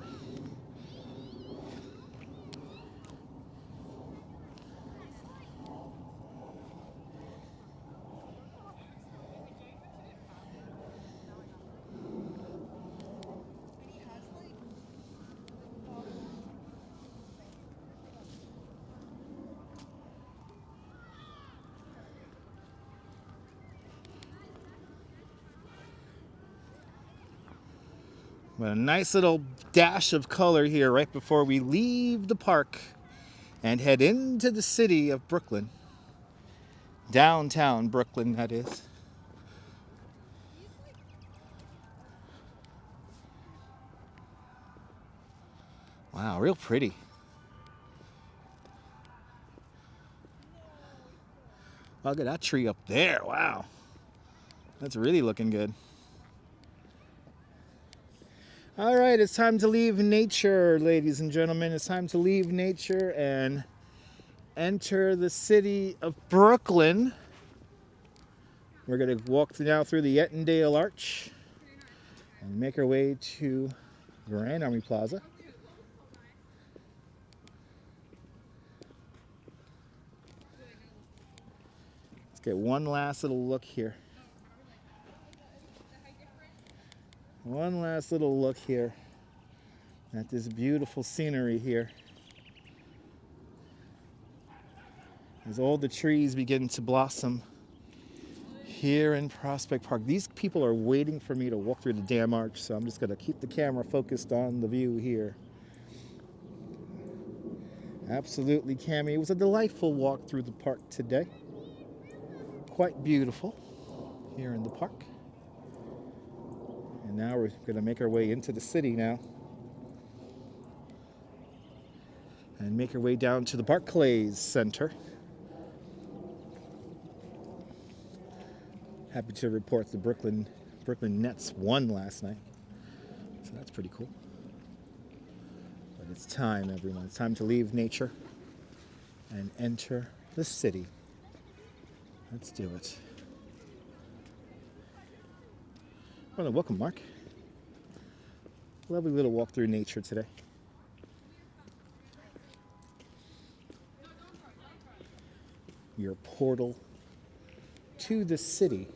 But a nice little dash of color here right before we leave the park and head into the city of Brooklyn. Downtown Brooklyn, that is. Wow, real pretty. Look at that tree up there. Wow. That's really looking good. All right, it's time to leave nature, ladies and gentlemen. It's time to leave nature and enter the city of Brooklyn. We're going to walk now through the Ettendale Arch and make our way to Grand Army Plaza. get one last little look here. One last little look here at this beautiful scenery here. As all the trees begin to blossom here in Prospect Park. These people are waiting for me to walk through the dam arch, so I'm just going to keep the camera focused on the view here. Absolutely, Cammie. It was a delightful walk through the park today. Quite beautiful here in the park. And now we're going to make our way into the city now. And make our way down to the Barclays Center. Happy to report the Brooklyn Nets won last night. So that's pretty cool. But it's time, everyone. It's time to leave nature and enter the city. Let's do it. Well, welcome, Mark. Lovely little walk through nature today. Your portal to the city.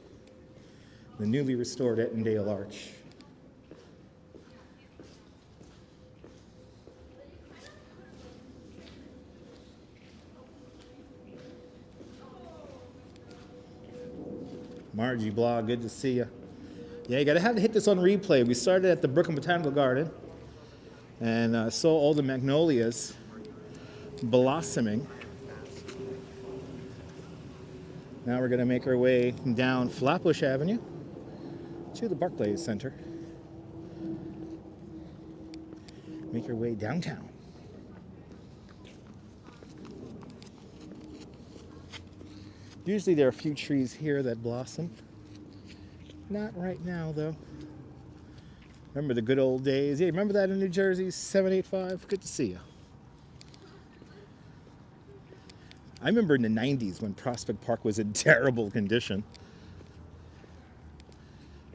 The newly restored Ettendale Arch. Margie Blog, good to see you. Yeah, you gotta have to hit this on replay. We started at the Brooklyn Botanical Garden and saw all the magnolias blossoming. Now we're gonna make our way down Flatbush Avenue to the Barclays Center. Make our way downtown. Usually there are a few trees here that blossom. Not right now, though. Remember the good old days? Yeah, remember that in New Jersey, 785? Good to see you. I remember in the 90s when Prospect Park was in terrible condition.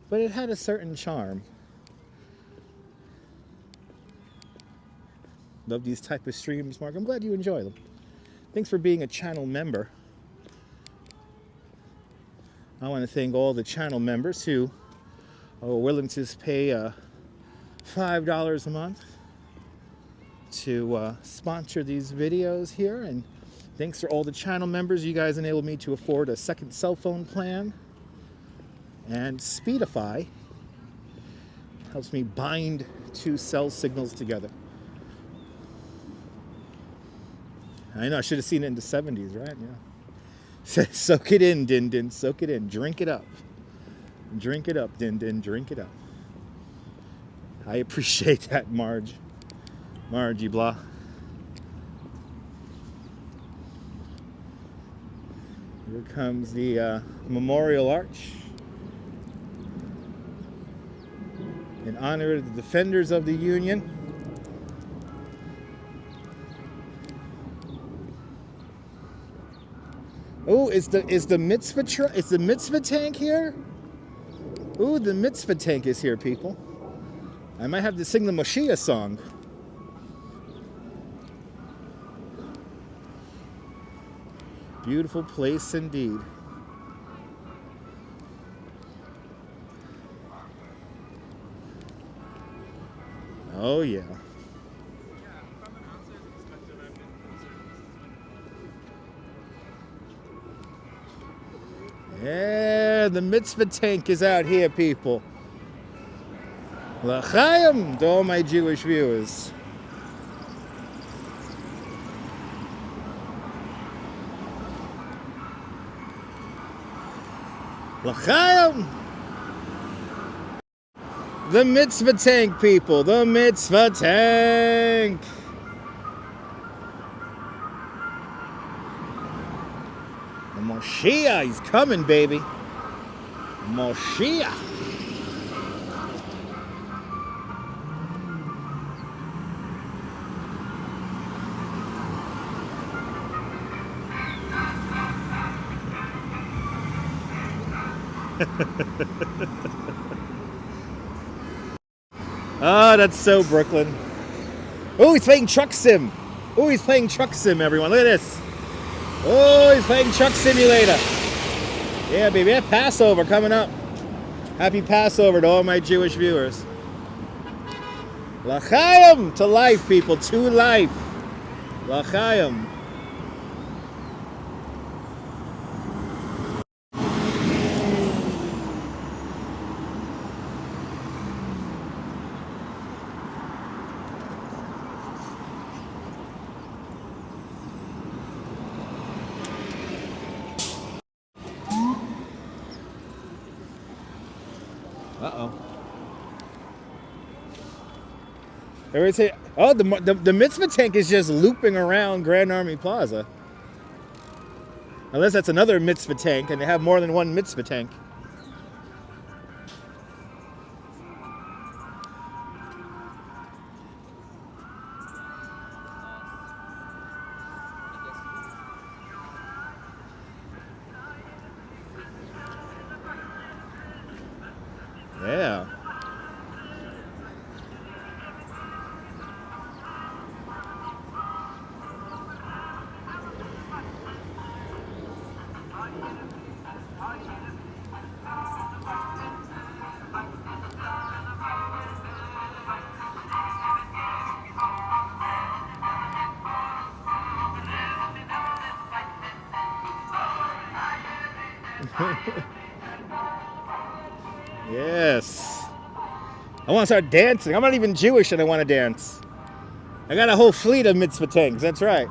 But it had a certain charm. Love these type of streams, Mark. I'm glad you enjoy them. Thanks for being a channel member. I want to thank all the channel members who are willing to pay $5 a month to sponsor these videos here. And thanks to all the channel members, you guys enabled me to afford a second cell phone plan. And Speedify helps me bind two cell signals together. I know, I should have seen it in the 70s, right? Yeah. Soak it in, Din Din. Soak it in. Drink it up. Drink it up, Din Din. Drink it up. I appreciate that, Margie Blah. Here comes the Memorial Arch. In honor of the defenders of the Union. Oh, is the mitzvah tank here? Ooh, the mitzvah tank is here, people. I might have to sing the Moshiach song. Beautiful place indeed. Oh yeah. Yeah, the mitzvah tank is out here, people. L'chaim to all my Jewish viewers. L'chaim. The mitzvah tank, people. The mitzvah tank. The Moshiach, he's coming, baby. Moshiach. Oh, that's so Brooklyn. Oh, he's playing Truck Sim. Oh, he's playing Truck Sim, everyone. Look at this. Oh, he's playing Truck Simulator. Yeah, baby, Passover coming up. Happy Passover to all my Jewish viewers. L'chaim to life, people, to life. L'chaim. Uh-oh. Everybody say, oh, the mitzvah tank is just looping around Grand Army Plaza. Unless that's another mitzvah tank, and they have more than one mitzvah tank. Yeah. Yes. I want to start dancing. I'm not even Jewish and I want to dance. I got a whole fleet of mitzvah tanks. That's right.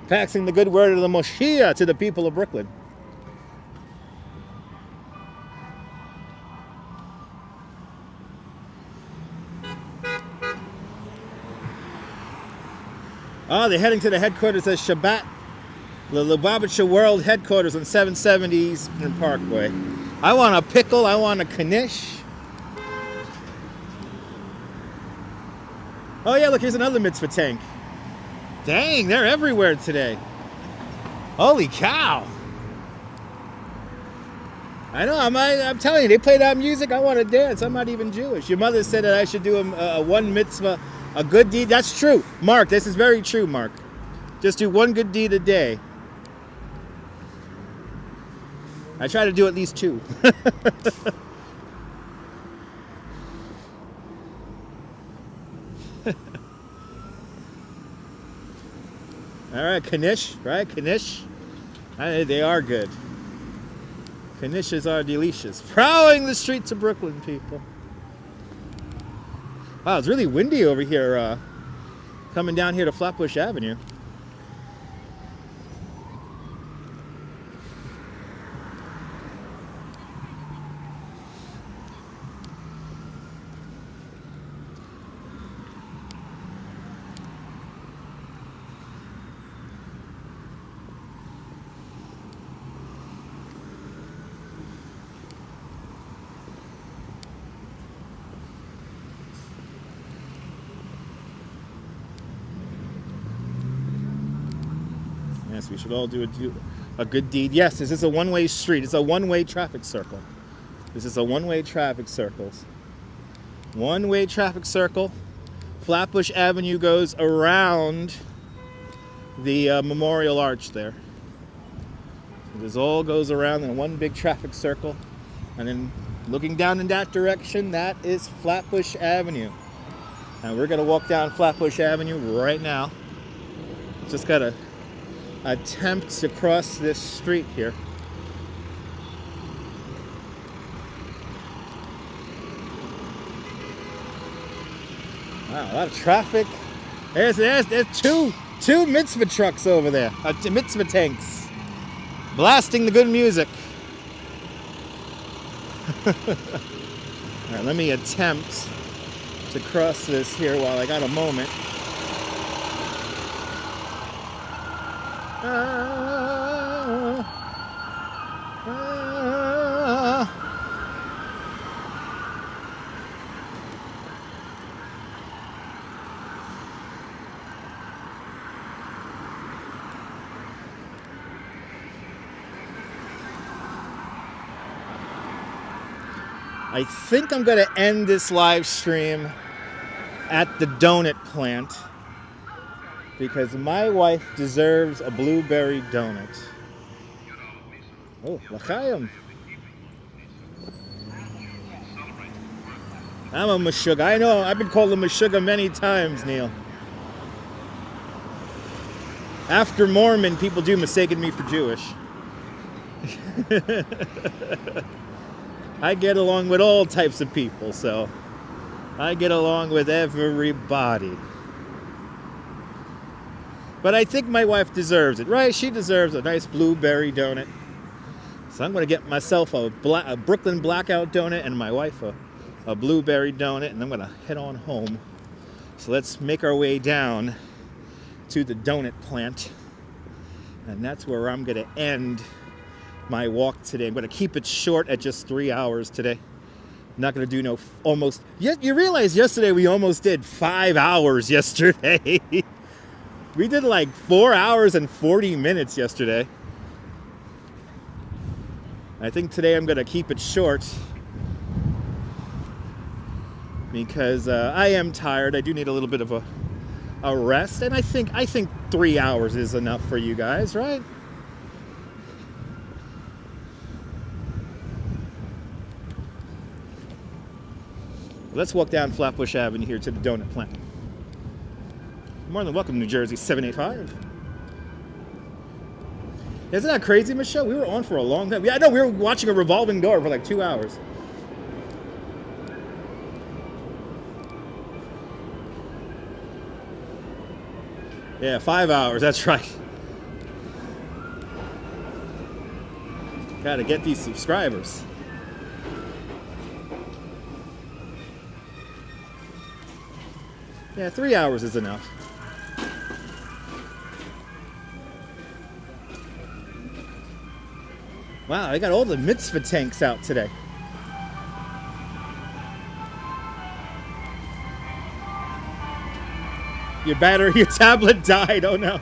Passing the good word of the Moshiach to the people of Brooklyn. Oh, they're heading to the headquarters of Shabbat, the Lubavitcher World headquarters on 770 Eastern Parkway. I want a pickle. I want a knish. Oh yeah, look, here's another mitzvah tank. Dang, they're everywhere today. Holy cow. I know, I'm telling you, they play that music, I want to dance. I'm not even Jewish. Your mother said that I should do a one mitzvah, a good deed. That's true. Mark, this is very true, Mark. Just do one good deed a day. I try to do at least 2. All right, knish, right? Knish. They are good. Knishes are delicious. Prowling the streets of Brooklyn, people. Wow, it's really windy over here, coming down here to Flatbush Avenue. Yes, we should all do a good deed. Yes, this is a one-way street. It's a one-way traffic circle. This is a one-way traffic circle. One-way traffic circle. Flatbush Avenue goes around the Memorial Arch there. This all goes around in one big traffic circle. And then looking down in that direction, that is Flatbush Avenue. And we're going to walk down Flatbush Avenue right now. Just got to attempt to cross this street here. Wow, a lot of traffic. There's two mitzvah trucks over there, mitzvah tanks, blasting the good music. All right, let me attempt to cross this here while I got a moment. I think I'm going to end this live stream at the donut plant because my wife deserves a blueberry donut. Oh, l'chaim. I'm a Meshuggah. I know, I've been called a Meshuggah many times, Neil. After Mormon, people do mistaken me for Jewish. I get along with all types of people, so I get along with everybody. But I think my wife deserves it, right? She deserves a nice blueberry donut. So I'm going to get myself a Brooklyn blackout donut and my wife a blueberry donut, and I'm going to head on home. So let's make our way down to the donut plant. And that's where I'm going to end my walk today. I'm going to keep it short at just 3 hours today. I'm not going to do no almost. You realize yesterday we almost did 5 hours yesterday. We did like 4 hours and 40 minutes yesterday. I think today I'm going to keep it short because I am tired. I do need a little bit of a rest, and I think 3 hours is enough for you guys, right? Let's walk down Flatbush Avenue here to the donut plant. More than welcome, New Jersey 785. Isn't that crazy, Michelle? We were on for a long time. Yeah, I know, we were watching a revolving door for like 2 hours. Yeah, 5 hours, that's right. Gotta get these subscribers. Yeah, 3 hours is enough. Wow, I got all the mitzvah tanks out today. Your tablet died, oh no.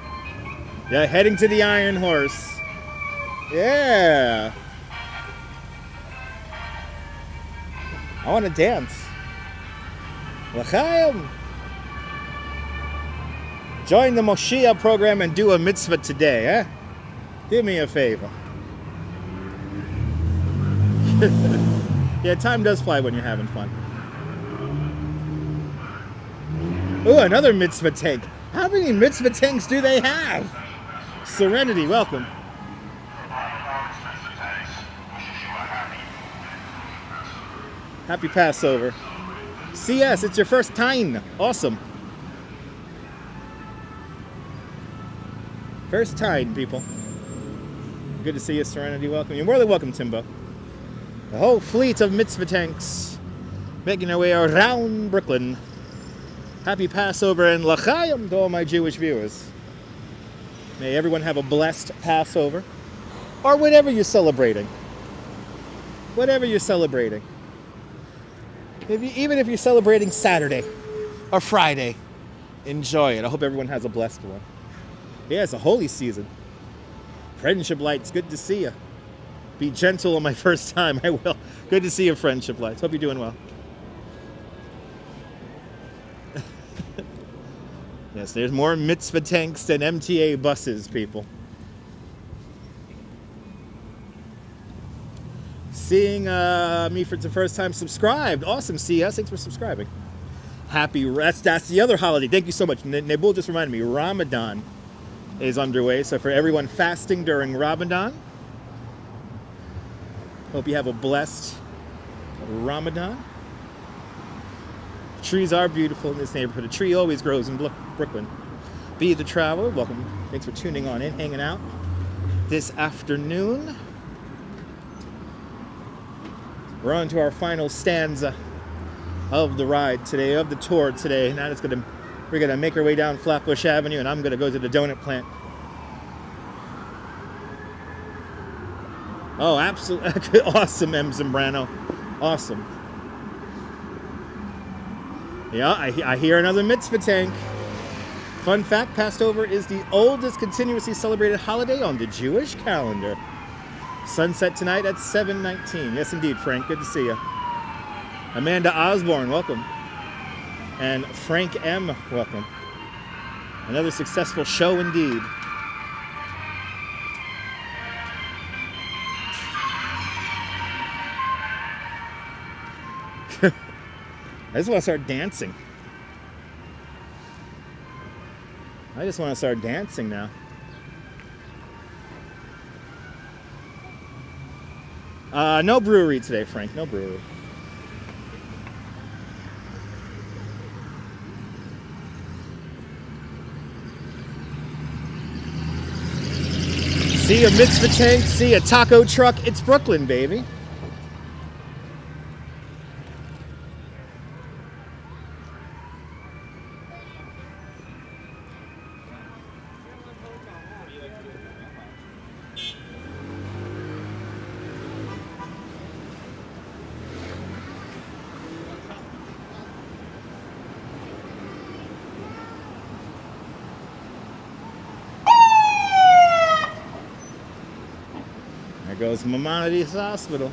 Yeah, heading to the Iron Horse. Yeah. I want to dance. L'chaim. Join the Moshiach program and do a mitzvah today, eh? Do me a favor. Yeah, time does fly when you're having fun. Ooh, another mitzvah tank. How many mitzvah tanks do they have? Serenity, welcome. Happy Passover. CS, it's your first time. Awesome. First time, people. Good to see you, Serenity. Welcome. You're more than welcome, Timbo. The whole fleet of mitzvah tanks making their way around Brooklyn. Happy Passover and l'chaim to all my Jewish viewers. May everyone have a blessed Passover. Or whatever you're celebrating. Whatever you're celebrating. Even if you're celebrating Saturday or Friday, enjoy it. I hope everyone has a blessed one. Yeah, it's a holy season. Friendship Lights, good to see you. Be gentle on my first time, I will. Good to see you, Friendship Lights. Hope you're doing well. Yes, there's more mitzvah tanks than MTA buses, people. Seeing me for the first time subscribed. Awesome, CS. Thanks for subscribing. Happy rest. That's the other holiday. Thank you so much. Nabul just reminded me, Ramadan is underway. So for everyone fasting during Ramadan, hope you have a blessed Ramadan. Trees are beautiful in this neighborhood. A tree always grows in Brooklyn. Be the Traveler, welcome. Thanks for tuning on in, hanging out this afternoon. We're on to our final stanza of the ride today, of the tour today. Now we're gonna make our way down Flatbush Avenue, and I'm gonna go to the donut plant. Oh, absolutely awesome, M. Zambrano. Awesome. Yeah, I hear another mitzvah tank. Fun fact, Passover is the oldest continuously celebrated holiday on the Jewish calendar. Sunset tonight at 7:19. Yes, indeed, Frank. Good to see you. Amanda Osborne, welcome. And Frank M, welcome. Another successful show indeed. I just want to start dancing. I just want to start dancing now. No brewery today, Frank. No brewery. See a mitzvah tank, see a taco truck. It's Brooklyn, baby. There goes Maimonides Hospital.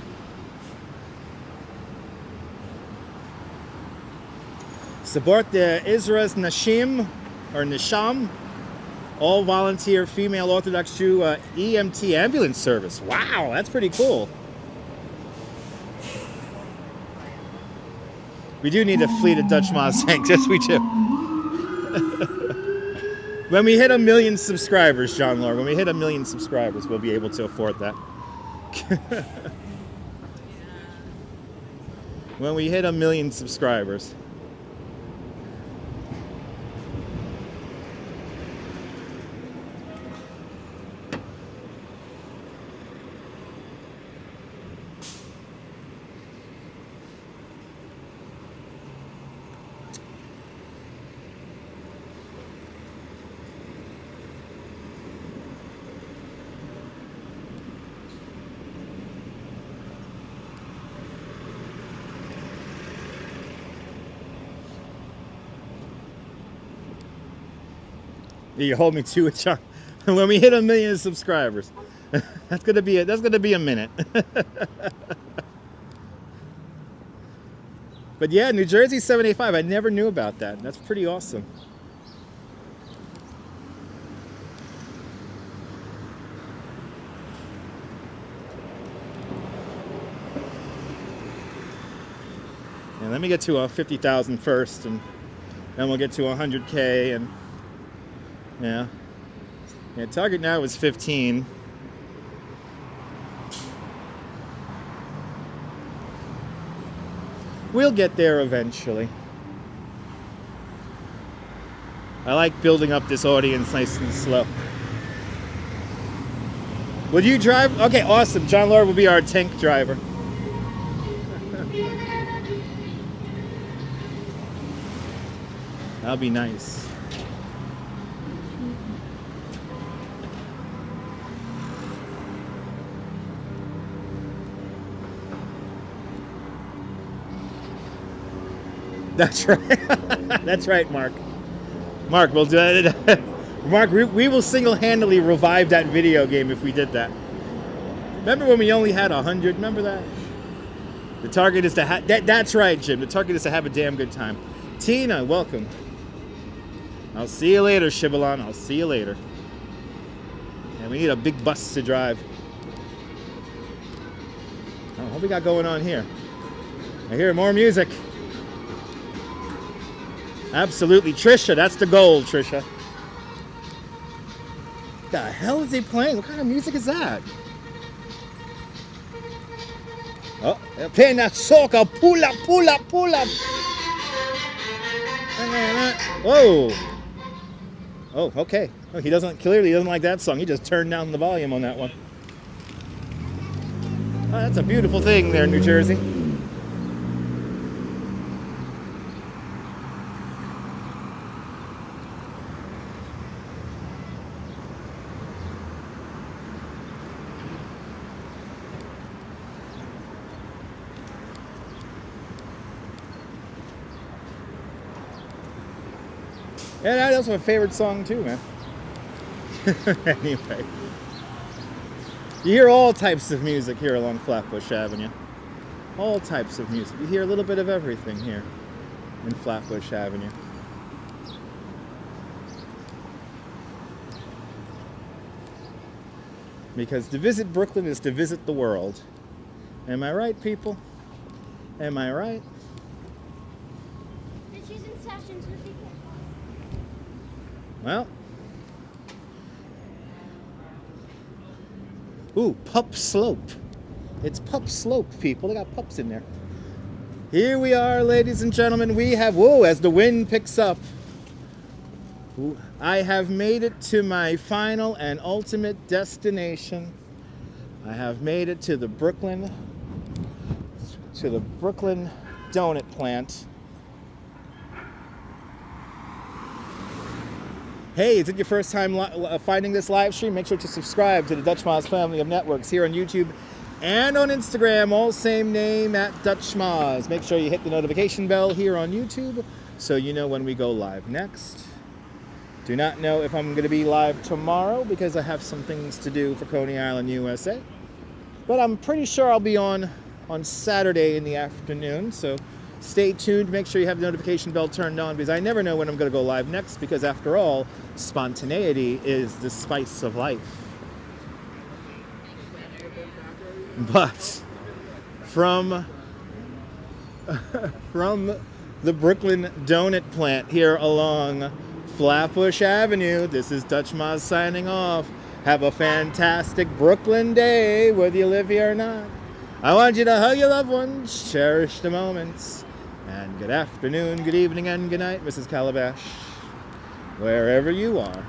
Support the Israel's Nashim, or Nisham, all volunteer female Orthodox Jew EMT ambulance service. Wow, that's pretty cool. We do need a fleet of Dutch Mustangs. Yes, we do. When we hit 1 million subscribers, John Lord, when we hit 1 million subscribers, we'll be able to afford that. When we hit 1 million subscribers. You hold me to it, John. When we hit 1 million subscribers, that's gonna be a minute. But yeah, New Jersey 785. I never knew about that. That's pretty awesome. And let me get to 50,000 first, and then we'll get to 100K and. Yeah. Target now is 15. We'll get there eventually. I like building up this audience nice and slow. Would you drive? Okay, awesome. John Lord will be our tank driver. That'll be nice. That's right. That's right, Mark. Mark, we'll do it. Mark, we will single-handedly revive that video game if we did that. Remember when we only had 100? Remember that? The target is to have... That's right, Jim. The target is to have a damn good time. Tina, welcome. I'll see you later, Shibalon. I'll see you later. And we need a big bus to drive. Oh, what we got going on here? I hear more music. Absolutely. Trisha, that's the goal, Trisha. The hell is he playing? What kind of music is that? Oh, they're playing that soca. Pull up, pull up, pull up. Whoa. Oh, okay. Oh, he clearly doesn't like that song. He just turned down the volume on that one. Oh, that's a beautiful thing there, New Jersey. Yeah, that's my favorite song too, man. Anyway. You hear all types of music here along Flatbush Avenue. All types of music. You hear a little bit of everything here in Flatbush Avenue. Because to visit Brooklyn is to visit the world. Am I right, people? Am I right? It's using sessions with people. Well. Ooh, Pup Slope. It's Pup Slope, people. They got pups in there. Here we are, ladies and gentlemen. We have, whoa, as the wind picks up, I have made it to my final and ultimate destination. I have made it to the Brooklyn donut plant. Hey, is it your first time finding this live stream? Make sure to subscribe to the Dutch Moz family of networks here on YouTube and on Instagram, all same name at Dutch Moz. Make sure you hit the notification bell here on YouTube so you know when we go live next. Do not know if I'm going to be live tomorrow because I have some things to do for Coney Island, USA. But I'm pretty sure I'll be on Saturday in the afternoon, so stay tuned. Make sure you have the notification bell turned on because I never know when I'm going to go live next because, after all, spontaneity is the spice of life. But from the Brooklyn donut plant here along Flatbush Avenue, this is Dutch Moz signing off. Have a fantastic Brooklyn day, whether you live here or not. I want you to hug your loved ones, cherish the moments, and good afternoon, good evening, and good night, Mrs. Calabash, wherever you are.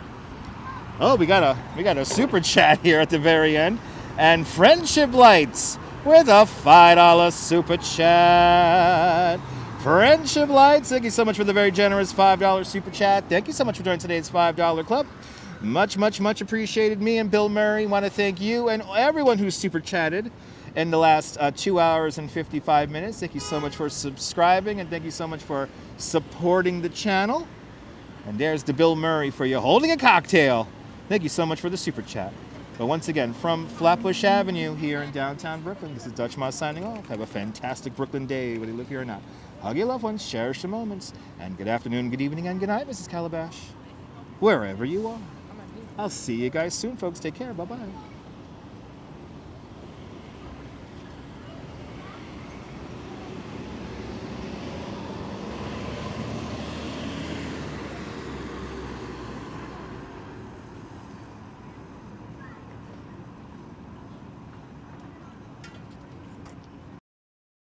Oh, we got a super chat here at the very end, and Friendship Lights with a $5 super chat. Friendship Lights, thank you so much for the very generous $5 super chat. Thank you so much for joining today's $5 club. Much, much, much appreciated. Me and Bill Murray want to thank you and everyone who's super chatted in the last 2 hours and 55 minutes. Thank you so much for subscribing, and thank you so much for supporting the channel. And there's the Bill Murray for you holding a cocktail. Thank you so much for the super chat. But once again, from Flatbush Avenue here in downtown Brooklyn, this is Dutch Moz signing off. Have a fantastic Brooklyn day, whether you live here or not. Hug your loved ones, cherish the moments, and good afternoon, good evening, and good night, Mrs. Calabash, wherever you are. I'll see you guys soon, folks. Take care. Bye-bye.